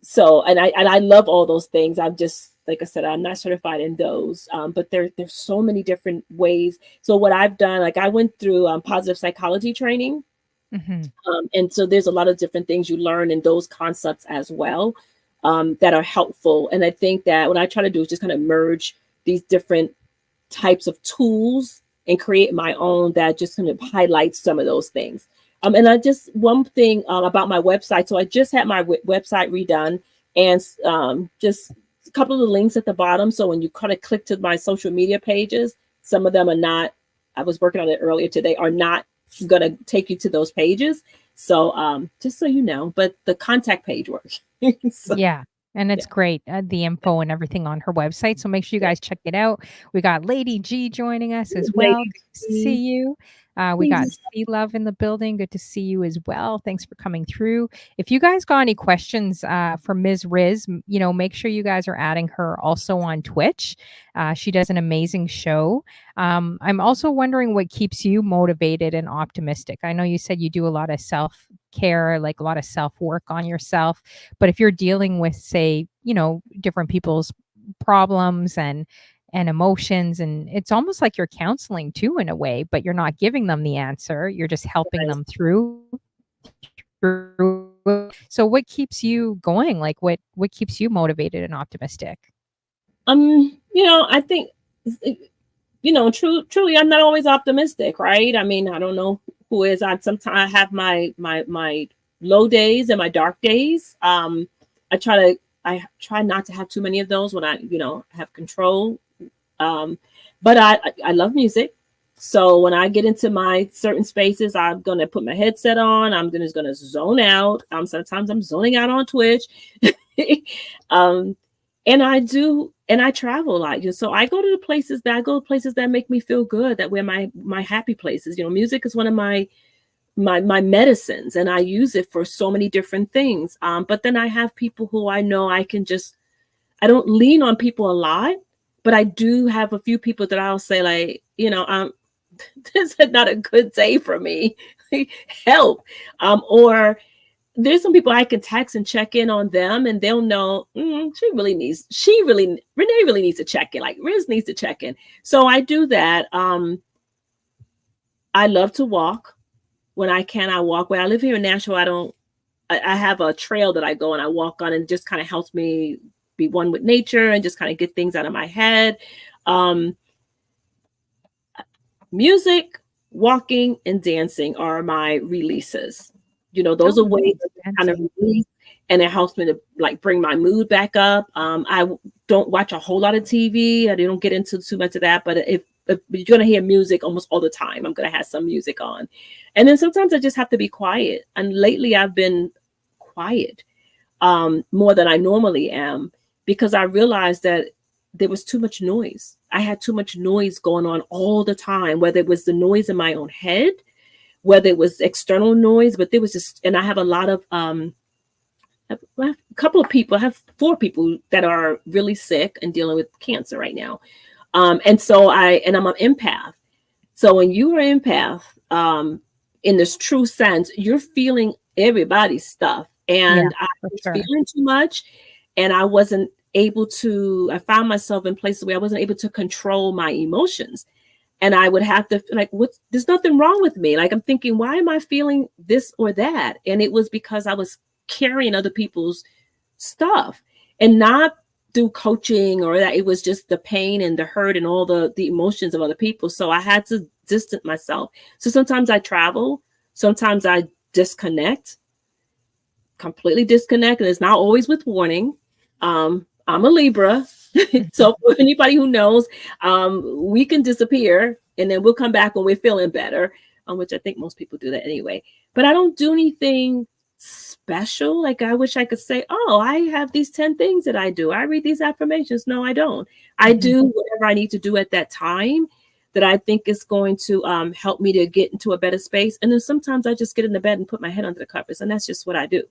So, and I love all those things. I'm just, like I said, I'm not certified in those, but there's so many different ways. So what I've done, like I went through positive psychology training. And so there's a lot of different things you learn in those concepts as well, that are helpful. And I think that what I try to do is just kind of merge these different types of tools and create my own that just kind of highlights some of those things. And one thing about my website. So I just had my website redone, and just a couple of the links at the bottom. So when you kind of click to my social media pages, some of them are not, I was working on it earlier today, are not going to take you to those pages. So just so you know, but the contact page works. So, Yeah. And yeah. it's great, the info and everything on her website. So make sure you guys check it out. We got Lady G joining us as well. Lady Good to see G's, you. We got please. Sea Love in the building. Good to see you as well. Thanks for coming through. If you guys got any questions for Ms. Riz, make sure you guys are adding her also on Twitch. She does an amazing show. I'm also wondering what keeps you motivated and optimistic. I know you said you do a lot of self care, like a lot of self work on yourself. But if you're dealing with, say, different people's problems and emotions, and it's almost like you're counseling too in a way, but you're not giving them the answer. You're just helping Right. them through. So what keeps you going? Like what keeps you motivated and optimistic? I think, truly, I'm not always optimistic, right? I mean, I don't know who is. I sometimes I have my low days and my dark days. I try not to have too many of those when I, have control. But I love music. So when I get into my certain spaces, I'm gonna put my headset on. I'm just gonna zone out. Sometimes I'm zoning out on Twitch. um, and I travel a lot. So I go to the places that make me feel good, that were my happy places. Music is one of my medicines, and I use it for so many different things. But then I have people who I know I don't lean on people a lot, but I do have a few people that I'll say, like, this is not a good day for me. Help. Or there's some people I can text and check in on them, and they'll know Renee really needs to check in. Like, Riz needs to check in. So I do that. I love to walk. When I can, I walk. Where I live here in Nashville, I have a trail that I go and I walk on, and it just kind of helps me be one with nature and just kind of get things out of my head. Music, walking, and dancing are my releases. Those are ways to kind of release, and it helps me to like bring my mood back up. I don't watch a whole lot of TV. I don't get into too much of that, but if you're going to hear music almost all the time, I'm going to have some music on. And then sometimes I just have to be quiet. And lately I've been quiet more than I normally am, because I realized that there was too much noise. I had too much noise going on all the time, whether it was the noise in my own head, whether it was external noise, but there was just, and I have a lot of, I have a couple of people, I have 4 people that are really sick and dealing with cancer right now. And so I'm an empath. So when you are an empath, in this true sense, you're feeling everybody's stuff. And I was feeling too much, and I found myself in places where I wasn't able to control my emotions. And I would have to there's nothing wrong with me. Like, I'm thinking, why am I feeling this or that? And it was because I was carrying other people's stuff, and not through coaching or that. It was just the pain and the hurt and all the emotions of other people. So I had to distance myself. So sometimes I travel, sometimes I completely disconnect. And it's not always with warning. I'm a Libra. So for anybody who knows, we can disappear and then we'll come back when we're feeling better, which I think most people do that anyway. But I don't do anything special. Like, I wish I could say, oh, I have these 10 things that I do. I read these affirmations. No, I don't. I do whatever I need to do at that time that I think is going to help me to get into a better space. And then sometimes I just get in the bed and put my head under the covers, and that's just what I do.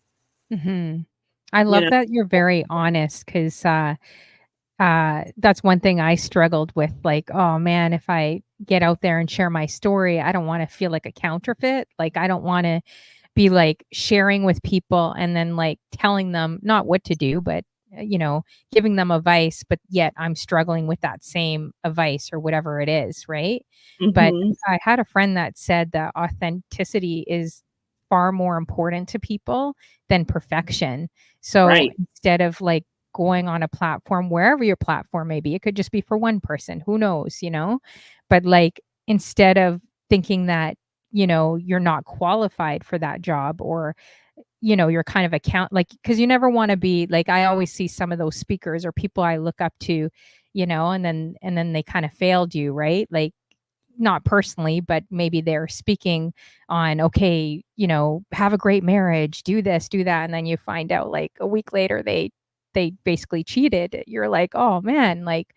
I love that you're very honest, because that's one thing I struggled with. Like, oh man, if I get out there and share my story, I don't want to feel like a counterfeit. Like, I don't want to be like sharing with people and then like telling them not what to do, but giving them advice, but yet I'm struggling with that same advice or whatever it is, right? But I had a friend that said that authenticity is far more important to people than perfection. So instead of like going on a platform, wherever your platform may be, it could just be for one person, who knows, but like, instead of thinking that you're not qualified for that job, or you're kind of because you never want to be like, I always see some of those speakers or people I look up to, and then they kind of failed you, right? Like, not personally, but maybe they're speaking on, okay, have a great marriage, do this, do that, and then you find out like a week later they basically cheated. You're like, oh man, like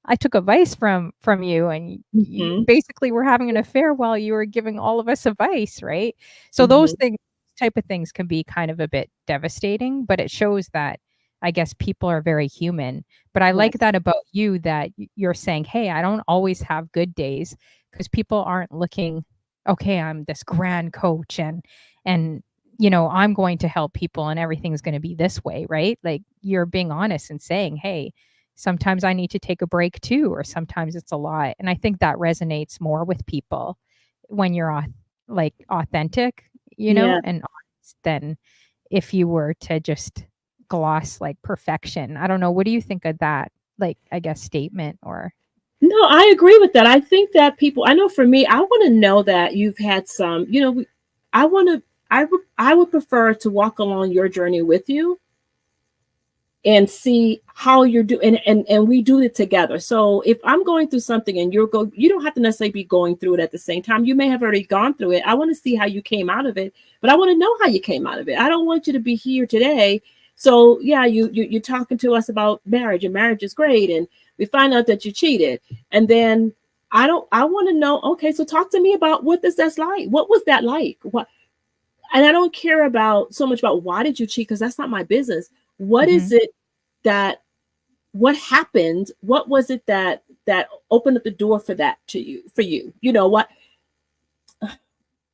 I took advice from you, and you Mm-hmm. basically were having an affair while you were giving all of us advice, right? So those Mm-hmm. things, type of things, can be kind of a bit devastating, but it shows that I guess people are very human. But I Right. like that about you, that you're saying, hey, I don't always have good days, because people aren't looking, okay, I'm this grand coach, and I'm going to help people and everything's going to be this way, right? Like, you're being honest and saying, hey, sometimes I need to take a break too, or sometimes it's a lot. And I think that resonates more with people when you're like authentic, Yeah. and honest, than if you were to just gloss like perfection. I don't know. What do you think of that? Like, I guess, statement or. No, I agree with that. I think that people, I know for me, I want to know that you've had some, I want to, I would prefer to walk along your journey with you and see how you're doing, and we do it together. So if I'm going through something and you don't have to necessarily be going through it at the same time. You may have already gone through it. I want to see how you came out of it, but I want to know how you came out of it. I don't want you to be here today. So yeah, you're talking to us about marriage, and marriage is great, and we find out that you cheated, and then I want to know, okay, so talk to me about what that's like. What was that like? What, and I don't care about so much about why did you cheat, because that's not my business. What is Mhm. it that, what happened? What was it that opened up the door for that to you, for you? You know what?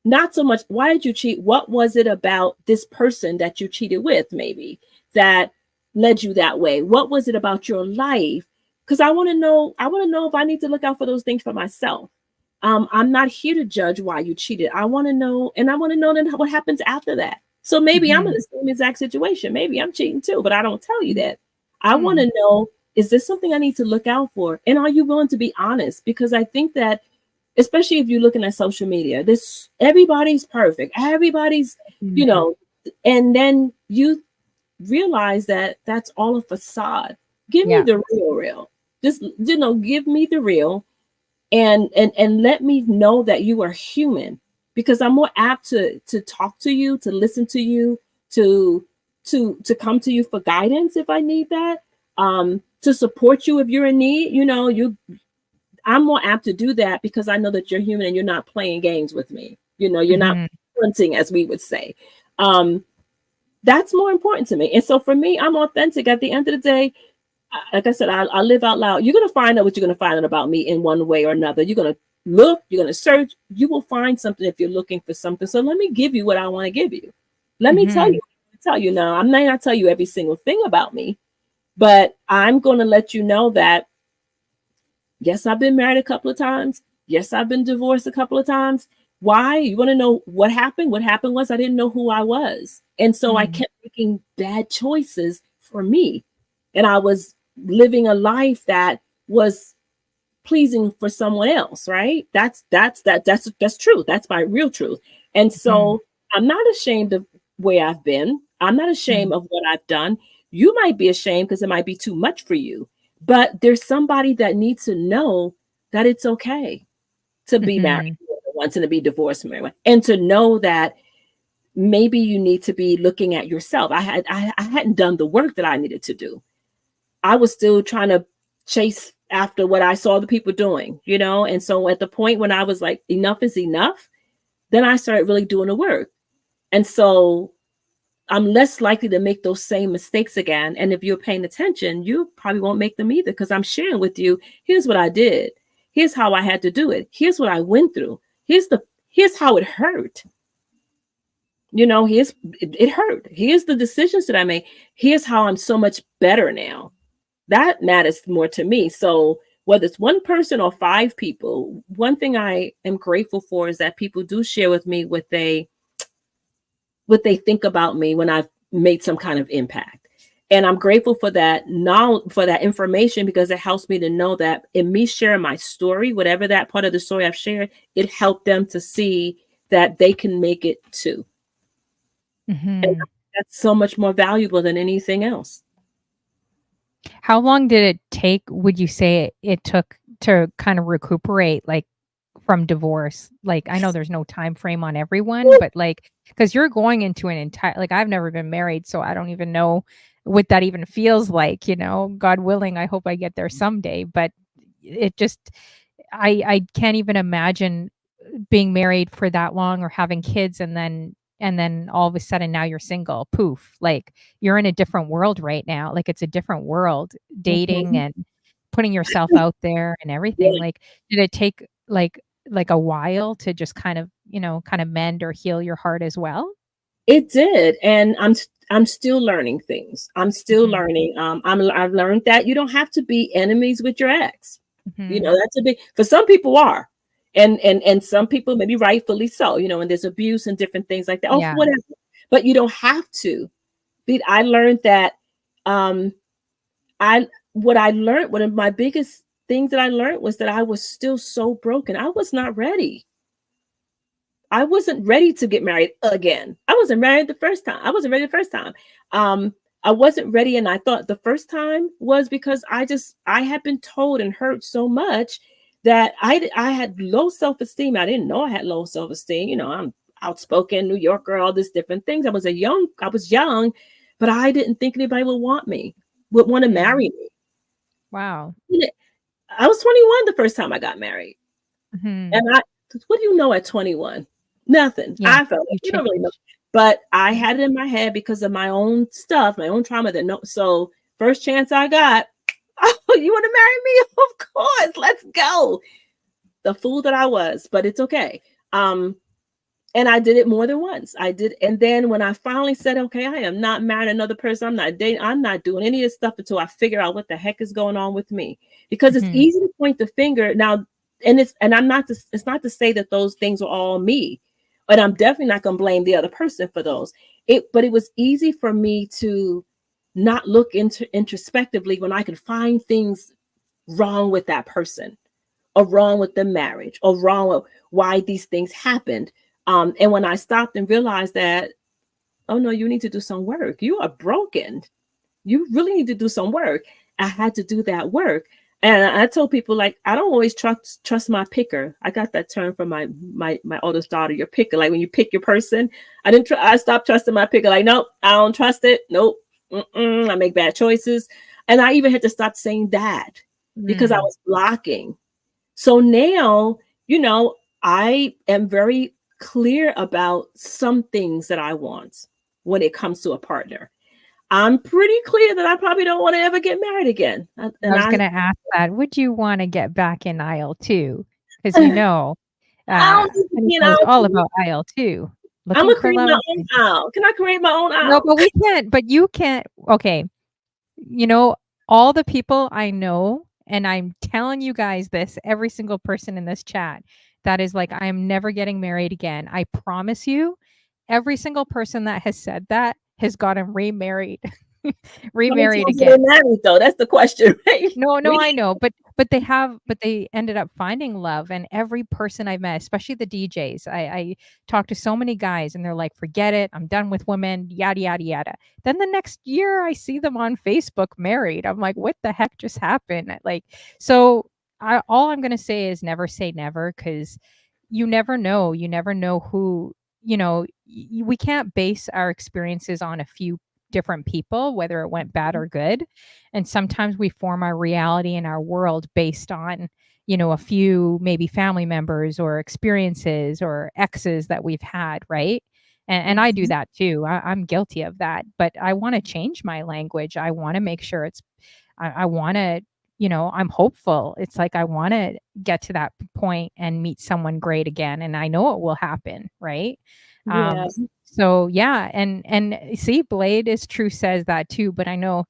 Not so much why did you cheat? What was it about this person that you cheated with, maybe, that led you that way? What was it about your life? Because I want to know. I want to know if I need to look out for those things for myself. I'm not here to judge why you cheated. I want to know, and I want to know then what happens after that. So maybe I'm in Mhm. the same exact situation. Maybe I'm cheating too, but I don't tell you that. I want Mm. to know, is this something I need to look out for? And are you willing to be honest? Because I think that, especially if you're looking at social media, this, everybody's perfect. Everybody's, you Mhm. know, and then you realize that that's all a facade. Give me Yeah. the real. Just, give me the real, and let me know that you are human, because I'm more apt to talk to you, to listen to you, to to come to you for guidance if I need that, to support you if you're in need. I'm more apt to do that because I know that you're human and you're not playing games with me. You're not Mhm. hunting, as we would say. um that's more important to me. And so for me, I'm authentic. At the end of the day, like I said, I live out loud. You're going to find out what you're going to find out about me in one way or another. You're going to look, you're going to search, you will find something if you're looking for something. So let me give you what I want to give you. Let me tell Mhm. you, now. I'm not going to tell you every single thing about me, but I'm going to let you know that, yes, I've been married a couple of times. Yes, I've been divorced a couple of times. Why? You want to know what happened? What happened was I didn't know who I was. And so I Mm. kept making bad choices for me. And I was living a life that was pleasing for someone else, right? That's truth. That's my real truth. And Mhm. so I'm not ashamed of where I've been. I'm not ashamed Mm. of what I've done. You might be ashamed because it might be too much for you, but there's somebody that needs to know that it's okay to be married Mhm. more than once and to be divorced more than once, and to know that maybe you need to be looking at yourself. I hadn't done the work that I needed to do. I was still trying to chase after what I saw the people doing. And so at the point when I was like, enough is enough, then I started really doing the work. And so I'm less likely to make those same mistakes again. And if you're paying attention, you probably won't make them either, because I'm sharing with you, here's what I did. Here's how I had to do it. Here's what I went through. Here's how it hurt. It hurt. Here's the decisions that I made. Here's how I'm so much better now. That matters more to me. So whether it's one person or five people, one thing I am grateful for is that people do share with me what they think about me when I've made some kind of impact. And I'm grateful for that knowledge, for that information, because it helps me to know that in me sharing my story, whatever that part of the story I've shared, it helped them to see that they can make it too. And Mhm. that's so much more valuable than anything else. How long did it take, would you say it took to kind of recuperate, like, from divorce? Like, I know there's no time frame on everyone, but like, because you're going into an entire, like, I've never been married, so I don't even know what that even feels like, God willing, I hope I get there someday. But it just, I can't even imagine being married for that long or having kids, and then all of a sudden now you're single. Poof. Like, you're in a different world right now. Like, it's a different world, dating Mhm. and putting yourself out there and everything. Yeah, Like, did it take like a while to just kind of mend or heal your heart as well? it did, and I'm still learning things. I'm still Mhm. learning. I've learned that you don't have to be enemies with your ex. Mhm. That's a big for some people are, and some people maybe rightfully so. And there's abuse and different things like that. Oh, Yeah. whatever. But you don't have to. I learned that. Um, I what I learned. One of my biggest things that I learned was that I was still so broken. I was not ready. I wasn't ready to get married again. I wasn't married the first time. I wasn't ready the first time. I wasn't ready, and I thought the first time was because I had been told and hurt so much that I had low self esteem. I didn't know I had low self esteem. I'm outspoken, New Yorker, all these different things. I was young, but I didn't think anybody would want me, would want to Mm. marry me. Wow. I was 21 the first time I got married. Mhm. And what do you know at 21? Nothing. Yeah. I felt like You you don't really know. change. But I had it in my head because of my own stuff, my own trauma. So first chance I got, oh, you want to marry me? Of course, let's go. The fool that I was, but it's okay. Um, and I did it more than once. I did, and then when I finally said, okay, I am not marrying another person, I'm not dating, I'm not doing any of this stuff until I figure out what the heck is going on with me. Because it's Mhm. easy to point the finger now, and I'm not to, it's not to say that those things are all me, but I'm definitely not gonna blame the other person for those. But it was easy for me to not look introspectively when I could find things wrong with that person or wrong with the marriage or wrong with why these things happened. And when I stopped and realized that, oh no, you need to do some work. You are broken. You really need to do some work. I had to do that work. And I told people, like, I don't always trust my picker. I got that term from my oldest daughter, your picker. Like when you pick your person, I stopped trusting my picker. Like, nope, I don't trust it. Nope. I make bad choices. And I even had to stop saying that because I Mm. was blocking. So now, I am very clear about some things that I want when it comes to a partner. I'm pretty clear that I probably don't want to ever get married again. I And was I, gonna ask that. Would you wanna get back in aisle 2? 'Cause I don't need to Penny be an knows aisle. all about aisle 2. I'm Looking gonna for create love my and own things. aisle. Can I create my own No, aisle? but you can't. Okay, you know, all the people I know, and I'm telling you guys this, every single person in this chat that is like, "I am never getting married again." I promise you, every single person that has said that has gotten remarried. How many Remarried times are they again. married though? That's the question, right? No, I know, but they ended up finding love, and every person I've met, especially the DJs, I talked to so many guys, and they're like, "Forget it, I'm done with women, yada, yada, yada." Then the next year, I see them on Facebook married. I'm like, "What the heck just happened?" Like, so all I'm gonna say is never say never, because you never know who, we can't base our experiences on a few different people, whether it went bad or good. And sometimes we form our reality and our world based on, a few maybe family members or experiences or exes that we've had, right? And I do Mhm. that too. I'm guilty of that, but I want to change my language. I want to make sure I want to, I'm hopeful. It's like I want to get to that point and meet someone great again, and I know it will happen, right? Yeah, Um, so yeah, and see, Blade is true says that too, but I know,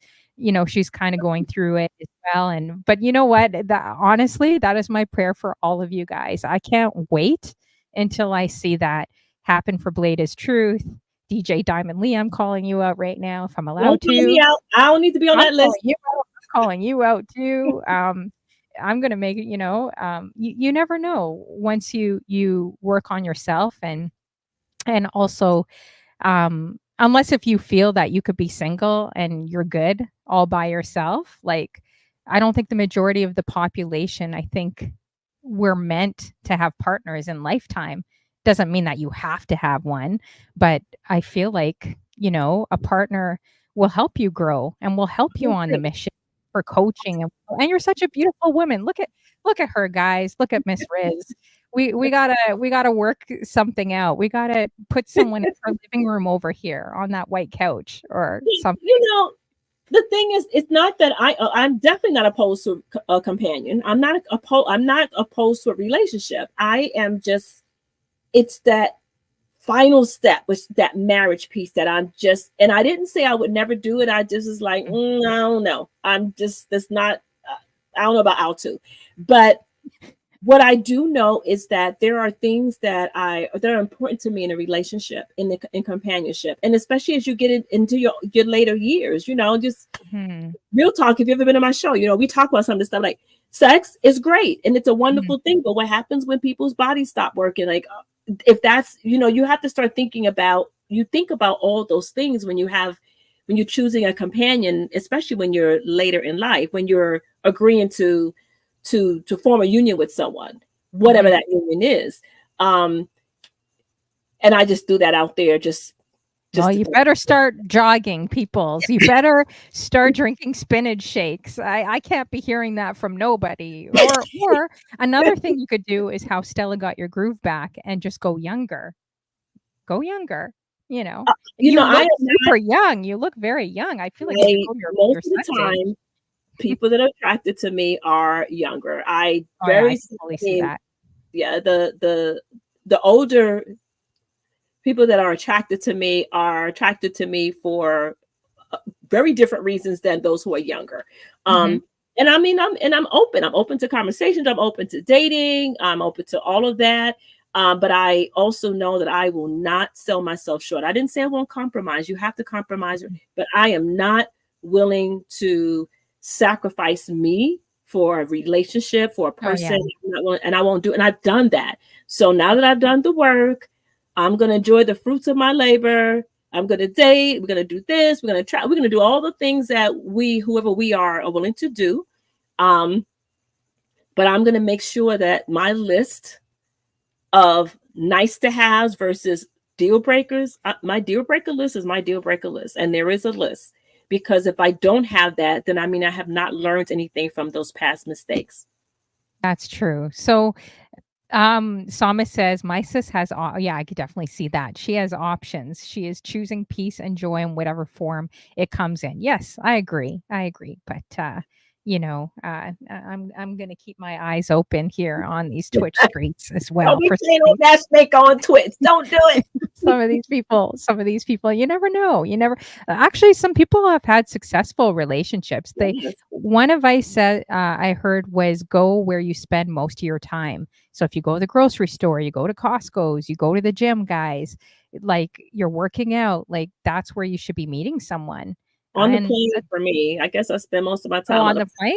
she's kind of going through it as well. And but you know what? That honestly, that is my prayer for all of you guys. I can't wait until I see that happen for Blade is Truth. DJ Diamond Lee, I'm calling you out right now if I'm allowed don't call me to. out. I don't need to be on I'm that list. calling you out. I'm calling you out too. I'm gonna make it. You never know once you work on yourself, and also, unless if you feel that you could be single and you're good all by yourself. Like, I don't think the majority of the population, I think, we're meant to have partners in lifetime. Doesn't mean that you have to have one, but I feel like, a partner will help you grow and will help you on the mission for coaching. And you're such a beautiful woman. Look at her, guys. Look at Miss Riz. We gotta work something out. We gotta put someone in her living room over here on that white couch or something. The thing is, it's not that I'm definitely not opposed to a companion. I'm not opposed to a relationship. I am just, it's that final step, which that marriage piece that I'm just, and I didn't say I would never do it. I just was like, I don't know. I'm just, that's not, I don't know about how to, but what I do know is that there are things that are important to me in a relationship, in companionship, and especially as you get into your later years. Just real talk. If you've ever been on my show, we talk about some of this stuff. Like, sex is great and it's a wonderful thing, but what happens when people's bodies stop working? Like, if that's, you have to start thinking about. You think about all those things when you're choosing a companion, especially when you're later in life, when you're agreeing to form a union with someone, whatever that union is. And I just threw that out there. Well, you better start jogging, peoples. You better start drinking spinach shakes. I can't be hearing that from nobody. Or another thing you could do is how Stella got your groove back and just go younger. Go younger. You look super young. You look very young. I feel like most of the time, people that are attracted to me are younger. I totally see that. Yeah, the older people that are attracted to me for very different reasons than those who are younger. And I mean, I'm open. I'm open to conversations. I'm open to dating. I'm open to all of that. But I also know that I will not sell myself short. I didn't say I won't compromise. You have to compromise, but I am not willing to sacrifice me for a relationship, for a person. And I won't do it. And I've done that. So now that I've done the work, I'm going to enjoy the fruits of my labor. I'm going to date. We're going to do this. We're going to try. We're going to do all the things that whoever we are willing to do. But I'm going to make sure that my list of nice to haves versus deal breakers, my deal breaker list is my deal breaker list. And there is a list, because if I don't have that, then I have not learned anything from those past mistakes. That's true. So Sama says, my sis has, I could definitely see that. She has options. She is choosing peace and joy in whatever form it comes in. Yes, I agree. But, I'm going to keep my eyes open here on these Twitch streets as well. Don't be saying matchmaker on Twitch. Don't do it. Some of these people, you never know. Actually, some people have had successful relationships. One advice that I heard was go where you spend most of your time. So if you go to the grocery store, you go to Costco's, you go to the gym, guys, like you're working out, like that's where you should be meeting someone. On the plane for me. I guess I spend most of my time on the plane.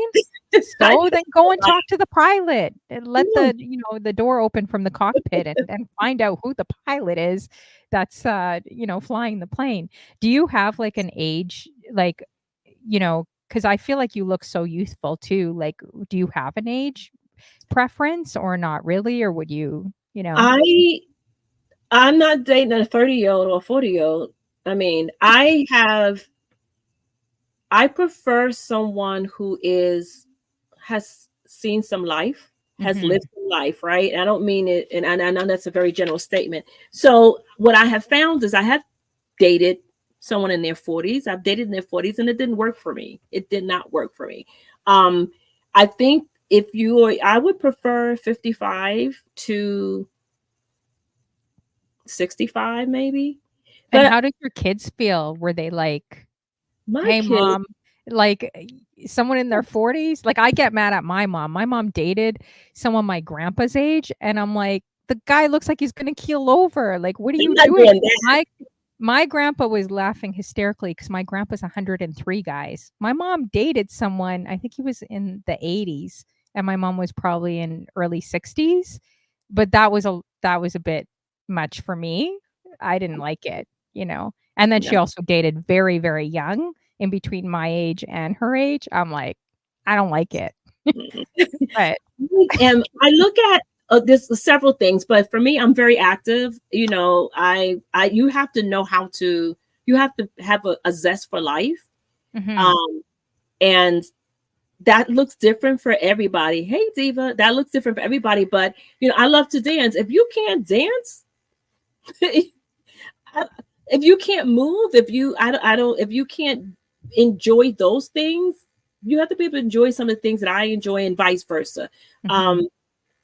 So then go and talk to the pilot and let the door open from the cockpit and find out who the pilot is that's flying the plane. Do you have like an age, like, because I feel like you look so youthful too. Like, do you have an age preference or not really? Or would you, I'm not dating a 30-year-old or a 40-year-old. I mean, I prefer someone who has seen some life, has lived some life, right? I don't mean it, and I know that's a very general statement. So what I have found is I have dated someone in their 40s. I've dated in their 40s, and it didn't work for me. It did not work for me. I think I would prefer 55 to 65, maybe. And how did your kids feel? Were they like, hey, mom, like someone in their 40s? Like, I get mad at my mom. My mom dated someone my grandpa's age, and I'm like, the guy looks like he's gonna keel over. Like, what are you doing? My grandpa was laughing hysterically because my grandpa's 103, guys. My mom dated someone, I think he was in the 80s, and my mom was probably in early 60s. But that was a bit much for me. I didn't like it, And then she also dated very, very young, in between my age and her age. I'm like, I don't like it. But And I look at there's several things, but for me, I'm very active. You know, you have to know how to, you have to have a zest for life. Hmm. Um, and that looks different for everybody. Hey, Diva, that looks different for everybody. But, you know, I love to dance. If you can't dance, if you can't move, if you, I don't, if you can't enjoy those things, you have to be able to enjoy some of the things that I enjoy and vice versa. Hmm. Um,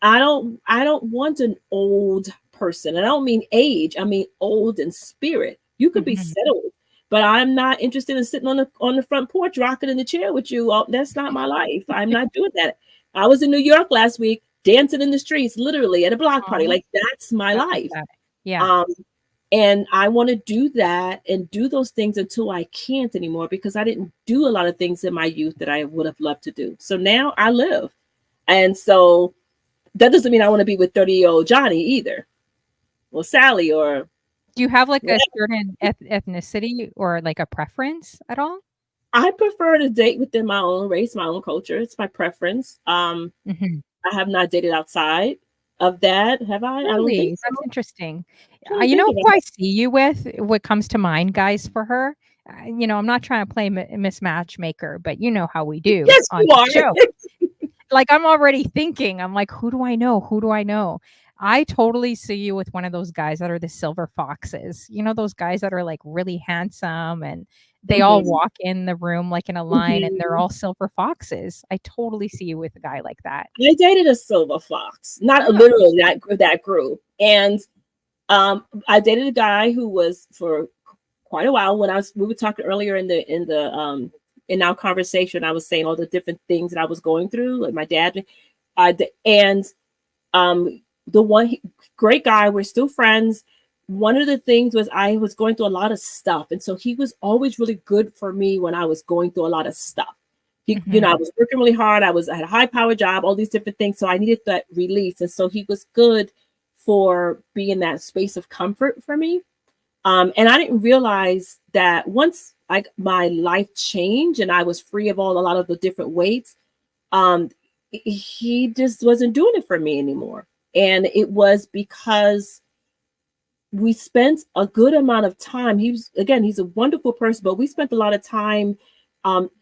I don't want an old person. I don't mean age. I mean old in spirit. You could be Hmm. settled, but I'm not interested in sitting on the front porch rocking in the chair with you. Oh, that's not my life. I'm not doing that. I was in New York last week dancing in the streets, literally at a block party. Oh, Like that's my I love life. that. Yeah. Um, and I want to do that and do those things until I can't anymore because I didn't do a lot of things in my youth that I would have loved to do. So now I live. And so that doesn't mean I want to be with 30-year-old Johnny either, or Sally, or Do you have like a whatever. certain ethnicity or like a preference at all? I prefer to date within my own race, my own culture. It's my preference. Hmm. I have not dated outside of that, have I? I don't think Really? so. That's interesting. I'm trying to You think know of who I it. see you with? What comes to mind, guys, for her? I'm not trying to play Miss Matchmaker, but you know how we do Yes, on you this are. show. Like, I'm already thinking, I'm like, "Who do I know? Who do I know?" I totally see you with one of those guys that are the silver foxes. You know, those guys that are, like, really handsome, and they all Mhm, walk in the room, like, in a line, and they're mhm. all silver foxes. I totally see you with a guy like that. I dated a silver fox, not Oh, literally that group, and I dated a guy who was for quite a while. When we were talking earlier in our conversation, I was saying all the different things that I was going through, like my dad. And the one great guy, we're still friends. One of the things was I was going through a lot of stuff, and so he was always really good for me when I was going through a lot of stuff. I mhm, was working really hard. I had a high power job, all these different things, so I needed that release, and so he was good for being that space of comfort for me. And I didn't realize that once like my life changed and I was free of a lot of the different weights, um, he just wasn't doing it for me anymore. And it was because we spent a good amount of time. He's a wonderful person, but we spent a lot of time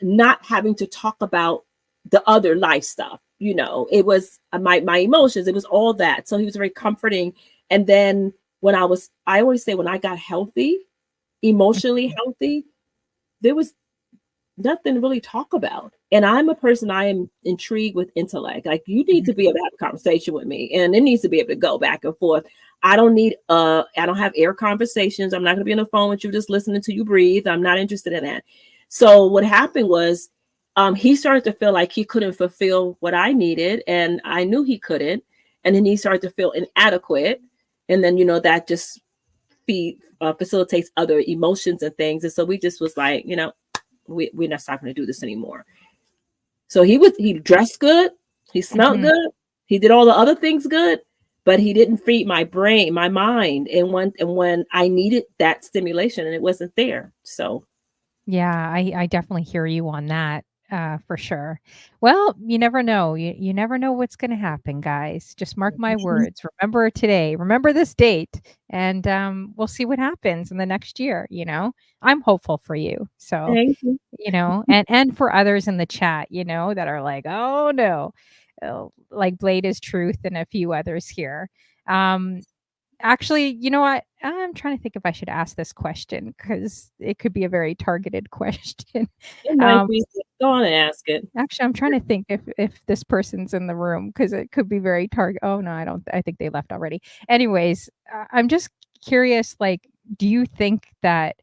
not having to talk about the other life stuff. You know, it was my emotions, it was all that. So he was very comforting. And then I always say, when I got healthy, emotionally mhm, healthy, there was nothing to really talk about. And I'm a person, I am intrigued with intellect. Like you need mhm. to be able to have a conversation with me and it needs to be able to go back and forth. I don't have air conversations. I'm not gonna be on the phone with you just listening to you breathe. I'm not interested in that. So what happened was he started to feel like he couldn't fulfill what I needed and I knew he couldn't. And then he started to feel inadequate. And then, that just facilitates other emotions and things. And so we just was like, we're not going to do this anymore. So he dressed good, he smelled Mhm. good, he did all the other things good, but he didn't feed my brain, my mind, and when I needed that stimulation and it wasn't there. So Yeah, I definitely hear you on that, for sure. Well, you never know. You never know what's gonna happen, guys. Just mark my words. Remember today, remember this date, and, we'll see what happens in the next year, you know? I'm hopeful for you. So, thank you. and for others in the chat, that are like, "Oh, no." Like Blade is Truth and a few others here. Um, Actually, you know what? I'm trying to think if I should ask this question because it could be a very targeted question. It might Um, be. Go on and ask it. Actually, I'm trying to think if this person's in the room because it could be very target. Oh no, I don't. I think they left already. Anyways, I'm just curious. Like, do you think that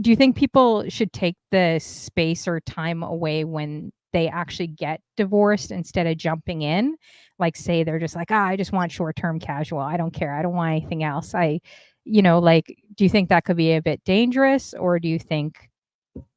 do you think people should take the space or time away when they actually get divorced instead of jumping in? Like, say they're just like, I just want short term casual. I don't care. I don't want anything else. Like, do you think that could be a bit dangerous, or do you think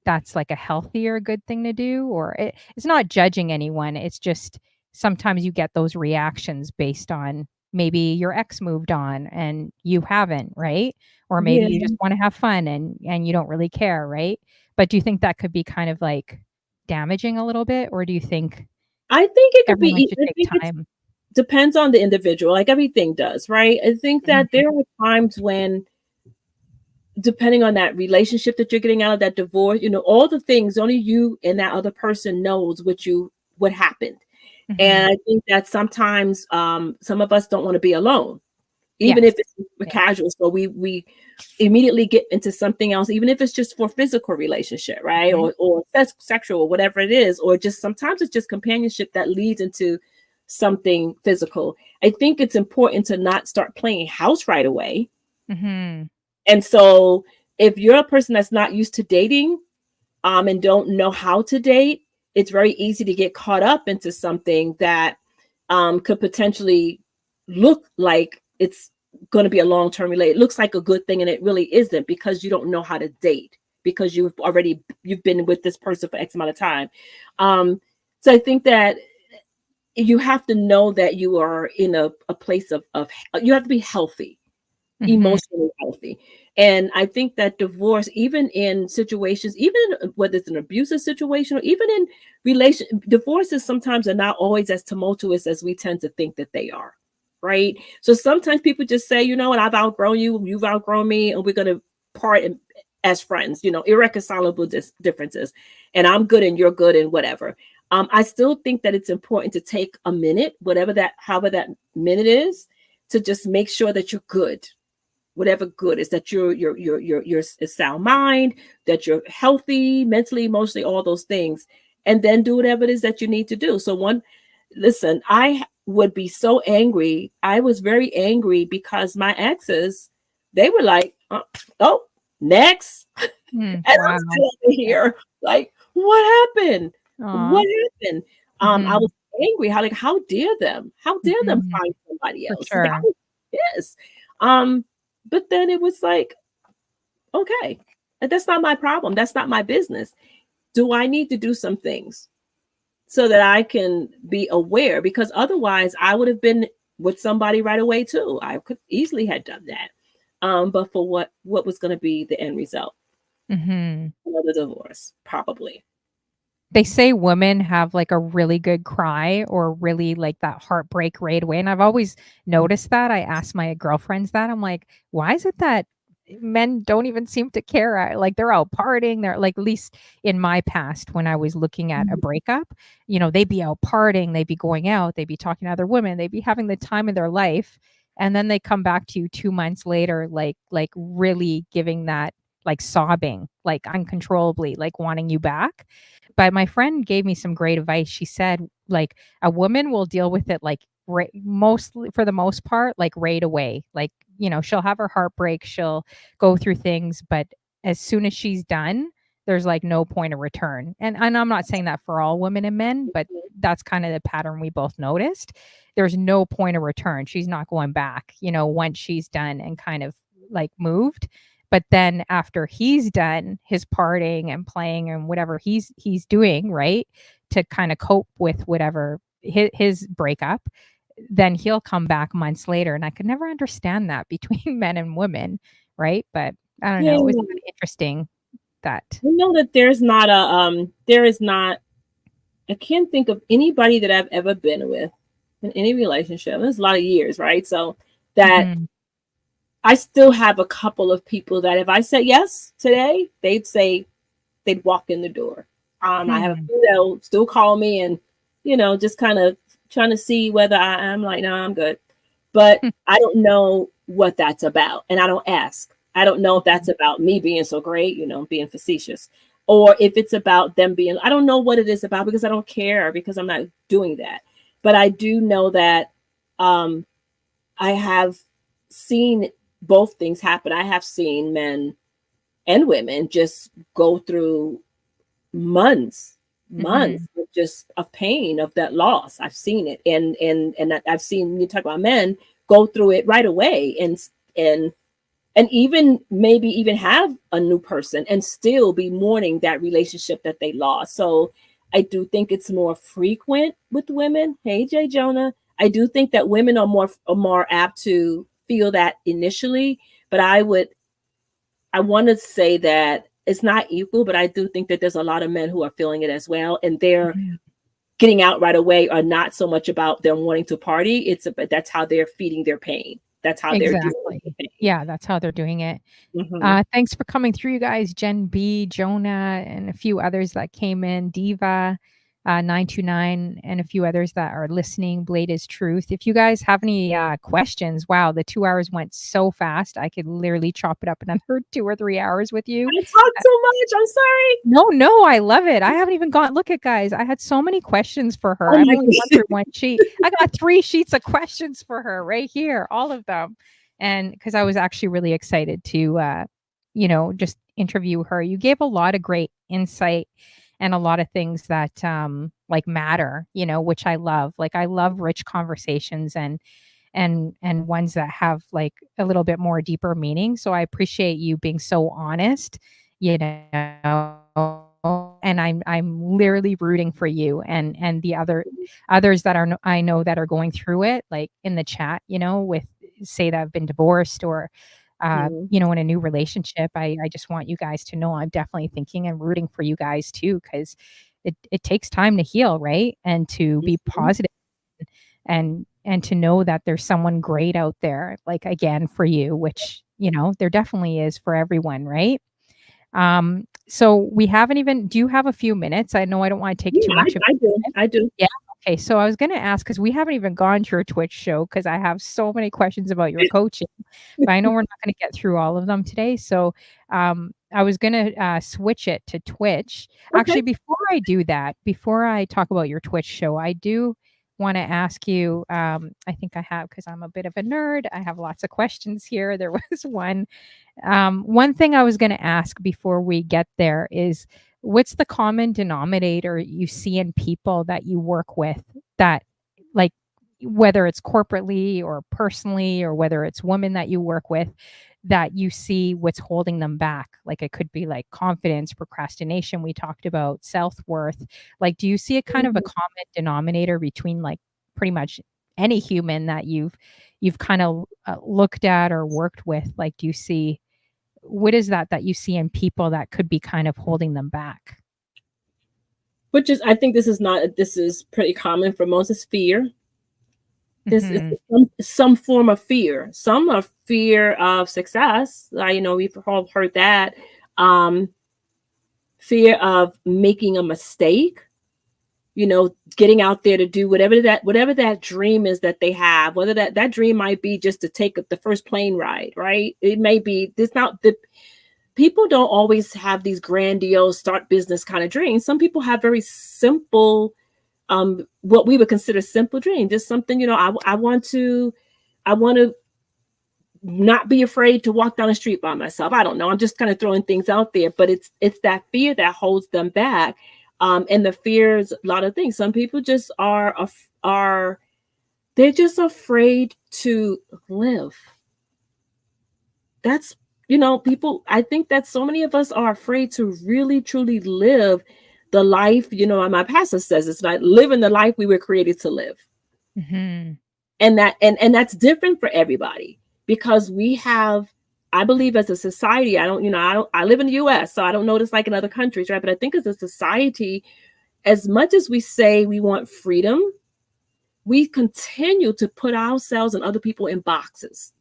that's like a healthier good thing to do? Or it's not judging anyone. It's just sometimes you get those reactions based on maybe your ex moved on and you haven't, right? Or maybe Yeah. you just want to have fun and you don't really care, right? But do you think that could be kind of like damaging a little bit, or do you think I think it could be, Everyone should I take think it time. depends on the individual, like everything does, right? I think that Mhm. there are times when, depending on that relationship that you're getting out of that divorce, all the things only you and that other person knows what happened. And Mhm. I think that sometimes some of us don't want to be alone, even if Yes. it's Yeah. casual. So we immediately get into something else, even if it's just for physical relationship, right? Mhm. Or sexual, or whatever it is, or just sometimes it's just companionship that leads into something physical. I think it's important to not start playing house right away. Mhm. And so if you're a person that's not used to dating, and don't know how to date, it's very easy to get caught up into something that could potentially look like it's going to be a long-term relationship. It looks like a good thing and it really isn't, because you don't know how to date, because you've been with this person for X amount of time. So I think that you have to know that you are in a place of you have to be healthy, Mhm. emotionally healthy. And I think that divorce, even in situations, even whether it's an abusive situation or even in divorces sometimes are not always as tumultuous as we tend to think that they are. Right. So sometimes people just say, you know what, I've outgrown you, you've outgrown me, and we're gonna part as friends, irreconcilable differences. And I'm good and you're good and whatever. I still think that it's important to take a minute, however that minute is, to just make sure that you're good, whatever good is, that you're a sound mind, that you're healthy mentally, emotionally, all those things, and then do whatever it is that you need to do. Listen, I would be so angry. I was very angry because my exes, they were like, oh, next. Mm. And I'm Wow. still over Yeah. here like, what happened? Aw. What happened? I Mhm. was angry. How dare them? How dare them Mhm. find somebody For else? It's like I sure. was pissed. Um, but then it was like, okay, that's not my problem. That's not my business. Do I need to do some things so that I can be aware? Because otherwise, I would have been with somebody right away too. I could easily have done that. But for what was going to be the end result? Mhm. Another divorce, probably. They say women have, like, a really good cry or really, like, that heartbreak right away, and I've always noticed that. I ask my girlfriends that. I'm like, "Why is it that men don't even seem to care?" Like, they're out partying, they're like, at least in my past when I was looking at a Mhm. breakup, they'd be out partying, they'd be going out, they'd be talking to other women, they'd be having the time of their life, and then they come back to you 2 months later, like, really giving that, like, sobbing, like, uncontrollably, like, wanting you back. But my friend gave me some great advice. She said, like, a woman will deal with it, like, mostly for the most part, like, right away. Like, she'll have her heartbreak, she'll go through things, but as soon as she's done, there's, like, no point of return. And I'm not saying that for all women and men, but that's kind of the pattern we both noticed. There's no point of return. She's not going back, once she's done and kind of, like, moved. But then after he's done his partying and playing and whatever he's doing, right, to kinda cope with whatever his breakup, then he'll come back months later, and I could never understand that between men and women, right? But I don't Yeah, know, it's kinda interesting that. you know that there is not. I can't think of anybody that I've ever been with in any relationship. There's a lot of years, right? So that Mhm, I still have a couple of people that if I said yes today, they'd walk in the door. I have a hmm, few that'll still call me and, just kind of trying to see whether I'm like, no, I'm good. But hmm, I don't know what that's about. And I don't ask. I don't know if that's mhm, about me being so great, being facetious, or if it's about them being, I don't know what it is about because I don't care because I'm not doing that. But I do know that um, I have seen both things happen. I have seen men and women just go through months mhm, of just of pain of that loss. I've seen it, and I've seen, you talk about men, go through it right away, and and even maybe even have a new person and still be mourning that relationship that they lost. So I do think it's more frequent with women. Hey, Jay Jonah. I do think that women are more apt to feel that initially, but I want to say that it's not equal, but I do think that there's a lot of men who are feeling it as well, and they're mhm. getting out right away are not so much about them wanting to party. It's about that's how they're feeding their pain. That's how they're dealing with the Exactly. pain. Yeah, that's how they're doing it. Hmm. Thanks for coming through, you guys. Jen B, Jonah, and a few others that came in. Diva, 929, and a few others that are listening. Blade is Truth. If you guys have any questions, wow, the 2 hours went so fast. I could literally chop it up another 2 or 3 hours with you. I talked so much. I'm sorry. No, I love it. I haven't even gone look at guys. I had so many questions for her. Oh I've my only gone through one sheet. I got 3 sheets of questions for her right here, all of them. And because I was actually really excited to just interview her. You gave a lot of great insight and a lot of things that like matter, which I love. Like I love rich conversations and ones that have like a little bit more deeper meaning. So I appreciate you being so honest, you know. And I'm literally rooting for you and the others that are I know that are going through it, like in the chat, with say that have been divorced or Mhm. in a new relationship. I just want you guys to know I'm definitely thinking and rooting for you guys too, because it takes time to heal, right? And to be Mhm. positive and to know that there's someone great out there, like again for you, which there definitely is for everyone, right? So we haven't even do you have a few minutes? I know I don't want to take Yeah, too much of I your do. time. I do. Yeah. Okay. So I was going to ask because we haven't even gone to your Twitch show because I have so many questions about your coaching, but I know we're not going to get through all of them today. So I was going to switch it to Twitch. Okay. Actually, before I do that, before I talk about your Twitch show, I do want to ask you. I think I have because I'm a bit of a nerd. I have lots of questions here. There was one thing I was going to ask before we get there is what's the common denominator you see in people that you work with that, like, whether it's corporately or personally, or whether it's women that you work with, that you see what's holding them back? Like, it could be like confidence, procrastination, we talked about self worth. Like, do you see a kind of a Mhm. common denominator between like pretty much any human that you've kind of looked at or worked with? Like, do you see what is that you see in people that could be kind of holding them back? Which is, I think this is pretty common for most is fear. This is Mhm. some form of fear. Some are fear of success. We've all heard that. Um, Fear of making a mistake, getting out there to do whatever that dream is that they have, whether that dream might be just to take the first plane ride, right? It may be this not the people don't always have these grandiose start business kind of dreams. Some people have very simple, what we would consider simple dreams. Just something, I want to not be afraid to walk down the street by myself. I don't know. I'm just kind of throwing things out there, but it's that fear that holds them back. And the fears, a lot of things. Some people just are they're just afraid to live. That's people. I think that so many of us are afraid to really truly live the life. My pastor says it's like living the life we were created to live. Mhm. And that's different for everybody because we have, I believe, as a society, I live in the US, so I don't know what it's like in other countries, right? But I think as a society, as much as we say we want freedom, we continue to put ourselves and other people in boxes.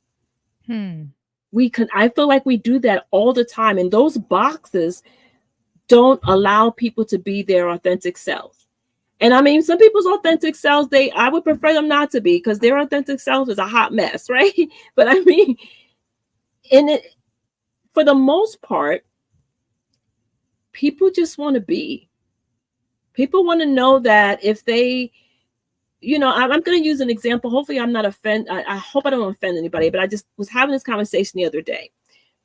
Hmm. I feel like we do that all the time, and those boxes don't allow people to be their authentic selves. And I mean, some people's authentic selves, I would prefer them not to be because their authentic self is a hot mess, right? But I mean, in it, for the most part, people just want to be. People want to know that if they, I'm going to use an example. Hopefully, I'm not offend. I hope I don't offend anybody. But I just was having this conversation the other day.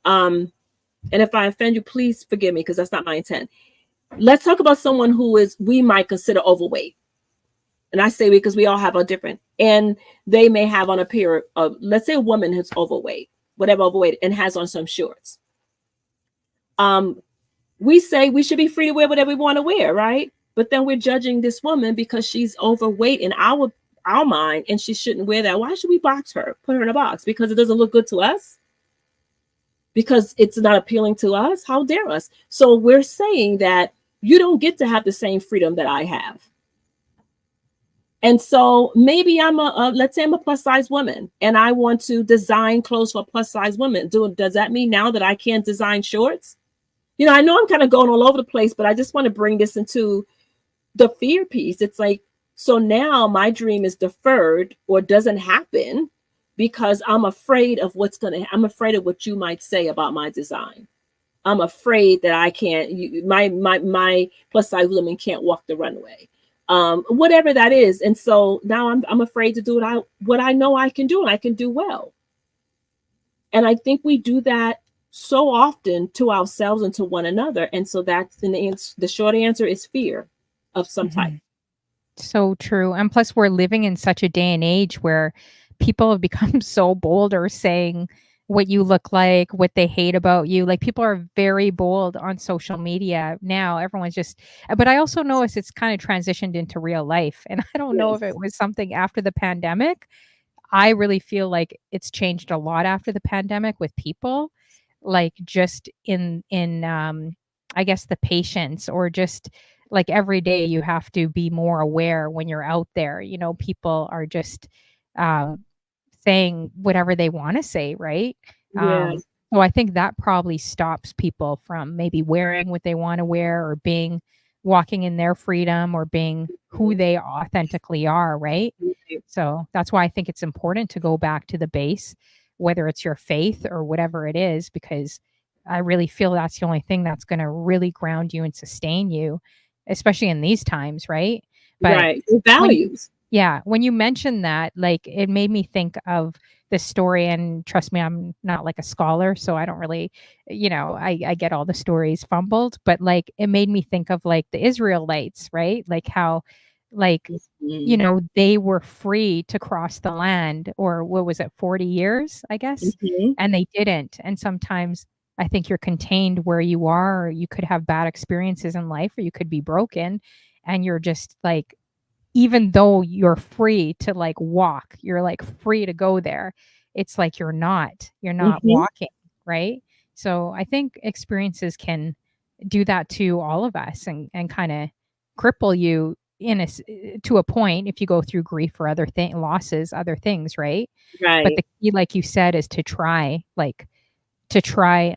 And if I offend you, please forgive me because that's not my intent. Let's talk about someone who we might consider overweight. And I say because we all have a different, and they may have on a pair of, let's say a woman who's overweight, whatever overweight, and has on some shorts. We say we should be free to wear whatever we want to wear, right? But then we're judging this woman because she's overweight in our mind, and she shouldn't wear that. Why should we box her, put her in a box? Because it doesn't look good to us? Because it's not appealing to us? How dare us? So we're saying that you don't get to have the same freedom that I have. And so maybe I'm let's say I'm a plus size woman and I want to design clothes for plus size women. Does that mean now that I can't design shorts? You know, I know I'm kind of going all over the place, but I just want to bring this into the fear piece. It's like, so now my dream is deferred or doesn't happen because I'm afraid of I'm afraid of what you might say about my design. I'm afraid that I can't, my plus size women can't walk the runway. Whatever that is. And so now I'm afraid to do what I know I can do and I can do well. And I think we do that so often to ourselves and to one another. And so that's the short answer is fear of some type. So true. And plus, we're living in such a day and age where people have become so bold or saying what you look like, what they hate about you. Like people are very bold on social media now. Everyone's just, but I also notice it's kind of transitioned into real life. And I don't know if Yes. it was something after the pandemic. I really feel like it's changed a lot after the pandemic with people, like just in I guess the patience or just like every day you have to be more aware when you're out there. You know, people are just um saying whatever they want to say, right? Yes. So I think that probably stops people from maybe wearing what they want to wear or being walking in their freedom or being who they authentically are, right? So that's why I think it's important to go back to the base, whether it's your faith or whatever it is, because I really feel that's the only thing that's going to really ground you and sustain you, especially in these times, right? But Right. The when values. yeah, when you mentioned that, like, it made me think of this story, and trust me, I'm not like a scholar, so I don't really, I get all the stories fumbled, but like it made me think of like the Israelites, right? Like how, like, Mm-hmm. they were free to cross the land, or what was it, 40 years, I guess, Mm-hmm. and they didn't. And sometimes I think you're contained where you are, or you could have bad experiences in life, or you could be broken, and you're just like, even though you're free to like walk, you're like free to go there. It's like you're not Mm-hmm. walking, right? So I think experiences can do that to all of us and kind of cripple you to a point if you go through grief or losses, other things, right? But Right. the key, like you said, is to try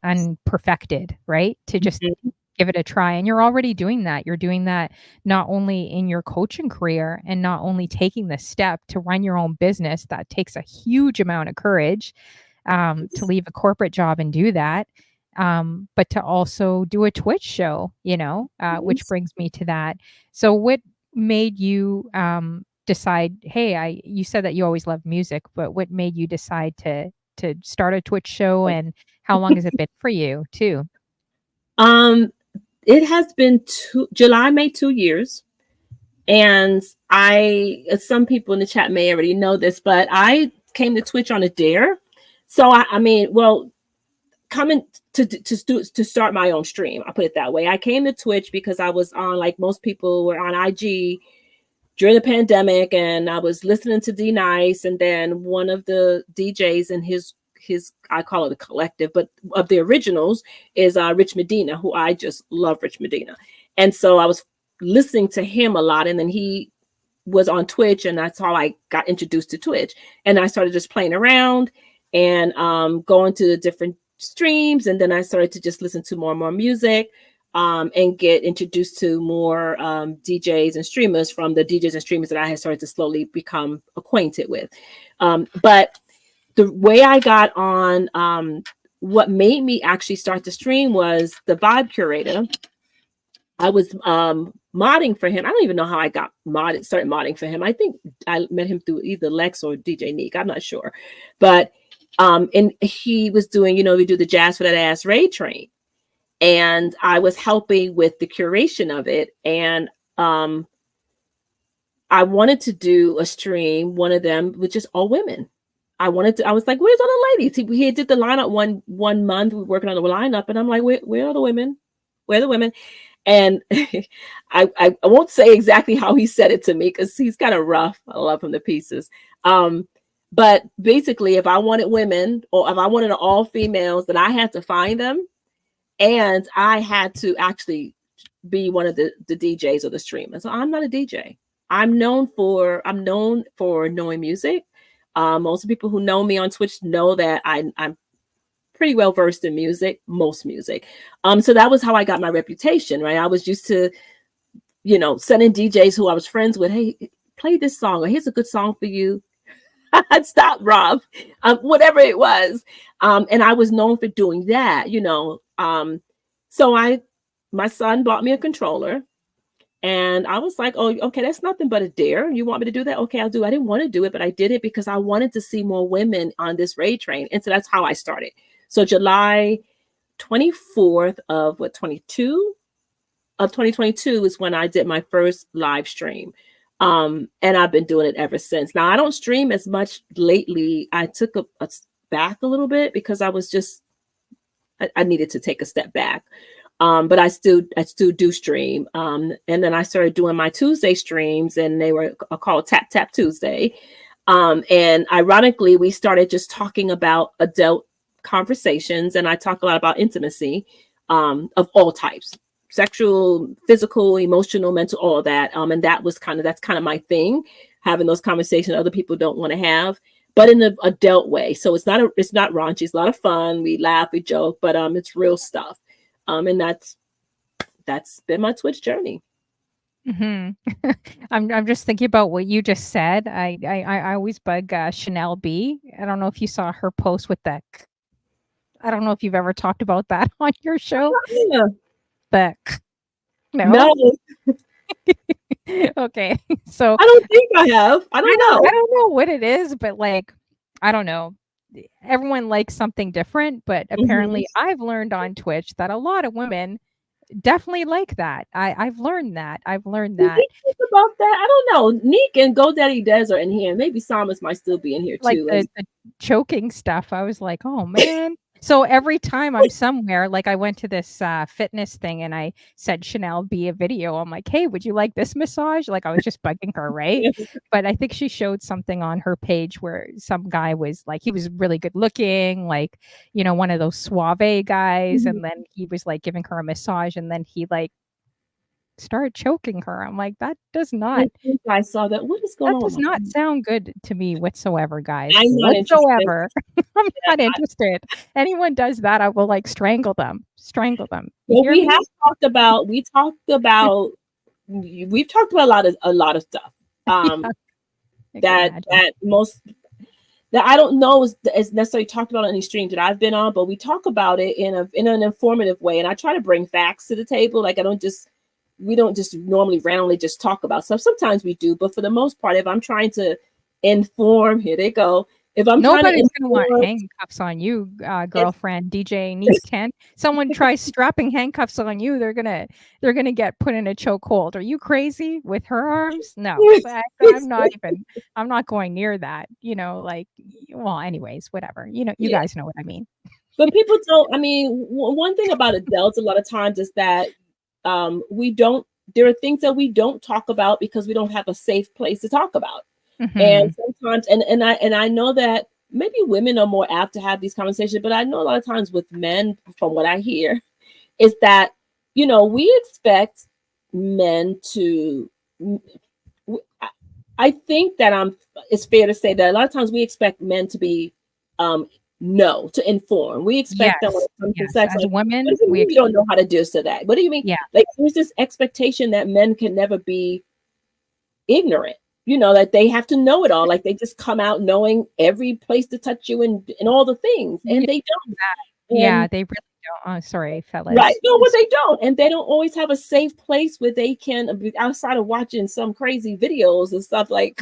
unperfected, right? To just Mm-hmm. give it a try. And you're already doing that. You're doing that not only in your coaching career and not only taking the step to run your own business, that takes a huge amount of courage to leave a corporate job and do that. But to also do a Twitch show, which Yes. brings me to that. So, what made you decide? Hey, you said that you always loved music, but what made you decide to start a Twitch show, and how long has it been for you, too? Um, it has been July made 2 years. And some people in the chat may already know this, but I came to Twitch on a dare. So I mean, well, coming to start my own stream, I'll put it that way. I came to Twitch because I was on, like most people were on IG during the pandemic, and I was listening to D Nice, and then one of the DJs in his I call it a collective, but of the originals is Rich Medina, who I just love Rich Medina. And so I was listening to him a lot, and then he was on Twitch, and that's how I got introduced to Twitch. And I started just playing around and going to the different streams, and then I started to just listen to more and more music, and get introduced to more DJs and streamers from the DJs and streamers that I had started to slowly become acquainted with. But the way I got on, what made me actually start to stream was the Vibe Curator. I was modding for him. I don't even know how I started modding for him. I think I met him through either Lex or DJ Neek. I'm not sure. But and he was doing, we do the Jazz for That Ass Raid Train. And I was helping with the curation of it. And I wanted to do a stream, one of them with just all women. I was like, where's all the ladies? He did the lineup one month. We were working on the lineup, and I'm like, where are the women? Where are the women? And I won't say exactly how he said it to me because he's kind of rough. I love him to pieces. But basically, if I wanted women or if I wanted all females, then I had to find them, and I had to actually be one of the DJs or the streamers. So I'm not a DJ. I'm known for knowing music. Most of the people who know me on Twitch know that I'm pretty well versed in music, most music. So that was how I got my reputation, right? I was used to, sending DJs who I was friends with, hey, play this song, or here's a good song for you. I'd stop, Rob, whatever it was. And I was known for doing that, So my son bought me a controller. And I was like, oh, okay, that's nothing but a dare. You want me to do that? Okay, I'll do it. I didn't want to do it, but I did it because I wanted to see more women on this raid train. And so that's how I started. So July 24th of 2022 is when I did my first live stream. And I've been doing it ever since. Now, I don't stream as much lately. I took a back a little bit because I was just, I needed to take a step back. But I still do stream. And then I started doing my Tuesday streams, and they were called Tap Tap Tuesday. And ironically, we started just talking about adult conversations, and I talk a lot about intimacy of all types: sexual, physical, emotional, mental, all of that. And that's kind of my thing, having those conversations other people don't want to have, but in an adult way. So it's not raunchy. It's a lot of fun. We laugh, we joke, but it's real stuff. And that's been my Twitch journey. Mm-hmm. I'm just thinking about what you just said. I always bug Chanel B. I don't know if you saw her post with that. I don't know if you've ever talked about that on your show. Yeah. But No. Okay. So I don't think I have. I don't know. I don't know what it is, but like, I don't know. Everyone likes something different, but apparently I've learned on Twitch that a lot of women definitely like that. I've learned that. Think about that. I don't know. Neek and GoDaddy Des are in here. Maybe Samus might still be in here like too. The choking stuff. I was like, oh man. So every time I'm somewhere, like I went to this fitness thing and I said, Chanel, be a video. I'm like, hey, would you like this massage? Like I was just bugging her, right? But I think she showed something on her page where some guy was like, he was really good looking, like, one of those suave guys. And then he was like giving her a massage, and then he like started choking her. I'm like, that does not. I saw that. What is going on? That does not sound good to me whatsoever, guys. I'm not whatsoever. I'm not interested. Anyone does that, I will like strangle them. Well, we've talked about a lot of stuff. That I don't know is necessarily talked about on any stream that I've been on, but we talk about it in an informative way. And I try to bring facts to the table. Like we don't just normally randomly just talk about stuff. Sometimes we do, but for the most part, if I'm trying to inform, here they go. If I'm nobody's going to want handcuffs on you, girlfriend, DJ Neat 10. Someone tries strapping handcuffs on you, they're gonna get put in a chokehold. Are you crazy with her arms? No, I'm not going near that. Well, anyways, whatever. You guys know what I mean. But people don't. I mean, one thing about adults a lot of times is that there are things that we don't talk about because we don't have a safe place to talk about. And sometimes, and I know that maybe women are more apt to have these conversations, but I know a lot of times with men, from what I hear, is that, we expect men to, I think that it's fair to say that a lot of times we expect men to be, to inform. We expect them when it comes to sex. As women, we don't know how to do so that. What do you mean? Yeah. Like there's this expectation that men can never be ignorant. That they have to know it all. Like they just come out knowing every place to touch you and all the things, and they don't. They really don't. Oh, sorry, fellas. Right? No, but they don't, and they don't always have a safe place where they can, outside of watching some crazy videos and stuff like.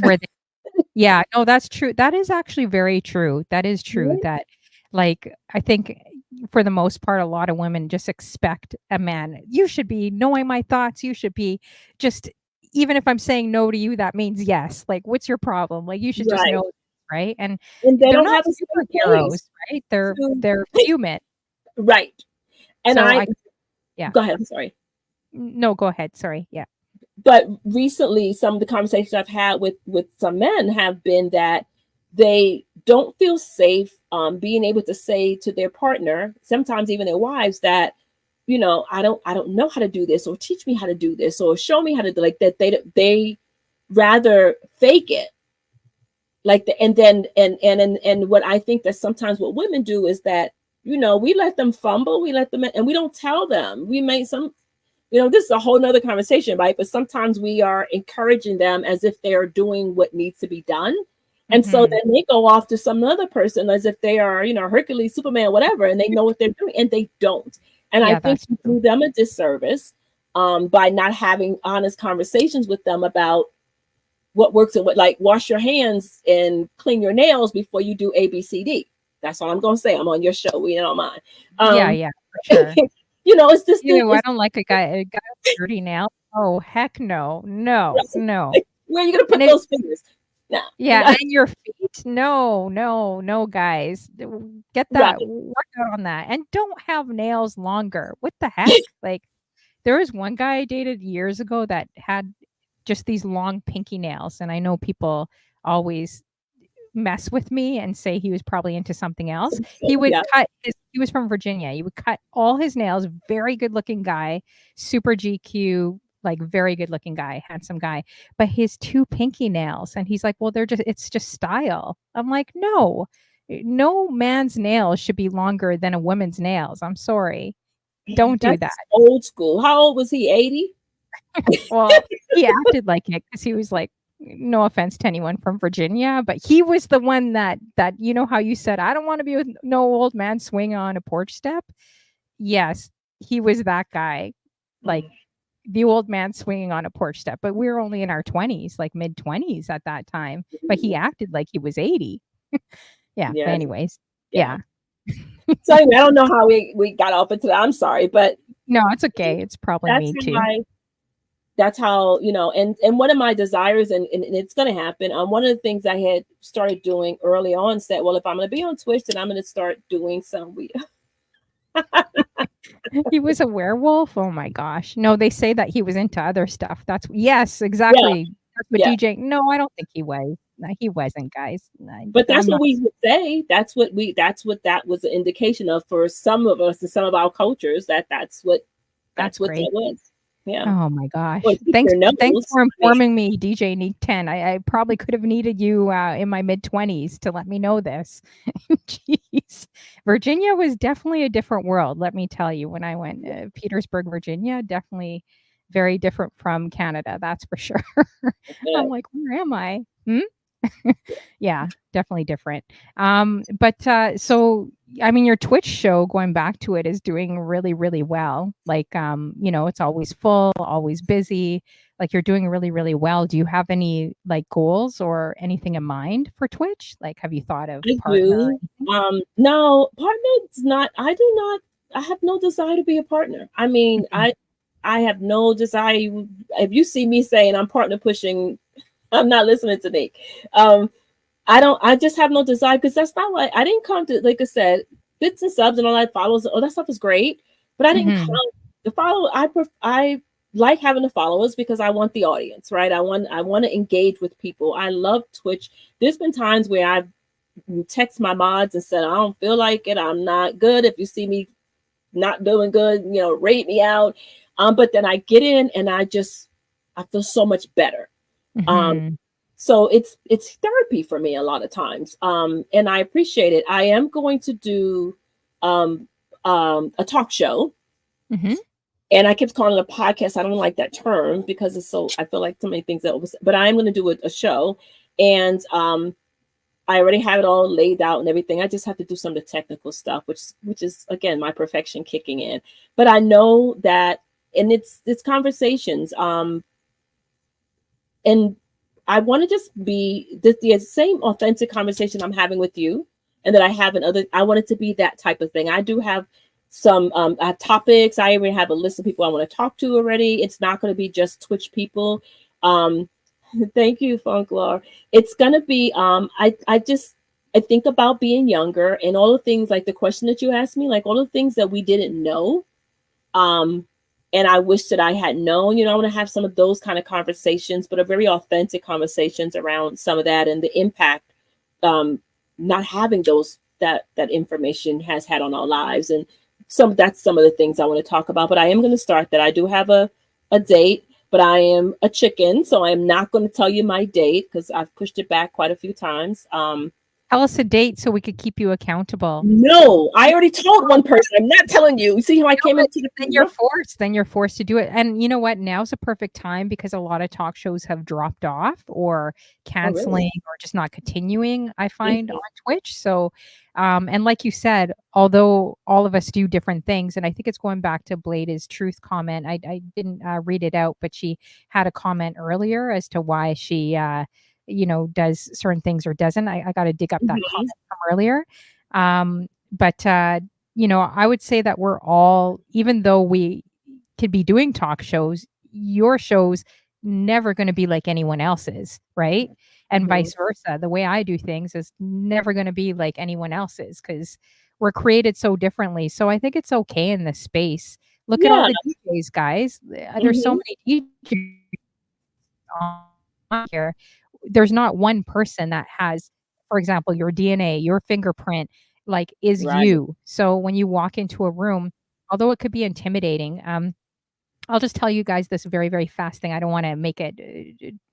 Yeah, no, that's true. That is actually very true. That is true. That, like, I think for the most part, a lot of women just expect a man. You should be knowing my thoughts. You should be just. Even if I'm saying no to you, that means yes. Like, what's your problem? Like, you should just know, right? And they they're don't have superheroes, right? They're human, right? And so go ahead. I'm sorry. No, go ahead. Sorry. Yeah. But recently, some of the conversations I've had with some men have been that they don't feel safe being able to say to their partner, sometimes even their wives, that, I don't know how to do this, or teach me how to do this, or show me how to do, like that. They rather fake it. Like and what I think that sometimes what women do is that, we let them fumble, we let them, and we don't tell them. We make some, this is a whole nother conversation, right? But sometimes we are encouraging them as if they are doing what needs to be done. And so then they go off to some other person as if they are, Hercules, Superman, whatever, and they know what they're doing, and they don't. And I think you do them a disservice by not having honest conversations with them about what works and what, like, wash your hands and clean your nails before you do ABCD. That's all I'm going to say. I'm on your show. We don't mind. Yeah, for sure. It's just, I don't like a guy with dirty nails. Oh, heck no. No. Where are you going to put those fingers? No. Yeah, and your feet? No, guys. Get that, work out on that. And don't have nails longer. What the heck? Like, there was one guy I dated years ago that had just these long pinky nails, and I know people always mess with me and say he was probably into something else. He would he was from Virginia. He would cut all his nails, very good looking guy, super GQ, like very good looking guy, handsome guy, but his two pinky nails. And he's like, well, it's just style. I'm like, no man's nails should be longer than a woman's nails. I'm sorry. Don't do that. Old school. How old was he? 80? Well, he acted like it because he was like, no offense to anyone from Virginia, but he was the one that how you said, I don't want to be with no old man swinging on a porch step. Yes, he was that guy, like the old man swinging on a porch step. But we were only in our 20s, like mid 20s at that time. But he acted like he was 80. Yeah. But anyways, yeah. So anyway, I don't know how we got off into that. I'm sorry, but no, it's okay. It's probably me too. That's how, and one of my desires, and it's going to happen. One of the things I had started doing early on said, well, if I'm going to be on Twitch, then I'm going to start doing some. He was a werewolf. Oh my gosh. No, they say that he was into other stuff. Yes, exactly. Yeah. That's what DJ. No, I don't think he was. No, he wasn't, guys. But that's what we would say. That's what that was an indication of for some of us and some of our cultures, that's what that was. Yeah. Oh my gosh. Thanks for informing me, DJ Neek 10. I probably could have needed you in my mid-20s to let me know this. Jeez. Virginia was definitely a different world, let me tell you. When I went Petersburg, Virginia, definitely very different from Canada, that's for sure. I'm like, where am I? Yeah, definitely different. But so I mean, your Twitch show, going back to it, is doing really, really well. Like, it's always full, always busy. Like, you're doing really, really well. Do you have any like goals or anything in mind for Twitch? Like, have you thought of partner? No, partner's not. I have no desire to be a partner. I mean, I have no desire. If you see me saying I'm partner pushing, I'm not listening to Nick. I just have no desire, because that's not what I didn't come to. Like I said, bits and subs and all that follows. Oh, that stuff is great, but I didn't come the follow. I like having the followers because I want the audience, right? I want to engage with people. I love Twitch. There's been times where I've text my mods and said, I don't feel like it. I'm not good. If you see me not doing good, rate me out. But then I get in and I feel so much better. So it's therapy for me a lot of times. And I appreciate it. I am going to do a talk show. And I kept calling it a podcast. I don't like that term because I feel like so many things but I am going to do a show. And I already have it all laid out and everything. I just have to do some of the technical stuff, which is, again, my perfection kicking in. But I know that, and it's conversations. And I want to just be the same authentic conversation I'm having with you and that I have in other. I want it to be that type of thing. I do have some topics. I even have a list of people I want to talk to already. It's not going to be just Twitch people. Thank you, Funklor. It's going to be, I think about being younger and all the things, like the question that you asked me, like all the things that we didn't know. And I wish that I had known, I want to have some of those kind of conversations, but a very authentic conversations around some of that and the impact not having that information has had on our lives. And that's some of the things I want to talk about. But I am going to start that. I do have a date. but I am a chicken, so I am not going to tell you my date because I've pushed it back quite a few times. Tell us a date so we could keep you accountable. No, I already told one person. I'm not telling you. You see how I No, came but into the then you're convo? forced. Then you're forced to do it. And you know what? Now's a perfect time because a lot of talk shows have dropped off or Oh, really? canceling or just not continuing, I find on Mhm. Twitch. So, and like you said, although all of us do different things, and I think it's going back to Blade's truth comment. I didn't read it out, but she had a comment earlier as to why she, does certain things or doesn't. I got to dig up that Mhm. comment from earlier. But I would say that we're all, even though we could be doing talk shows, your show's never going to be like anyone else's, right? And Mhm. vice versa. The way I do things is never going to be like anyone else's because we're created so differently. So I think it's okay in this space. Look at all Yeah. the DJs, guys. There's so Mhm. many DJs on here. There's not one person that has, for example, your DNA, your fingerprint, like, is Right. you. So when you walk into a room, although it could be intimidating, I'll just tell you guys this very, very fast thing. I don't wanna make it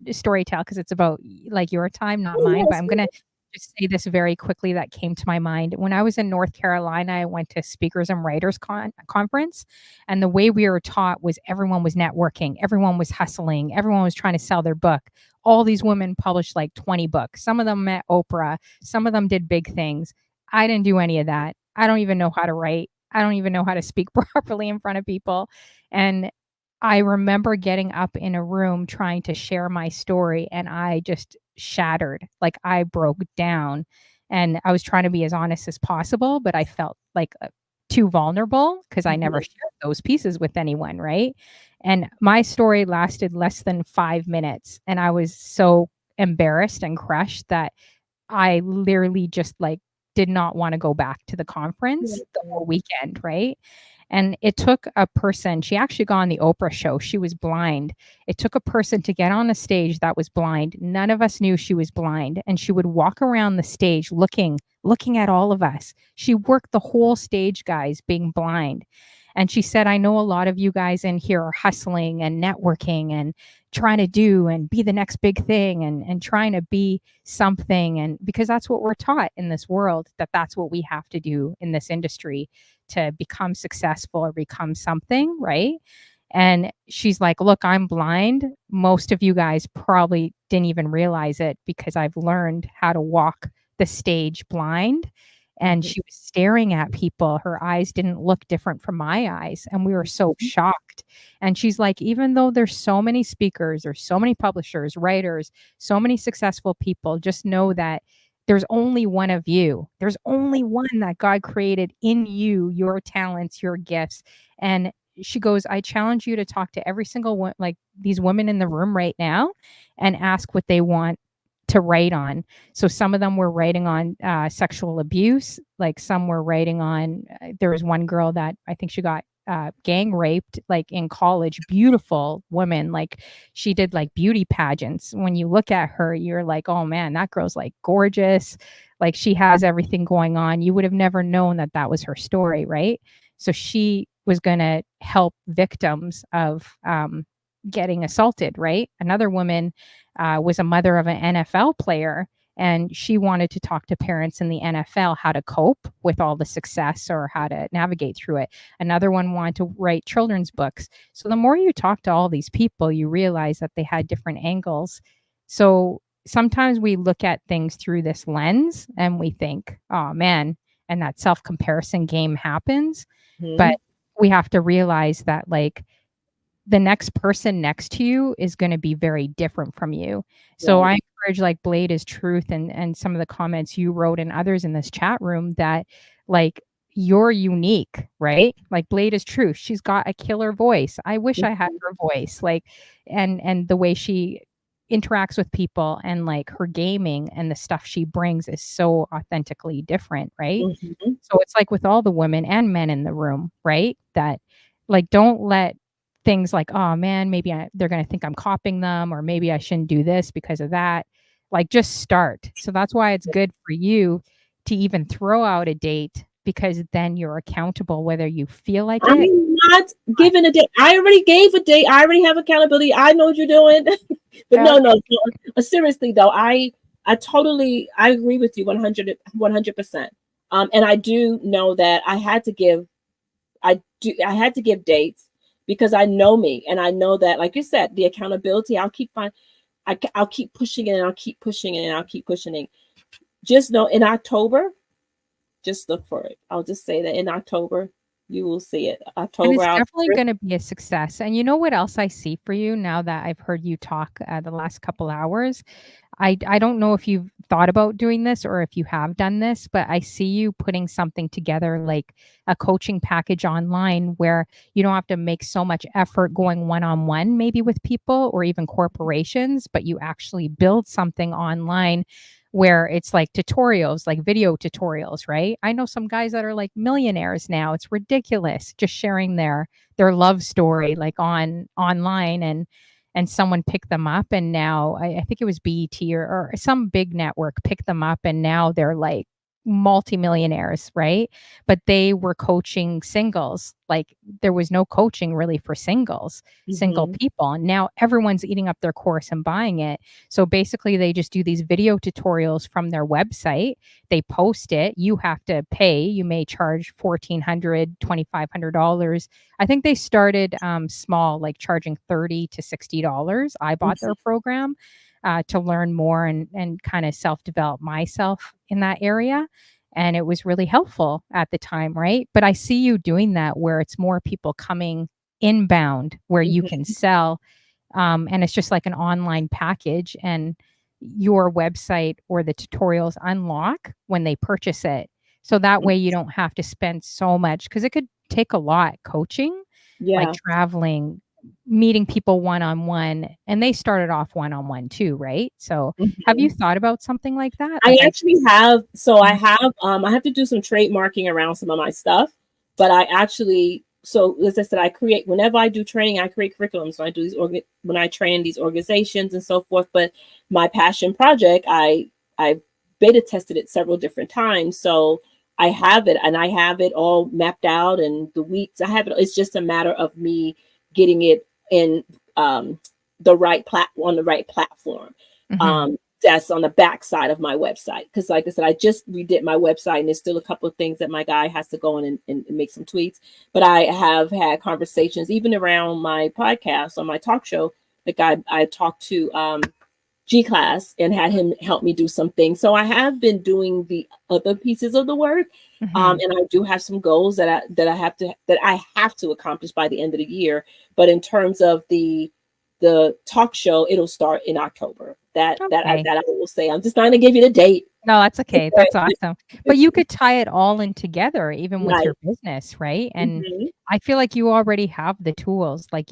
a story tell because it's about, like, your time, not Oh, mine, but yes. I'm gonna just say this very quickly that came to my mind. When I was in North Carolina, I went to Speakers and Writers Conference, and the way we were taught was everyone was networking, everyone was hustling, everyone was trying to sell their book. All these women published, like, 20 books. Some of them met Oprah, some of them did big things. I didn't do any of that. I don't even know how to write. I don't even know how to speak properly in front of people, and I remember getting up in a room trying to share my story, and I just shattered, like, I broke down, and I was trying to be as honest as possible, but I felt, like, too vulnerable because I never Mhm. shared those pieces with anyone, right? And my story lasted less than 5 minutes, and I was so embarrassed and crushed that I literally just, like, did not wanna go back to the conference the Mhm. whole weekend, right? And it took a person, she actually got on the Oprah show, she was blind. It took a person to get on a stage that was blind. None of us knew she was blind, and she would walk around the stage looking at all of us. She worked the whole stage, guys, being blind. And she said, "I know a lot of you guys in here are hustling and networking and trying to do and be the next big thing and trying to be something, and because that's what we're taught in this world, that that's what we have to do in this industry to become successful or become something, right?" And she's like, "Look, I'm blind. Most of you guys probably didn't even realize it because I've learned how to walk the stage blind." And Mhm. she was staring at people. Her eyes didn't look different from my eyes. And we were so Mhm. shocked. And she's like, even though there's so many speakers, there's so many publishers, writers, so many successful people, just know that there's only one of you. There's only one that God created in you, your talents, your gifts. And she goes, "I challenge you to talk to every single one, like these women in the room right now, and ask what they want to write on." So some of them were writing on sexual abuse, like some were writing on, there was one girl that I think she got gang raped like in college, beautiful woman, like she did like beauty pageants. When you look at her, you're like, oh man, that girl's like gorgeous, like she has everything going on. You would have never known that that was her story, right? So she was going to help victims of getting assaulted, right? Another woman was a mother of an NFL player, and she wanted to talk to parents in the NFL how to cope with all the success or how to navigate through it. Another one wanted to write children's books. So the more you talk to all these people, you realize that they had different angles. So sometimes we look at things through this lens and we think, oh man, and that self comparison game happens. But Mhm. we have to realize that, like, the next person next to you is gonna be very different from you. So Right. I encourage, like, Blade is Truth and some of the comments you wrote and others in this chat room that, like, you're unique, right? Like, Blade is Truth. She's got a killer voice. I wish I had Mhm. her voice, like, and the way she interacts with people and, like, her gaming and the stuff she brings is so authentically different, right? Mhm. So it's like with all the women and men in the room, right? That, like, don't let things like, "Oh, man, maybe they're gonna think I'm copying them, or maybe I shouldn't do this because of that." Like, just start. So that's why it's good for you to even throw out a date because then you're accountable whether you feel like it. I'm not giving a date. I already gave a date. I already have accountability. I know what you're doing. But no. Seriously though, I totally I agree with you 100%. And I do know that I had to give dates because I know me and I know that, like you said, the accountability, I'll keep pushing it and I'll keep pushing it and I'll keep pushing it. Just know in October, just look for it. I'll just say that in October, you will see it. October. And it's definitely going to be a success. And you know what else I see for you now that I've heard you talk the last couple hours? I don't know if you've thought about doing this or if you have done this, but I see you putting something together like a coaching package online where you don't have to make so much effort going one-on-one maybe with people or even corporations, but you actually build something online where it's like tutorials, like video tutorials, right? I know some guys that are like millionaires now. It's ridiculous, just sharing their love story like online, and someone picked them up, and now I think it was BET or some big network picked them up, and now they're like multimillionaires, right? But they were coaching singles. Like there was no coaching really for single people. And now everyone's eating up their course and buying it. So basically they just do these video tutorials from their website. They post it. You have to pay. You may charge $1,400, $2,500. I think they started small, like charging $30 to $60. I bought their program to learn more and kind of self-develop myself in that area. And it was really helpful at the time, right? But I see you doing that where it's more people coming inbound where you can sell. And it's just like an online package, and your website or the tutorials unlock when they purchase it. So that way you don't have to spend so much, because it could take a lot coaching, like traveling, meeting people one-on-one, and they started off one-on-one too, right? So have you thought about something like that? I actually have. So I have to do some trademarking around some of my stuff, but I actually, so as I said, I create, whenever I do training, I create curriculum. So I do these when I train these organizations and so forth. But my passion project, I beta tested it several different times. So I have it, and I have it all mapped out, and the weeks I have it. It's just a matter of me getting it in on the right platform. That's on the back side of my website. Because like I said, I just redid my website, and there's still a couple of things that my guy has to go in and make some tweaks. But I have had conversations even around my podcast on my talk show. Like I talked to G-Class and had him help me do some things. So I have been doing the other pieces of the work. And I do have some goals that I have to accomplish by the end of the year. But in terms of the talk show, it'll start in October. That I will say. I'm just trying to give you the date. No, that's okay. That's awesome. But you could tie it all in together, even with your business, right? And I feel like you already have the tools. Like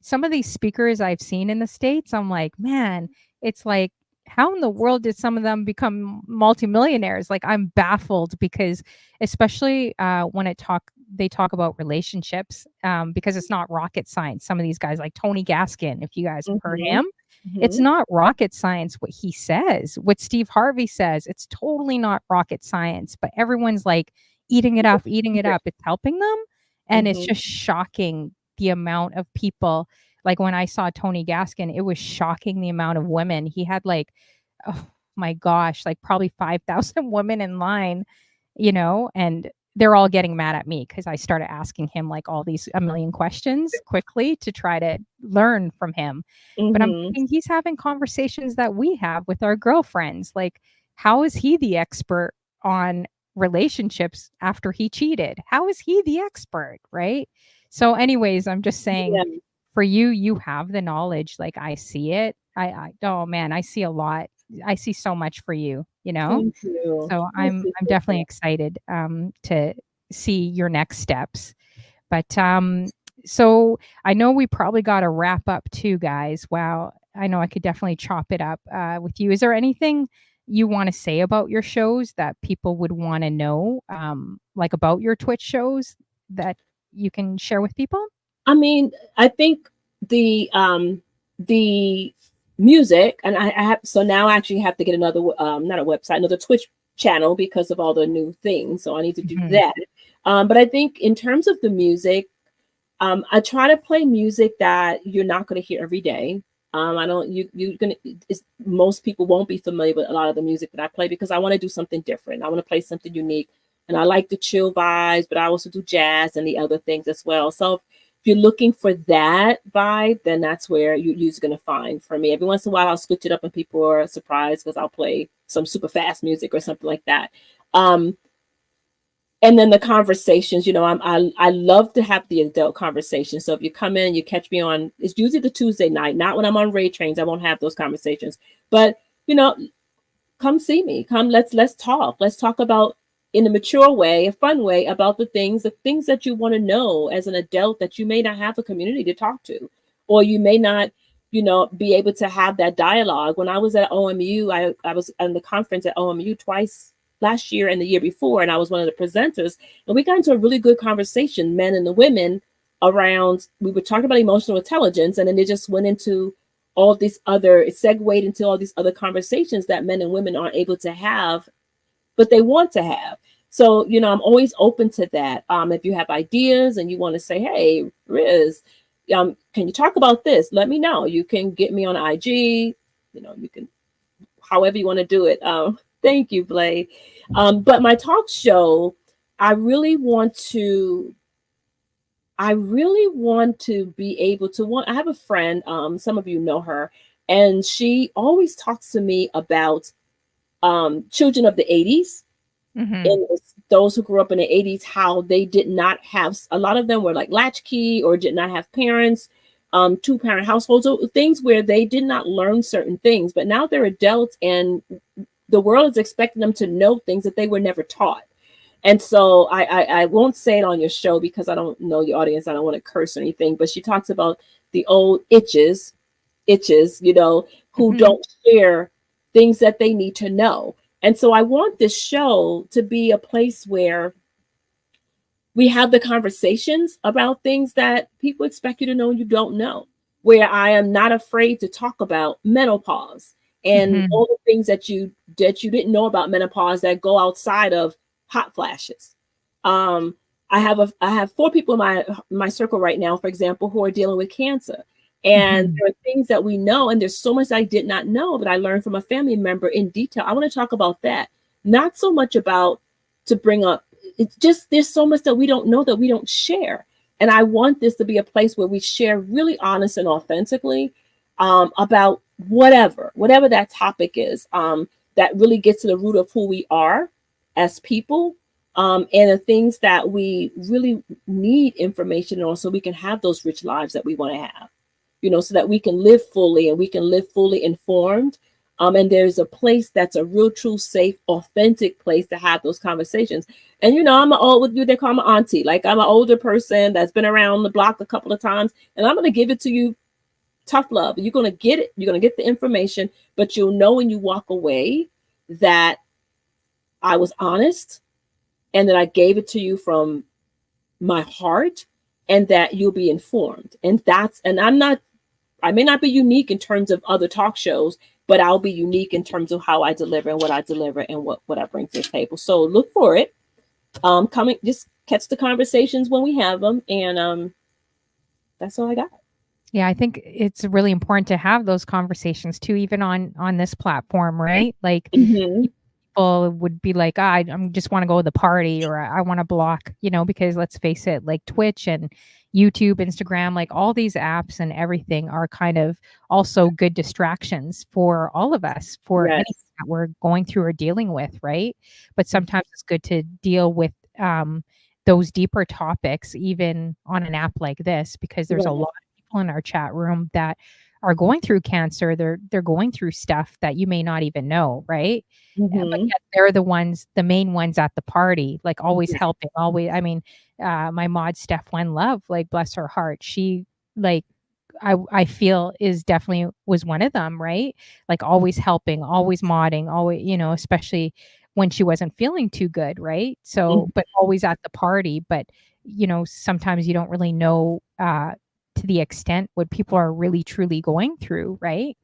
some of these speakers I've seen in the States, I'm like, man, it's like, how in the world did some of them become multimillionaires? Like I'm baffled, because especially when they talk about relationships, because it's not rocket science. Some of these guys like Tony Gaskin, if you guys have heard him, it's not rocket science what he says. What Steve Harvey says, it's totally not rocket science, but everyone's like eating it up. It's helping them. And it's just shocking the amount of people. Like when I saw Tony Gaskin, it was shocking the amount of women. He had like, oh my gosh, like probably 5,000 women in line, and they're all getting mad at me because I started asking him like a million questions quickly to try to learn from him. But I'm thinking he's having conversations that we have with our girlfriends. Like, how is he the expert on relationships after he cheated? How is he the expert? Right. So anyways, I'm just saying for you have the knowledge. Like I see it. Oh man, I see a lot. I see so much for you, Thank you. So I'm definitely excited to see your next steps. But so I know we probably got to wrap up too, guys. Wow. I know I could definitely chop it up with you. Is there anything you want to say about your shows that people would want to know, like about your Twitch shows that you can share with people? I mean, I think the music, and I have, so now I actually have to get another not a website, another Twitch channel because of all the new things. So I need to do Mhm. that. But I think in terms of the music, I try to play music that you're not going to hear every day. I don't you gonna most people won't be familiar with a lot of the music that I play because I want to do something different. I want to play something unique, and I like the chill vibes, but I also do jazz and the other things as well. So if you're looking for that vibe, then that's where you're going to find for me. Every once in a while, I'll switch it up, and people are surprised because I'll play some super fast music or something like that. Um, and then the conversations, I love to have the adult conversation. So if you come in, you catch me on, it's usually the Tuesday night, not when I'm on raid trains. I won't have those conversations, but you know, come see me. Come, let's talk. Let's talk about in a mature way, a fun way about the things that you want to know as an adult that you may not have a community to talk to, or you may not, be able to have that dialogue. When I was at OMU, I was on the conference at OMU twice last year and the year before, and I was one of the presenters, and we got into a really good conversation, men and the women, around, we were talking about emotional intelligence, and then it just went into it segued into all these other conversations that men and women aren't able to have, but they want to have. So, I'm always open to that. If you have ideas and you want to say, hey, Riz, can you talk about this? Let me know. You can get me on IG, you can, however you want to do it. Thank you, Blade. But my talk show, I really want to be able to I have a friend, some of you know her, and she always talks to me about children of the 80s, Mhm. and those who grew up in the 80s, how they did not have, a lot of them were like latchkey or did not have parents, two-parent households, so things where they did not learn certain things, but now they're adults and the world is expecting them to know things that they were never taught. And so I won't say it on your show because I don't know your audience. I don't want to curse or anything, but she talks about the old itches, who Mhm. don't share things that they need to know. And so I want this show to be a place where we have the conversations about things that people expect you to know and you don't know, where I am not afraid to talk about menopause and Mhm. all the things that you didn't know about menopause that go outside of hot flashes. um I have four people in my circle right now, for example, who are dealing with cancer, and Mhm. there are things that we know, and there's so much I did not know that I learned from a family member in detail. I want to talk about that, not so much about to bring up, it's just there's so much that we don't know that we don't share. And I want this to be a place where we share really honest and authentically, about whatever that topic is, that really gets to the root of who we are as people, and the things that we really need information on so we can have those rich lives that we want to have, so that we can live fully and we can live fully informed. And there's a place that's a real, true, safe, authentic place to have those conversations. And I'm an old, what they call my auntie. Like, I'm an older person that's been around the block a couple of times, and I'm going to give it to you tough love. You're going to get it. You're going to get the information, but you'll know when you walk away that I was honest and that I gave it to you from my heart, and that you'll be informed. And I may not be unique in terms of other talk shows, but I'll be unique in terms of how I deliver and what I deliver and what I bring to the table. So look for it. Coming, just catch the conversations when we have them, and that's all I got. Yeah, I think it's really important to have those conversations too, even on this platform, right? Like Mm-hmm. people would be like, I'm just want to go to the party or I want to block, because let's face it, like Twitch and YouTube, Instagram, like all these apps and everything are kind of also good distractions for all of us for anything Yes. that we're going through or dealing with, right? But sometimes it's good to deal with those deeper topics even on an app like this because there's a Right. lot of people in our chat room that are going through cancer. They're going through stuff that you may not even know, right? But Mm-hmm. yet they're the main ones at the party, like always Yeah. helping, always. I mean, my mod Steph One Love, like bless her heart, she like I feel is definitely was one of them, right? Like always helping, always modding, always, especially when she wasn't feeling too good, right? So, Mhm. but always at the party. But sometimes you don't really know to the extent what people are really truly going through, right?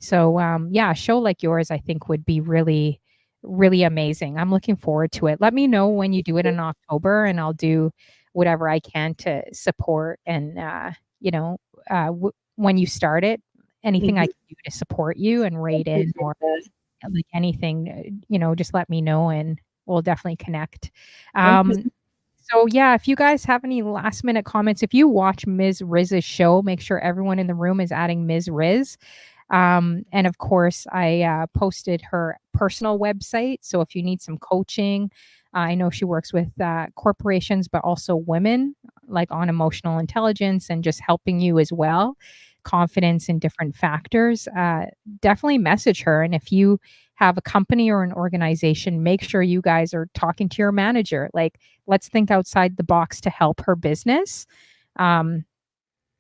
So, yeah, a show like yours, I think, would be really really amazing. I'm looking forward to it. Let me know when you do it in October, and I'll do whatever I can to support and, you know, when you start it, anything I Mhm. can do to support you and I rate in appreciate or that. like anything, just let me know and we'll definitely connect. Okay. So yeah, if you guys have any last minute comments, if you watch Ms. Riz's show, make sure everyone in the room is adding Ms. Riz. And of course, I posted her personal website. So if you need some coaching, I know she works with corporations, but also women, like on emotional intelligence and just helping you as well, confidence in different factors. Definitely message her. And if you have a company or an organization, make sure you guys are talking to your manager. Like, let's think outside the box to help her business. Um,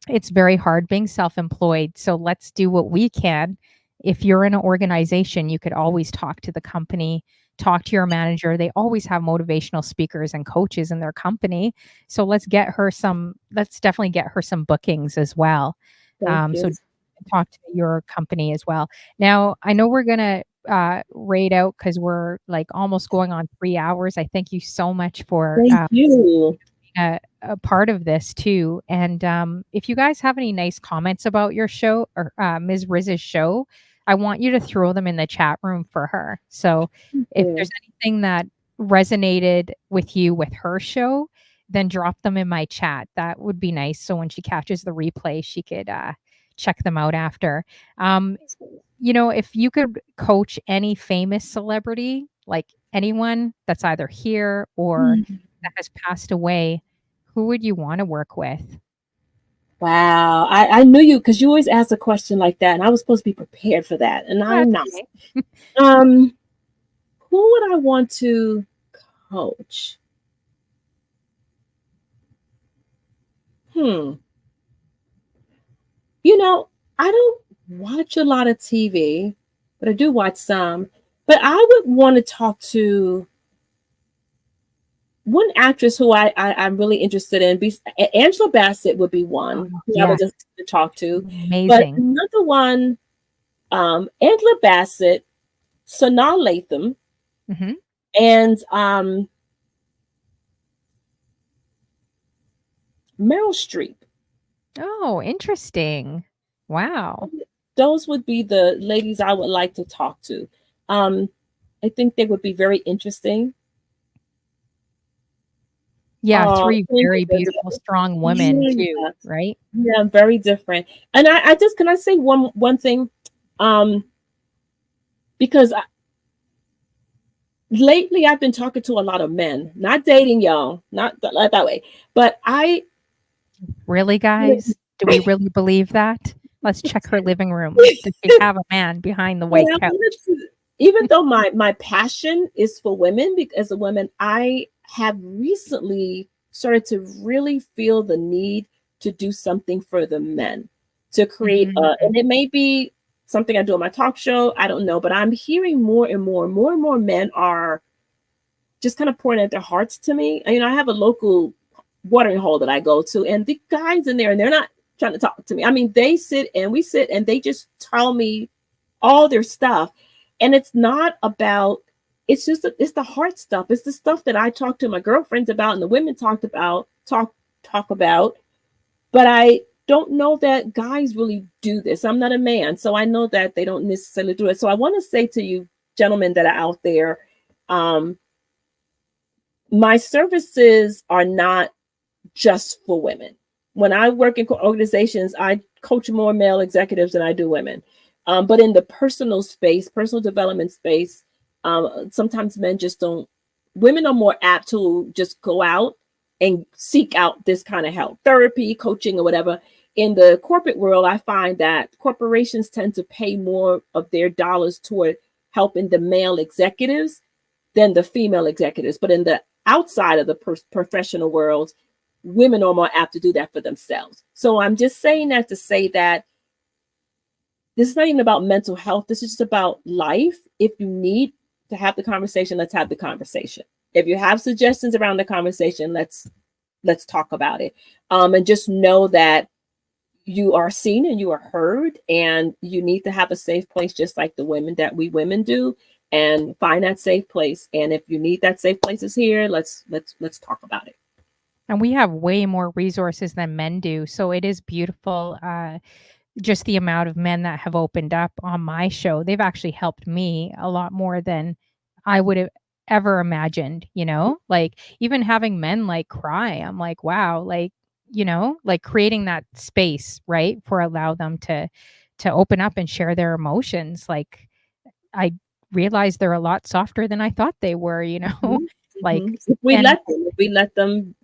it's very hard being self-employed, so let's do what we can. If you're in an organization, you could always talk to the company, talk to your manager. They always have motivational speakers and coaches in their company. So let's definitely get her some bookings as well. Thank you. So talk to your company as well. Now, I know we're gonna rate out because we're like almost going on 3 hours. I thank you so much for Thank you. a part of this too. And if you guys have any nice comments about your show or Ms. Riz's show, I want you to throw them in the chat room for her. So if Yeah. there's anything that resonated with you with her show, then drop them in my chat. That would be nice. So when she catches the replay, she could check them out after. Um, if you could coach any famous celebrity, like anyone that's either here or Mm. that has passed away, who would you wanna work with? Wow. I knew you because you always ask a question like that, and I was supposed to be prepared for that, and I'm That's not. okay. Um, who would I want to coach? Hmm. You know, I don't watch a lot of TV, but I do watch some. But I would want to talk to one actress who I'm really interested in. Angela Bassett would be one Oh, who I would yes, just to talk to. But amazing. another one, Angela Bassett, Sanaa Lathan, Mhm. and Meryl Streep. Oh, interesting. Wow. Those would be the ladies I would like to talk to. Um, I think they would be very interesting. Yeah, 3 Thank very goodness. beautiful, strong women too, Yeah, right? yeah, very different. And I just can I say one thing? Um, because lately I've been talking to a lot of men, not dating y'all, not that way, but I Really, you guys? Do we really believe that? Let's check her living room. Does she know, have a man behind the But white I couch? wanted to, even though my passion is for women, because as a woman, I have recently started to really feel the need to do something for the men, to create Mhm. and it may be something I do on my talk show. I don't know, but I'm hearing more and more men are just kind of pouring out their hearts to me. And, I have a local watering hole that I go to, and the guys in there, and they're not trying to talk to me. I mean, we sit and they just tell me all their stuff. And it's not about, it's the hard stuff. It's the stuff that I talk to my girlfriends about and the women talk about. But I don't know that guys really do this. I'm not a man, so I know that they don't necessarily do it. So I want to say to you, gentlemen that are out there, um, my services are not just for women. When I work in organizations, I coach more male executives than I do women. But in the personal space, personal development space, sometimes men just don't, women are more apt to just go out and seek out this kind of help, therapy, coaching, or whatever. In the corporate world, I find that corporations tend to pay more of their dollars toward helping the male executives than the female executives. But in the outside of the professional world, women are more apt to do that for themselves. So I'm just saying that to say that this is not even about mental health. This is just about life. If you need to have the conversation, let's have the conversation. If you have suggestions around the conversation, let's talk about it. And just know that you are seen and you are heard, and you need to have a safe place, just like the women that we women do. and find that safe place. And if you need that safe place is here, let's talk about it. And we have way more resources than men do. So it is beautiful. Just the amount of men that have opened up on my show, they've actually helped me a lot more than I would have ever imagined, you know? Like even having men like cry, I'm like, wow, like, you know, like creating that space, right? For allow them to open up and share their emotions. Like I realized they're a lot softer than I thought they were, you know? Like and If we let them,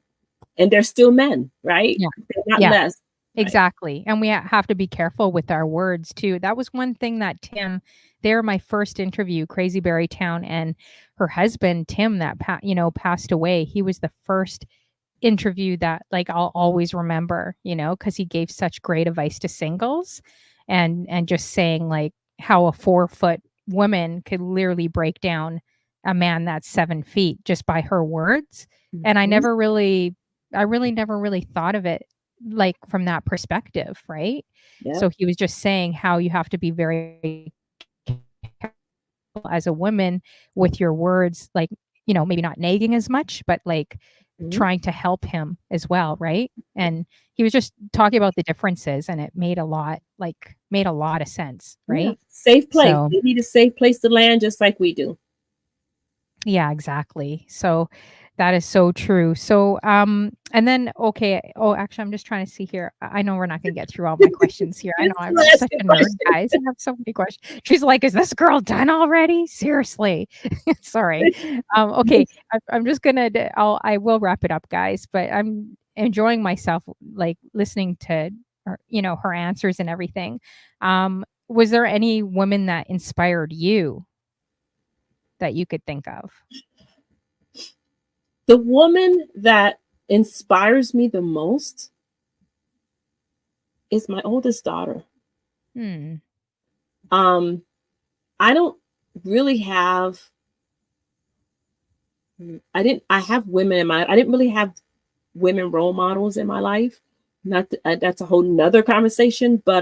and they're still men, right? yeah. They're not Yeah. less, right? Exactly, and we have to be careful with our words too. That was one thing that Tim they were my first interview, Crazy Berry Town, and her husband, Tim, that passed away. He was the first interview that, like, I'll always remember, you know, because he gave such great advice to singles and just saying, like, how a 4-foot woman could literally break down a man that's 7 feet just by her words, and Mhm. I really never really thought of it, like, from that perspective, right? Yep. So he was just saying how you have to be very careful as a woman with your words, like, you know, maybe not nagging as much, but, like, Mhm. trying to help him as well, right? And he was just talking about the differences, and it made a lot of sense, Yeah. right? Safe place. So They need a safe place to land just like we do. yeah, exactly. So that is so true. So, and then, okay. Oh, actually, I'm just trying to see here. I know we're not going to get through all my questions here. I know Just I'm ask such a a nerd, question. guys. I have so many questions. She's like, "Is this girl done already?" Seriously. Sorry. Okay. I'm just gonna. I will wrap it up, guys. But I'm enjoying myself, like listening to her, you know, her answers and everything. Was there any woman that inspired you that you could think of? The woman that inspires me the most is my oldest daughter. Hmm. Um, I don't really have I have women in my I didn't really have women role models in my life. Not that's a whole nother conversation, but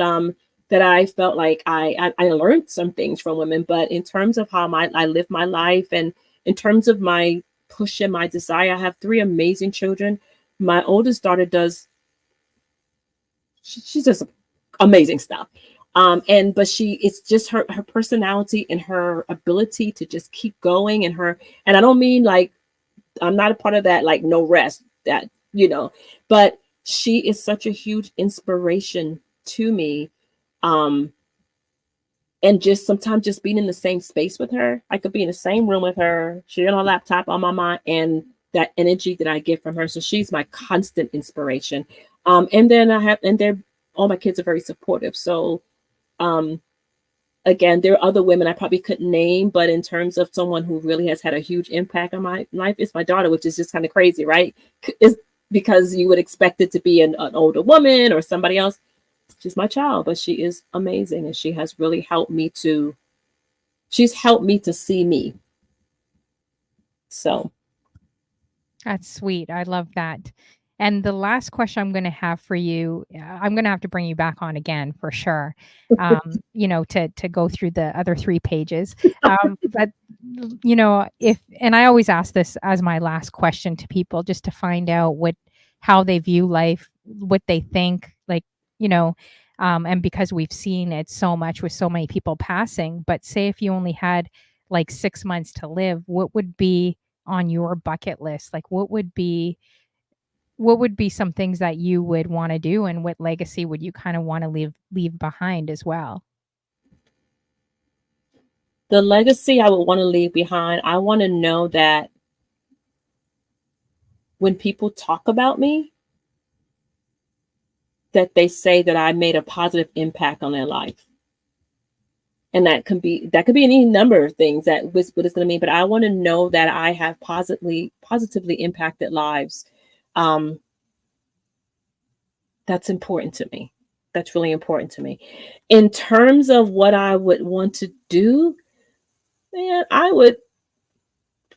that I felt like I learned some things from women, but in terms of how I live my life and in terms of my push and my desire, I have three amazing children. My oldest daughter does she does amazing stuff. And but she it's just her personality and her ability to just keep going and her and I don't mean like I'm not a part of that like no rest that but she is such a huge inspiration to me. Um and just sometimes just being in the same space with her. I could be in the same room with her, she on her laptop on my mind, and that energy that I get from her. So she's my constant inspiration. And then they're all my kids are very supportive. So um again, there are other women I probably couldn't name, but in terms of someone who really has had a huge impact on my life, it's my daughter, which is just kind of crazy, right? Is because you would expect it to be an older woman or somebody else. She's my child, but she is amazing, and she has really helped me to. She's helped me to see me. So That's sweet. I love that. And the last question I'm going to have for you, I'm going to have to bring you back on again for sure. You know, to go through the other 3 pages. But you know, if and I always ask this as my last question to people, just to find out how they view life, what they think, like you know, and because we've seen it so much with so many people passing. But say if you only had like 6 months to live, what would be on your bucket list? Like what would be some things that you would want to do and what legacy would you kind of want to leave behind as well? the legacy I would want to leave behind, I want to know that when people talk about me, that they say that I made a positive impact on their life. And that could be any number of things that was what it's going to mean, but I want to know that I have positively impacted lives. um that's important to me. That's really important to me. In terms of what I would want to do, man, I would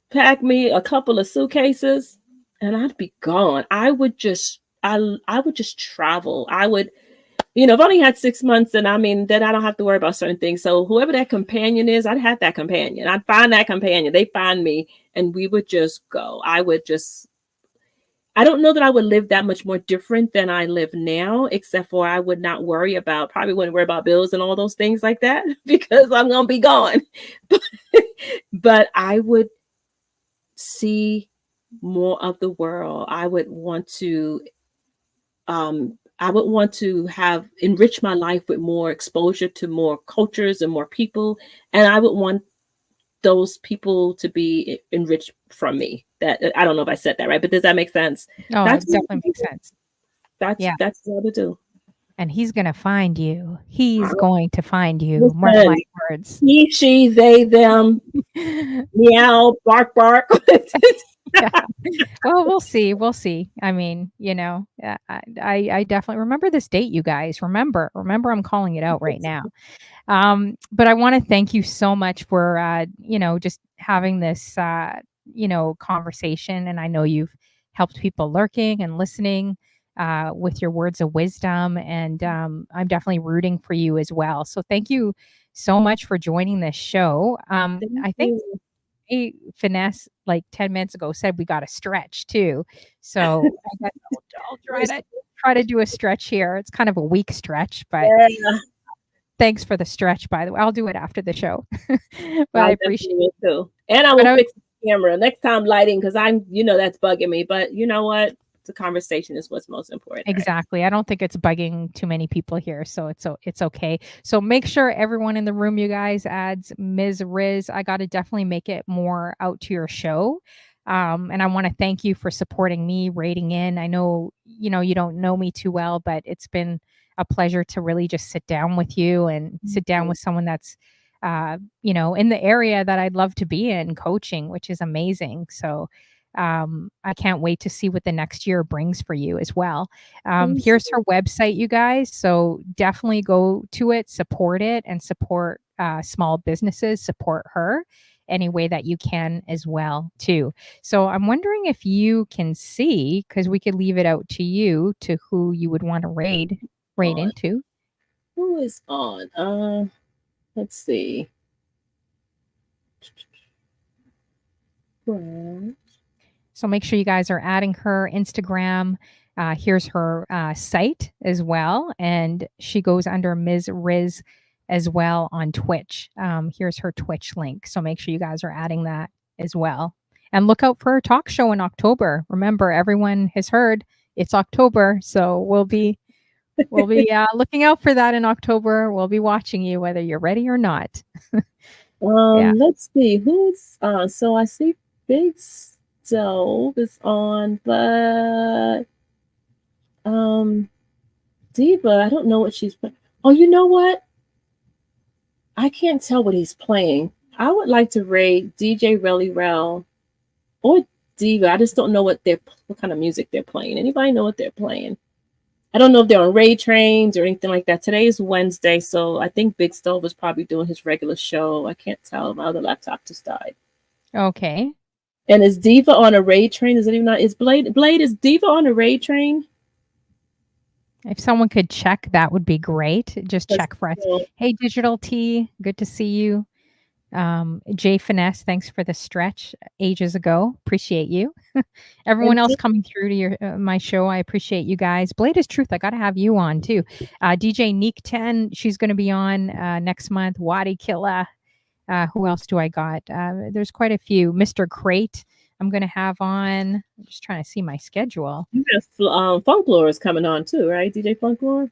pack me a couple of suitcases and I'd be gone. I would just travel. I would I've only had 6 months, and I mean, then I don't have to worry about certain things. So whoever that companion is, I'd have that companion. I'd find that companion. They find me, and we would just go. I don't know that I would live that much more different than I live now, except for I would not worry about, probably wouldn't worry about bills and all those things like that because I'm going to be gone. But I would see more of the world. I would want to have enrich my life with more exposure to more cultures and more people. And I would want those people to be enriched from me. That, I don't know if I said that right, but does that make sense? Oh, That's it definitely makes sense. Yeah. that's what I would do. And he's going to find you. He's I- going to find you. Mark Listen, my words. he, she, they, them, meow, bark, bark. Yeah. Well, we'll see. We'll see. I mean, I definitely remember this date, you guys. Remember, I'm calling it out right now. But I want to thank you so much for, just having this, conversation. And I know you've helped people lurking and listening with your words of wisdom. And I'm definitely rooting for you as well. So thank you so much for joining this show. Thank I think you. Finesse like 10 minutes ago said we got to stretch too. So I guess I'll try to do a stretch here. It's kind of a weak stretch, but Yeah, thanks for the stretch, by the way. I'll do it after the show. But I I appreciate definitely will too. And I but will I fix the camera next time lighting because that's bugging me. But you know what? The conversation is what's most important, right? exactly. I don't think it's bugging too many people here, so it's okay. So make sure everyone in the room, you guys, adds Ms. Riz. I got to definitely make it more out to your show. And I want to thank you for supporting me, rating in. I know, you don't know me too well, but it's been a pleasure to really just sit down with you and sit down with someone that's, in the area that I'd love to be in coaching, which is amazing. So, I can't wait to see what the next year brings for you as well. Thank Here's you. her website, you guys. So definitely go to it, support it, and support small businesses. Support her any way that you can as well too. So I'm wondering if you can see, because we could leave it out to you to who you would want to raid On. into. Who is on? Let's see. Well, So make sure you guys are adding her Instagram. Here's her site as well. And she goes under Ms. Riz as well on Twitch. Here's her Twitch link. So make sure you guys are adding that as well. And look out for her talk show in October. Remember, everyone has heard it's October. So we'll be looking out for that in October. We'll be watching you whether you're ready or not. Yeah. let's see who's on. So I see Big Stove is on, but Diva, I don't know what she's playing. Oh, you know what? I can't tell what he's playing. I would like to rate DJ Relly Rel or Diva. I just don't know what kind of music they're playing. Anybody know what they're playing? I don't know if they're on Ray Trains or anything like that. Today is Wednesday, so I think Big Stove is probably doing his regular show. I can't tell. My other laptop just died. Okay. And is Diva on a Ray Train? Is it even not? Is Blade is Diva on a Ray Train? If someone could check, that would be great. Just check for us. Hey, Digital T, good to see you. Jay Finesse, thanks for the stretch ages ago. Appreciate you. Everyone else coming through to your my show, I appreciate you guys. Blade is Truth, I got to have you on too. DJ Neek 10, she's going to be on next month. Wadi Killa. Who else do I got? There's quite a few. Mr. Crate, I'm going to have on. I'm just trying to see my schedule. You have Funklore is coming on too, right? DJ Funklore?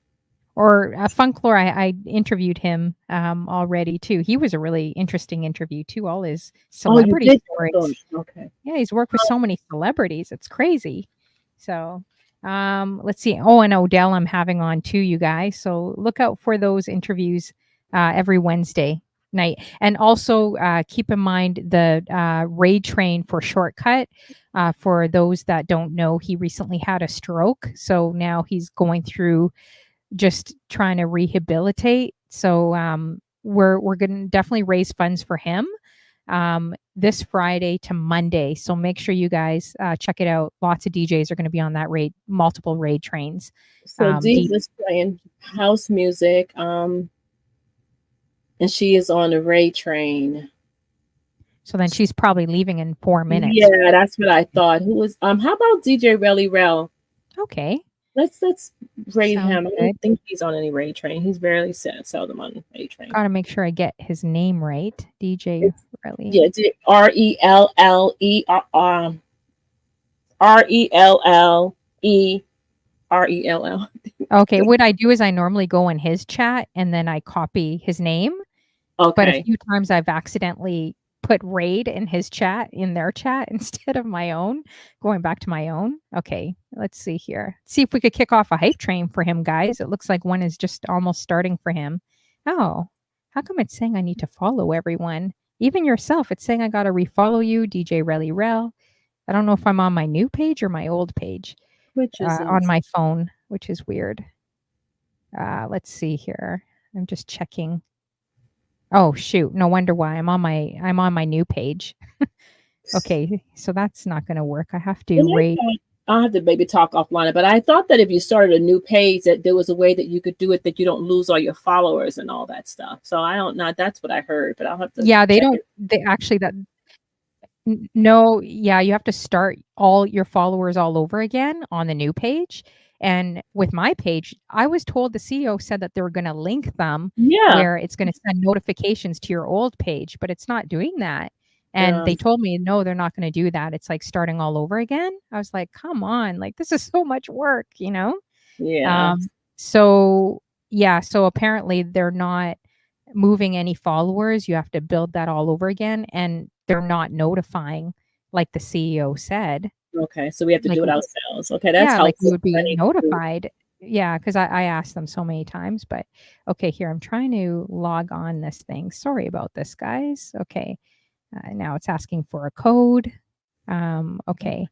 Or Funklore, I interviewed him already too. He was a really interesting interview too. All his celebrity stories. Okay. Yeah, he's worked with so many celebrities. It's crazy. So let's see. Oh, and Odell I'm having on too, you guys. So look out for those interviews every Wednesday night. And also keep in mind the Raid Train for Shortcut. For those that don't know, he recently had a stroke. So now he's going through just trying to rehabilitate. So we're going to definitely raise funds for him. this Friday to Monday. So make sure you guys check it out. Lots of DJs are going to be on that raid, multiple raid trains. So Dee was playing house music, and she is on the raid train. So then she's probably leaving in 4 minutes. Yeah, that's what I thought. Who was how about DJ Relly Rel? Okay. Let's raid Sounds him. I good. don't think he's on any raid train. He's barely seldom on raid train. Gotta make sure I get his name right. DJ Relly. Yeah, RELLERELL. Okay, what I do is I normally go in his chat and then I copy his name. Okay. But a few times I've accidentally put raid in his chat, in their chat, instead of my own, going back to my own. Okay, let's see here. See if we could kick off a hype train for him, guys. It looks like one is just almost starting for him. Oh, how come it's saying I need to follow everyone? Even yourself, it's saying I got to refollow you, DJ Relly Rel. I don't know if I'm on my new page or my old page. Which is on my phone, which is weird. Let's see here. I'm just checking. Oh shoot! No wonder why I'm on my new page. Okay, so that's not going to work. I have to wait. I'll have to maybe talk offline, but I thought that if you started a new page, that there was a way that you could do it that you don't lose all your followers and all that stuff. So I don't know. That's what I heard, but I'll have to. Yeah, they don't. They actually that. No, yeah, you have to start all your followers all over again on the new page. And with my page, I was told the CEO said that they were going to link them where it's going to send notifications to your old page, but it's not doing that. And they told me, no, they're not going to do that. It's like starting all over again. I was like, come on, like this is so much work, you know? Yeah. So apparently they're not moving any followers. You have to build that all over again. And they're not notifying like the CEO said. Okay, so we have to do it ourselves. Okay, that's helpful. Like you would be notified. Yeah, because I asked them so many times. But okay, here I'm trying to log on this thing. Sorry about this, guys. Okay, now it's asking for a code. Okay,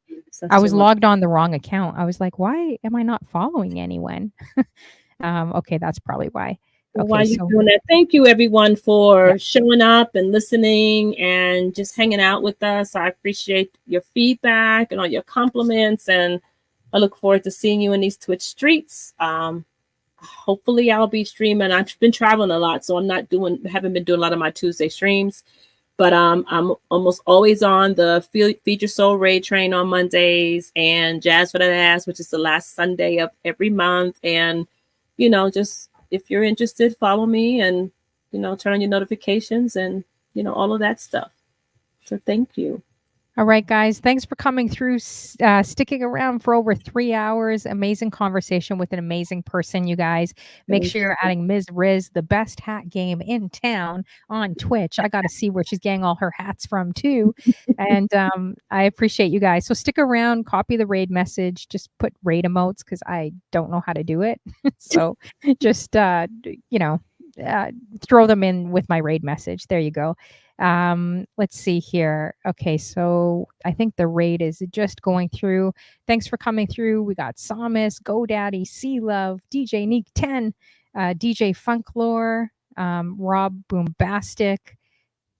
I was logged on the wrong account. I was like, why am I not following anyone? Okay, that's probably why. Okay, while you're doing that, thank you everyone for showing up and listening and just hanging out with us. I appreciate your feedback and all your compliments, and I look forward to seeing you in these Twitch streets. Hopefully I'll be streaming. I've been traveling a lot, so haven't been doing a lot of my Tuesday streams, but I'm almost always on the Feature Soul Raid Train on Mondays and Jazz for That Ass, which is the last Sunday of every month. And just if you're interested, follow me and, turn on your notifications and, all of that stuff. So thank you. All right, guys. Thanks for coming through, sticking around for over 3 hours. Amazing conversation with an amazing person, you guys. Make sure you're adding Mzriz, the best hat game in town, on Twitch. I got to see where she's getting all her hats from, too. And I appreciate you guys. So stick around, copy the raid message, just put raid emotes because I don't know how to do it. So just, throw them in with my raid message. There you go. Let's see here. Okay, so I think the raid is just going through. Thanks for coming through. We got Samus, GoDaddy, Sea Love, DJ Neek 10, DJ Funklore, Rob Boombastic,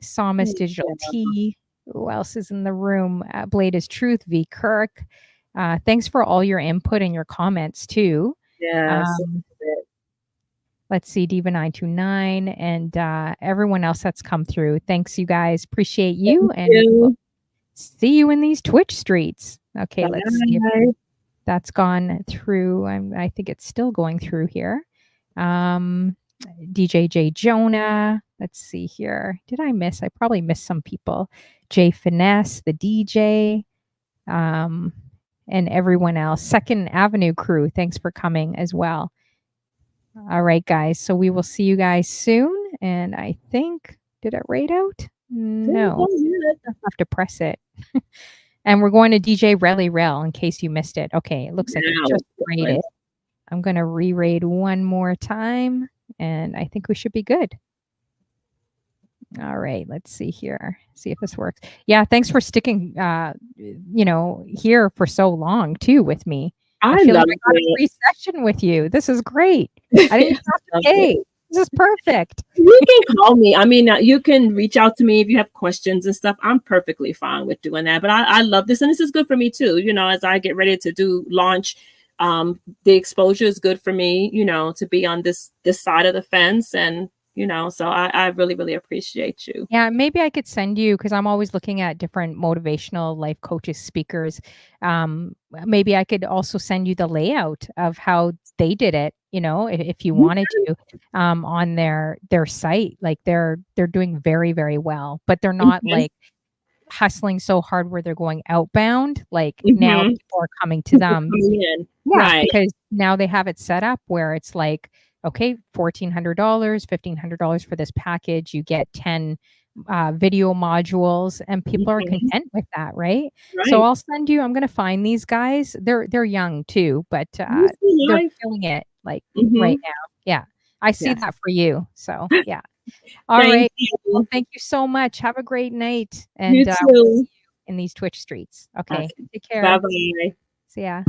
Samus Digital T. Who else is in the room? Blade is Truth, V Kirk. Thanks for all your input and your comments too. Yeah. Let's see, Diva929 and everyone else that's come through. Thanks, you guys. Appreciate you. We'll see you in these Twitch streets. Okay, let's see if that's gone through. I think it's still going through here. DJ J. Jonah. Let's see here. Did I miss? I probably missed some people. Jay Finesse, the DJ, and everyone else. Second Avenue crew. Thanks for coming as well. All right, guys. So we will see you guys soon. And I think, did it raid out? No. I have to press it. And we're going to DJ Relly Rel in case you missed it. Okay, it looks like it just raided. I'm going to re-raid one more time. And I think we should be good. All right, let's see here. See if this works. Yeah, thanks for sticking, here for so long, too, with me. I feel like I got a free session with you. This is great. I didn't have to pay. This is perfect. You can call me. I mean, you can reach out to me if you have questions and stuff. I'm perfectly fine with doing that. But I love this, and this is good for me too. You know, as I get ready to do launch, the exposure is good for me. You know, to be on this side of the fence, and you know, so I really really appreciate you. Yeah, maybe I could send you because I'm always looking at different motivational life coaches, speakers. Maybe I could also send you the layout of how they did it, you know, if you wanted to, on their site. Like they're doing very, very well, but they're not Mhm. like hustling so hard where they're going outbound. Like now Mhm. people are coming to People them. coming in, Yeah, right? because now they have it set up where it's like, okay, $1,400, $1,500 for this package. You get 10 video modules, and people are Mhm. content with that, right? So Right. I'll send you. I'm gonna find these guys. They're young too, but You see they're life. killing it like right Mhm. now. Yeah, I see Yes. that for you. So yeah. All Thank right. Well, you. thank you so much. Have a great night, You and we'll too. see you in these Twitch streets. Okay. Okay. Take Bye care. bye. See ya.